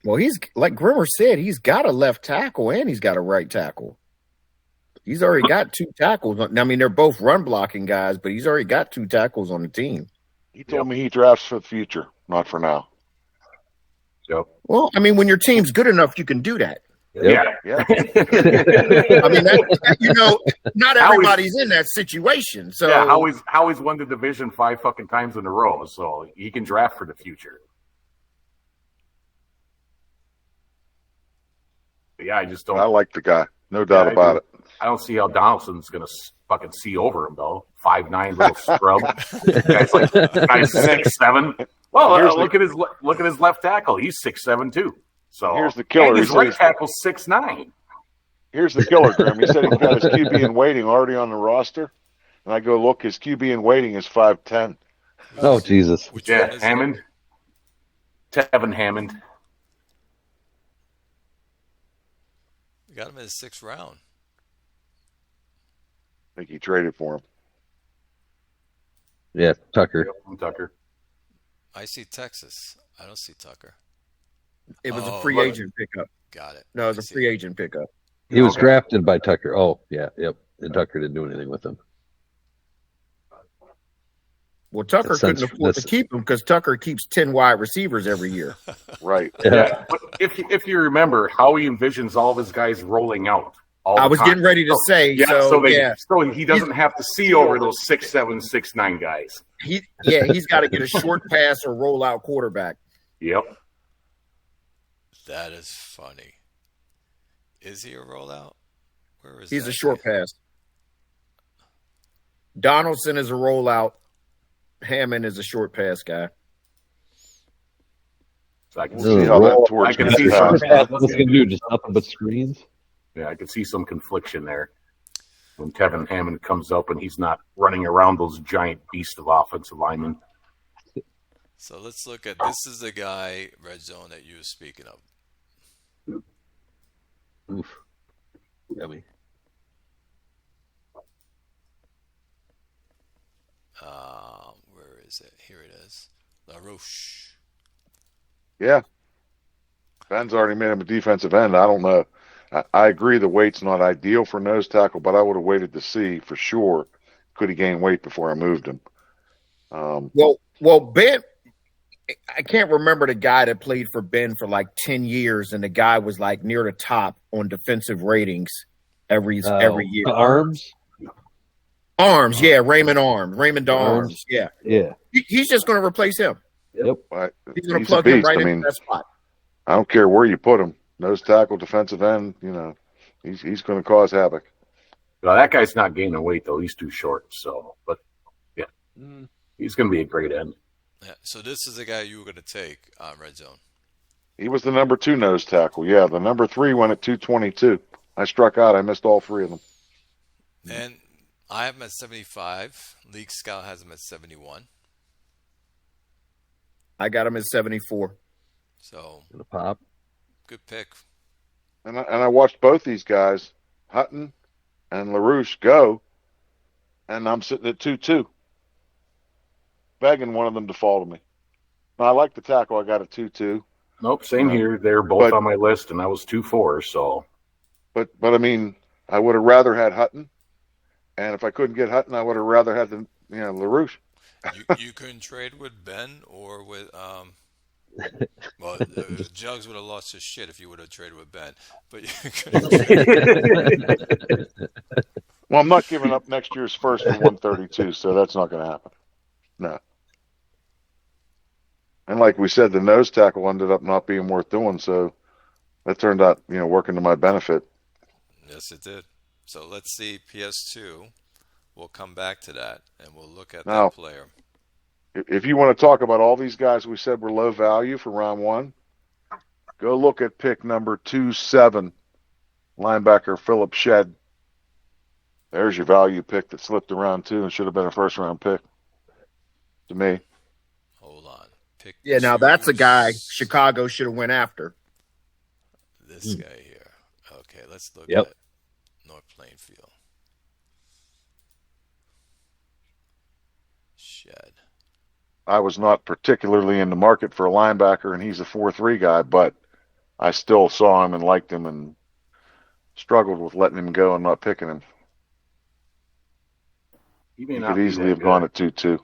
Well, he's like Grimmer said, he's got a left tackle and he's got a right tackle. He's already got 2 tackles. I mean, they're both run blocking guys, but he's already got 2 tackles on the team.
He told me he drafts for the future, not for now.
Yep.
Well, I mean, when your team's good enough, you can do that.
Yep.
Yeah.
I mean, not everybody's in that situation. So
Yeah, Howie's won the division 5 fucking times in a row, so he can draft for the future. But yeah, I just don't.
I like the guy, no doubt about it.
I don't see how Donaldson's gonna fucking see over him though. 5'9" little scrub. Guy's 6'7". Well, look at his left tackle. He's 6'7" too. So
Here's the killer.
And his right tackle's 6'9".
Here's the killer, Grim. He said he's got his QB in waiting already on the roster, and I go look. His QB in waiting is 5'10".
Oh Jesus.
Which one
Yeah,
is
Hammond. Tevin Hammond.
it? You got him in the 6th round.
I think he traded for him.
Yeah, Tucker.
Tucker.
I see Texas. I don't see Tucker.
it was a
Oh,
free
right.
agent pickup.
Got it.
No, it was
I
a
see.
free agent pickup.
He was
Okay.
drafted by Tucker. Oh, yeah, yep. And Tucker didn't do anything with him.
Well, Tucker
That
couldn't
sounds-
afford to
that's-
keep him because Tucker keeps 10 wide receivers every year.
Right.
Yeah.
But if you remember how he envisions all of his guys rolling out. All
I
the
was
time.
getting ready to say,
So
yeah,
he doesn't have to see over those 6'7", 6'9" guys.
he's got to get a short pass or roll out quarterback.
Yep.
That is funny. Is he a rollout? Where is
He's
that
a short
guy?
pass. Donaldson is a rollout. Hammond is a short pass guy.
So I can
We'll
see
see how that
I
torch
can
gets
see
passed.
some.
What's he gonna do? Just nothing but screens?
Yeah, I can see some confliction there when Tevin Hammond comes up and he's not running around those giant beasts of offensive linemen.
So let's look at this. Is the guy, Red Zone, that you were speaking of.
Oof. Yummy.
Where is it? Here it is. LaRoche.
Yeah. Ben's already made him a defensive end. I don't know. I agree the weight's not ideal for nose tackle, but I would have waited to see for sure could he gain weight before I moved him.
Well, Ben, I can't remember the guy that played for Ben for like 10 years, and the guy was like near the top on defensive ratings every year.
Arms?
Arms, yeah, Raymond Arms, yeah.
Yeah.
He's just going to replace him.
Yep.
But
He's going to
he's a
plug him
beast.
right
I
into
mean,
that spot.
I don't care where you put him. Nose tackle, defensive end, he's going to cause havoc.
Well, that guy's not gaining weight though; he's too short. So, but yeah, he's going to be a great end.
Yeah. So this is the guy you were going to take on Red Zone.
He was the number 2 nose tackle. Yeah, the number 3 went at 222. I struck out. I missed all 3 of them.
And I have him at 75. League Scout has him at 71.
I got him at 74.
So
Gonna pop.
good pick.
And I watched both these guys, Hutton and LaRouche, go, and I'm sitting at 2-2, begging one of them to fall to me. Now, I like the tackle. I got a 2-2.
Nope, same here. They're both on my list, and I was 2-4. So,
But I mean, I would have rather had Hutton, and if I couldn't get Hutton, I would have rather had LaRouche.
You couldn't trade with Ben or with Well, Jugs would have lost his shit if you would have traded with Ben. But
Well, I'm not giving up next year's first for 132, so that's not going to happen. No. And like we said, the nose tackle ended up not being worth doing, so that turned out, working to my benefit.
yes, it did. So let's see PS2. We'll come back to that, and we'll look at that
Now,
player.
if you want to talk about all these guys we said were low value for round one, go look at pick number 27, linebacker Philip Shedd. There's your value pick that slipped around two and should have been a first round pick to me.
Hold on. Pick
Yeah, now that's a guy Chicago should have went after.
This guy here. Okay, let's look
Yep.
at North Plainfield. Shed.
I was not particularly in the market for a linebacker, and he's a 4-3 guy, but I still saw him and liked him and struggled with letting him go and not picking him.
He may
He
not
could
be
easily
that
have gone
good.
at 2-2.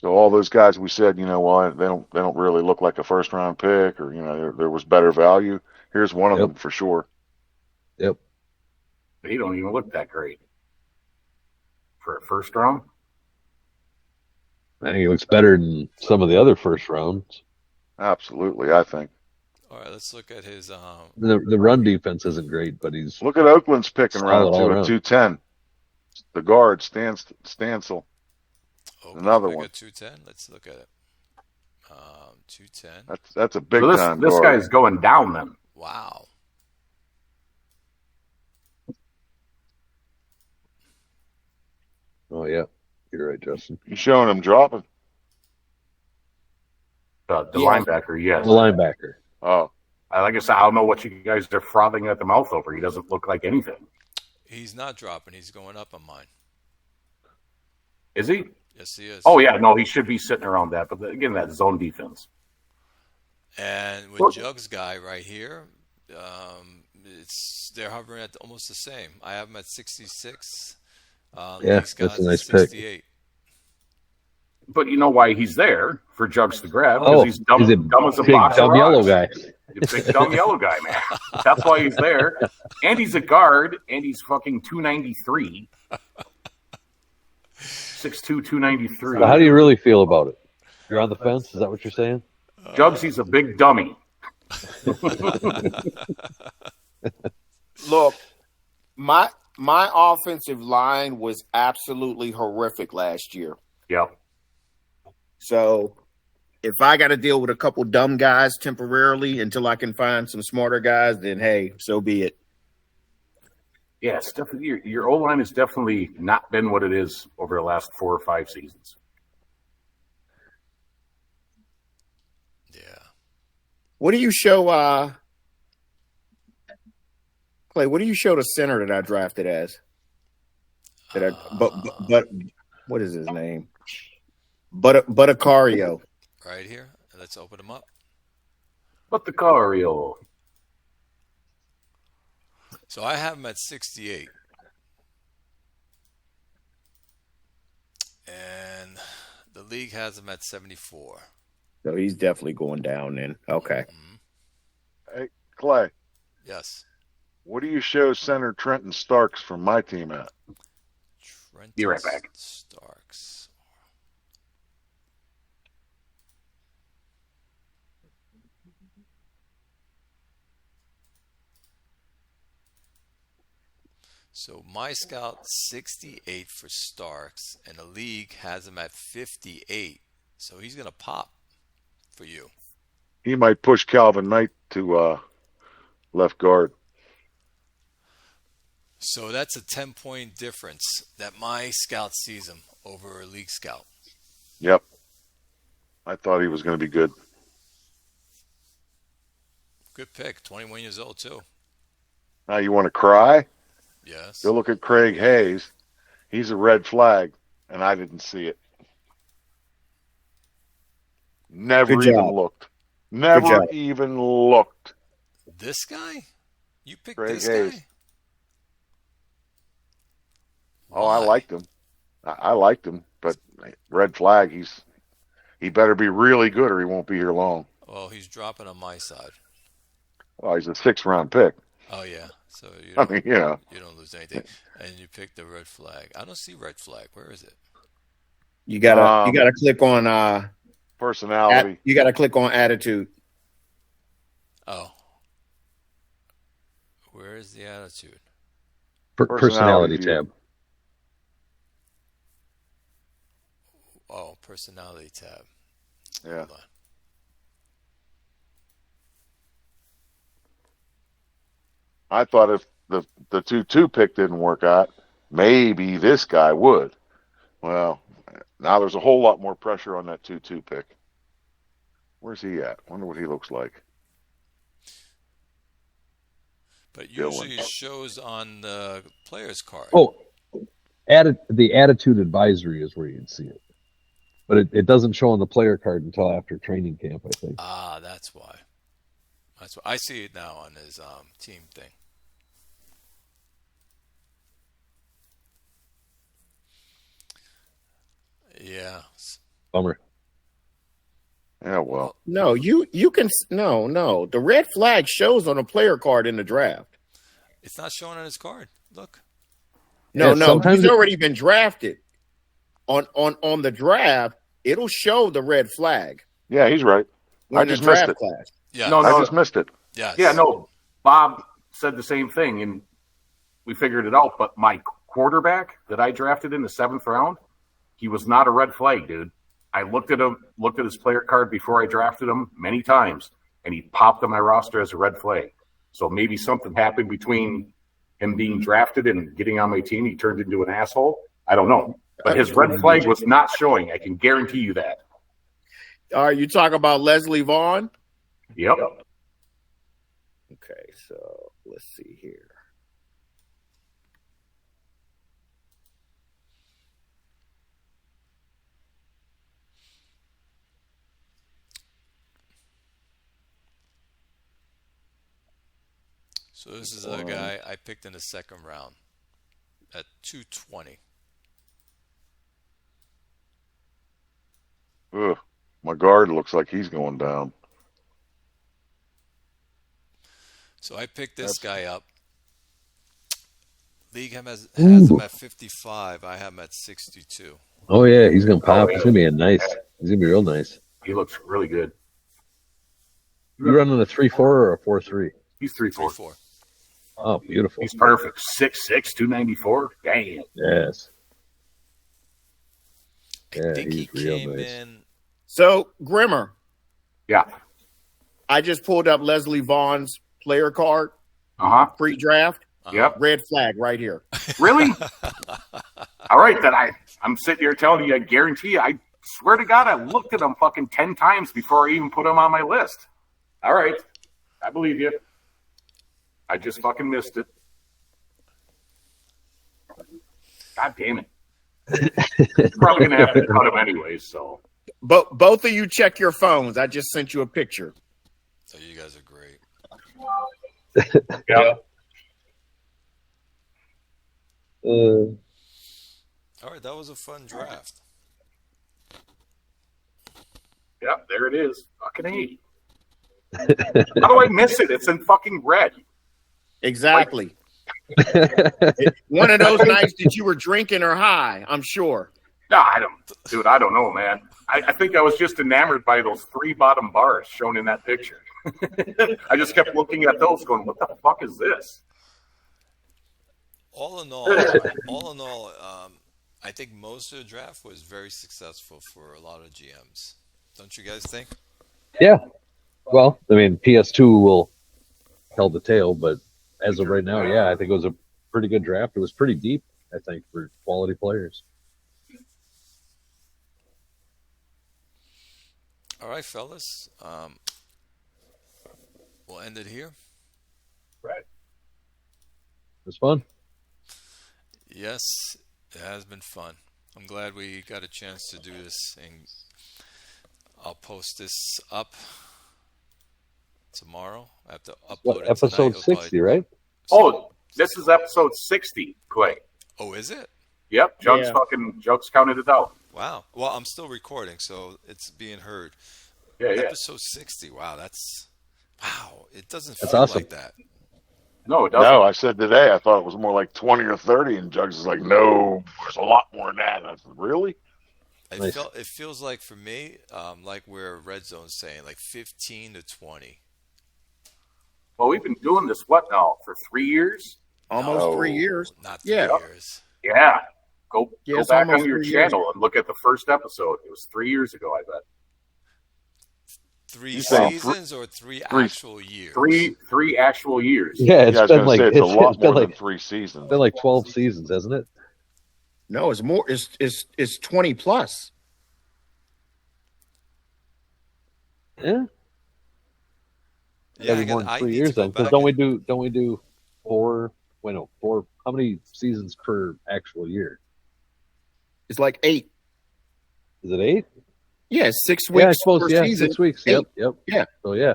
So all those guys we said, they don't really look like a first round pick, or there was better value. Here's one of
Yep.
them for sure.
Yep.
He don't even look that great for a first round.
I think he looks better than some of the other first rounds.
Absolutely, I think.
All right, let's look at his
The run defense isn't great, but he's
Look at Oakland's pick in
solid
round
all
two at
around.
210. The guard, Stansel. Another
pick
one.
at 210. Let's look at it. 210.
That's a big
So
time
this
guard.
guy's going down then.
Wow.
Oh yeah, you're right, Justin.
You showing him dropping?
The
Yeah.
linebacker, yes.
The linebacker.
Oh,
Like I said, I don't know what you guys are frothing at the mouth over. He doesn't look like anything.
He's not dropping. He's going up on mine.
Is he?
Yes, he is.
Oh, yeah. No, he should be sitting around that. But again, that zone defense.
And with
Well-
Jugs guy right here, they're hovering at almost the same. I have him at 66.
Yeah,
Lee
that's
Scott's
a
at
nice pick.
68.
But you know why he's there for Jugs to grab? Because
Oh,
he's dumb as a
big
box
dumb
of
yellow
rocks.
guy.
The big dumb yellow guy, man. That's why he's there. And he's a guard, and he's fucking 293. 6'2", 293.
So how do you really feel about it? You're on the fence? Is that what you're saying?
Jugs, he's a big dummy.
Look, my offensive line was absolutely horrific last year.
Yep.
So if I got to deal with a couple dumb guys temporarily until I can find some smarter guys, then hey, so be it.
Yeah, it's definitely your O line has definitely not been what it is over the last 4 or 5 seasons.
Yeah.
What do you show, Clay? What do you show the center that I drafted as? But what is his name? Butticario.
Right here. Let's open him up.
But the Cario.
So I have him at 68. And the league has him at 74.
So he's definitely going down then. Okay.
hey, Clay,
Yes.
what do you show center Trenton Starks from my team at?
Trenton
Be right back.
Starks. So my scout 68 for Starks, and the league has him at 58. So he's gonna pop for you.
He might push Calvin Knight to left guard.
So that's a 10-point difference that my scout sees him over a league scout.
Yep. I thought he was going to be good.
Good pick. 21 years old too.
Now you want to cry?
Yes.
Go look at Craig Hayes. He's a red flag, and I didn't see it. Never
Good
even
job.
looked. Never
job.
even looked.
This guy? You picked
Craig
this
Hayes.
guy?
Oh, I
Why?
liked him. I liked him, but red flag. He's he better be really good or he won't be here long.
Well, he's dropping on my side.
Well, he's a 6th-round pick.
Oh yeah, so you
I
don't
mean, you know,
you don't lose anything, and you pick the red flag. I don't see red flag. Where is it?
You gotta click on
personality.
you gotta click on attitude.
Oh, where is the attitude?
Personality
view.
tab.
Oh, personality tab.
Yeah.
Hold on.
I thought if the 2-2 pick didn't work out, maybe this guy would. Well, now there's a whole lot more pressure on that 2-2 pick. Where's he at? Wonder what he looks like.
But usually it shows on the player's card.
Oh, the attitude advisory is where you'd see it. But it doesn't show on the player card until after training camp, I think.
Ah, that's why. That's why I see it now on his team thing. Yeah.
Bummer.
Yeah, well.
No, you can no. The red flag shows on a player card in the draft.
It's not showing on his card. Look.
No,
Yeah,
he's already been drafted. On the draft, it'll show the red flag.
Yeah, he's right. I just missed it.
Class.
Yeah.
No,
I just missed it.
Yes.
Yeah, no. Bob said the same thing, and we figured it out. But my quarterback that I drafted in the 7th round, he was not a red flag, dude. I looked at his player card before I drafted him many times, and he popped on my roster as a red flag. So maybe something happened between him being drafted and getting on my team. He turned into an asshole. I don't know. But his red flag was not showing. I can guarantee you that.
All right, you talk about Leslie Vaughn?
Yep.
Okay, so let's see here.
So this is a guy I picked in the 2nd round at 220.
Ugh, my guard looks like he's going down.
So I picked this guy up. League has him at 55. I have him at 62.
Oh yeah, he's gonna pop.
yeah.
He's gonna be he's gonna be real nice.
He looks really good.
You running a 3-4 or a 4-3?
He's 3-4.
3-4.
Oh, beautiful.
He's perfect. 6'6", 294. Damn.
Yes.
I
Yeah,
think he
he's real
came
nice.
in.
So, Grimmer,
Yeah.
I just pulled up Leslie Vaughn's player card,
Uh-huh.
pre-draft.
Yep.
Red flag right here.
Really? All right, then I'm sitting here telling you, I guarantee you, I swear to God, I looked at him fucking 10 times before I even put him on my list. All right. I believe you. I just fucking missed it. God damn it. Probably going to have to cut him anyways, so.
But both of you check your phones. I just sent you a picture.
So you guys are great.
Yeah.
All right, that was a fun draft.
Yep, there it is. Fucking 8. How do I miss it? It's in fucking red.
Exactly. One of those nights that you were drinking or high, I'm sure.
No, I don't know, man. I think I was just enamored by those 3 bottom bars shown in that picture. I just kept looking at those going, what the fuck is this?
All in all, I think most of the draft was very successful for a lot of GMs. Don't you guys think?
Yeah. Well, I mean, PS2 will tell the tale, but as of right now, yeah, I think it was a pretty good draft. It was pretty deep, I think, for quality players.
All right, fellas. We'll end it here.
Right.
It was fun.
Yes, it has been fun. I'm glad we got a chance to do this, and I'll post this up tomorrow. I have to upload
What,
it
episode
tonight.
60, right?
Oh, this is episode 60, Clay.
Oh, is it?
Yep, Jugs
Yeah.
counted it out.
Wow. Well, I'm still recording, so it's being heard.
Yeah, yeah.
Episode 60. Wow, that's wow. It doesn't
That's
feel
awesome.
like that.
No, it doesn't.
No, I said today I thought it was more like 20 or 30, and Jugs is like, no, there's a lot more than that. And I said, really?
Nice.
It feels like for me, like where Red Zone's saying, like 15 to 20.
Well, we've been doing this what now for 3 years?
Almost
No.
3 years.
Not
Yeah.
3 years.
Yeah. Go
Yeah,
go
it's
back
almost
on your
3 years.
channel and look at the first episode. It was 3 years ago, I bet.
3
You say
seasons or three
three-
actual years?
Three actual years.
Yeah,
Yeah,
it's
I was
been
going to
like
say it's a lot
it's been
more than
like
3 seasons.
it's been like 12 seasons, hasn't it?
No, it's more. It's 20 plus.
Yeah,
Yeah,
gotta be more than 3
need
years
to go
then. Because
back
don't we do four? Wait, no, four. How many seasons per actual year?
It's like 8.
Is it 8?
Yeah, 6
Yeah, I
weeks
suppose.
per
Yeah,
season.
6 weeks.
8.
Yep.
Yeah.
So yeah.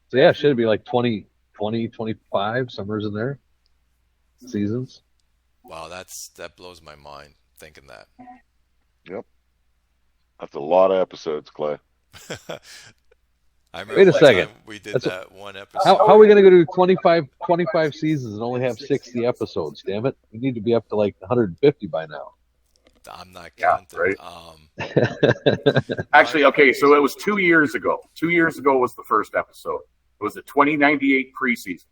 So yeah, should it be like 20, 25, somewhere's in there? Seasons.
Wow, that blows my mind thinking that.
That's a lot of episodes, Clay.
I remember
Wait a
one
second.
time we did
That's
that one episode.
How are we going to go do 25 seasons and only have 60 episodes? Damn it! We need to be up to like 150 by now.
I'm not
Yeah,
counting.
right. Actually, okay, so it was 2 years ago. 2 years ago was the first episode. It was the 2098 preseason.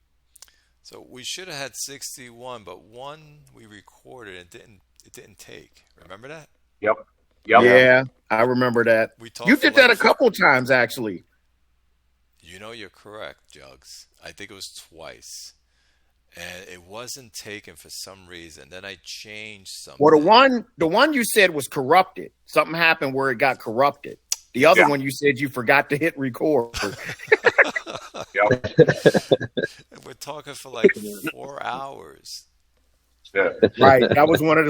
So we should have had 61, but one we recorded and it didn't take. Remember that?
Yep.
Yeah, I remember that.
We talked
You
for
did that
like
a couple times, actually.
You know, you're correct, Jugs. I think it was twice. And it wasn't taken for some reason. Then I changed something.
Well, the one you said was corrupted. Something happened where it got corrupted. The other one you said you forgot to hit record.
Yep.
And we're talking for like 4 hours.
Yeah.
Right. That was one of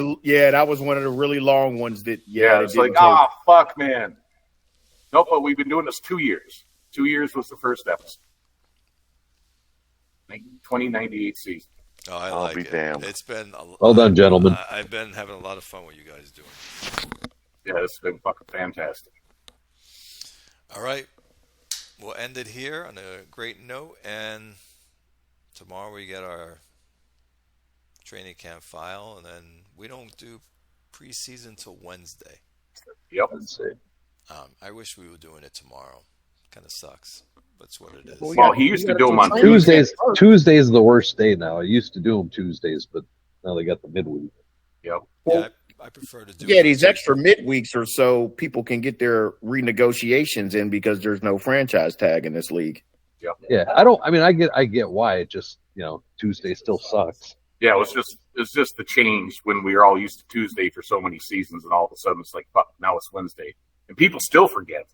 the really long ones that
Yeah,
it
it's like,
didn't take.
fuck, man. Nope, but we've been doing this 2 years. 2 years was the first episode. 2098 season.
Oh, I
I'll
like
be
it.
damned.
It's been
Well done, gentlemen.
I've been having a lot of fun with you guys doing.
Yeah, it's been fucking fantastic.
All right. We'll end it here on a great note. And tomorrow we get our training camp file. And then we don't do preseason till Wednesday.
Yep.
Let's see.
I wish we were doing it tomorrow. Kind of sucks, but it's what it is.
Well, he used to do them on
Tuesdays. Tuesdays the worst day now. I used to do them Tuesdays, but now they got the midweek.
Yep.
Yeah, I prefer to do
Yeah,
it.
these extra midweeks or so people can get their renegotiations in because there's no franchise tag in this league.
Yeah, I get why. It just Tuesday still sucks.
Yeah, it's just the change when we were all used to Tuesday for so many seasons, and all of a sudden it's like, fuck, now it's Wednesday, and people still forget.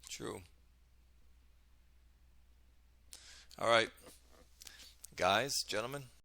True. All right, guys, gentlemen.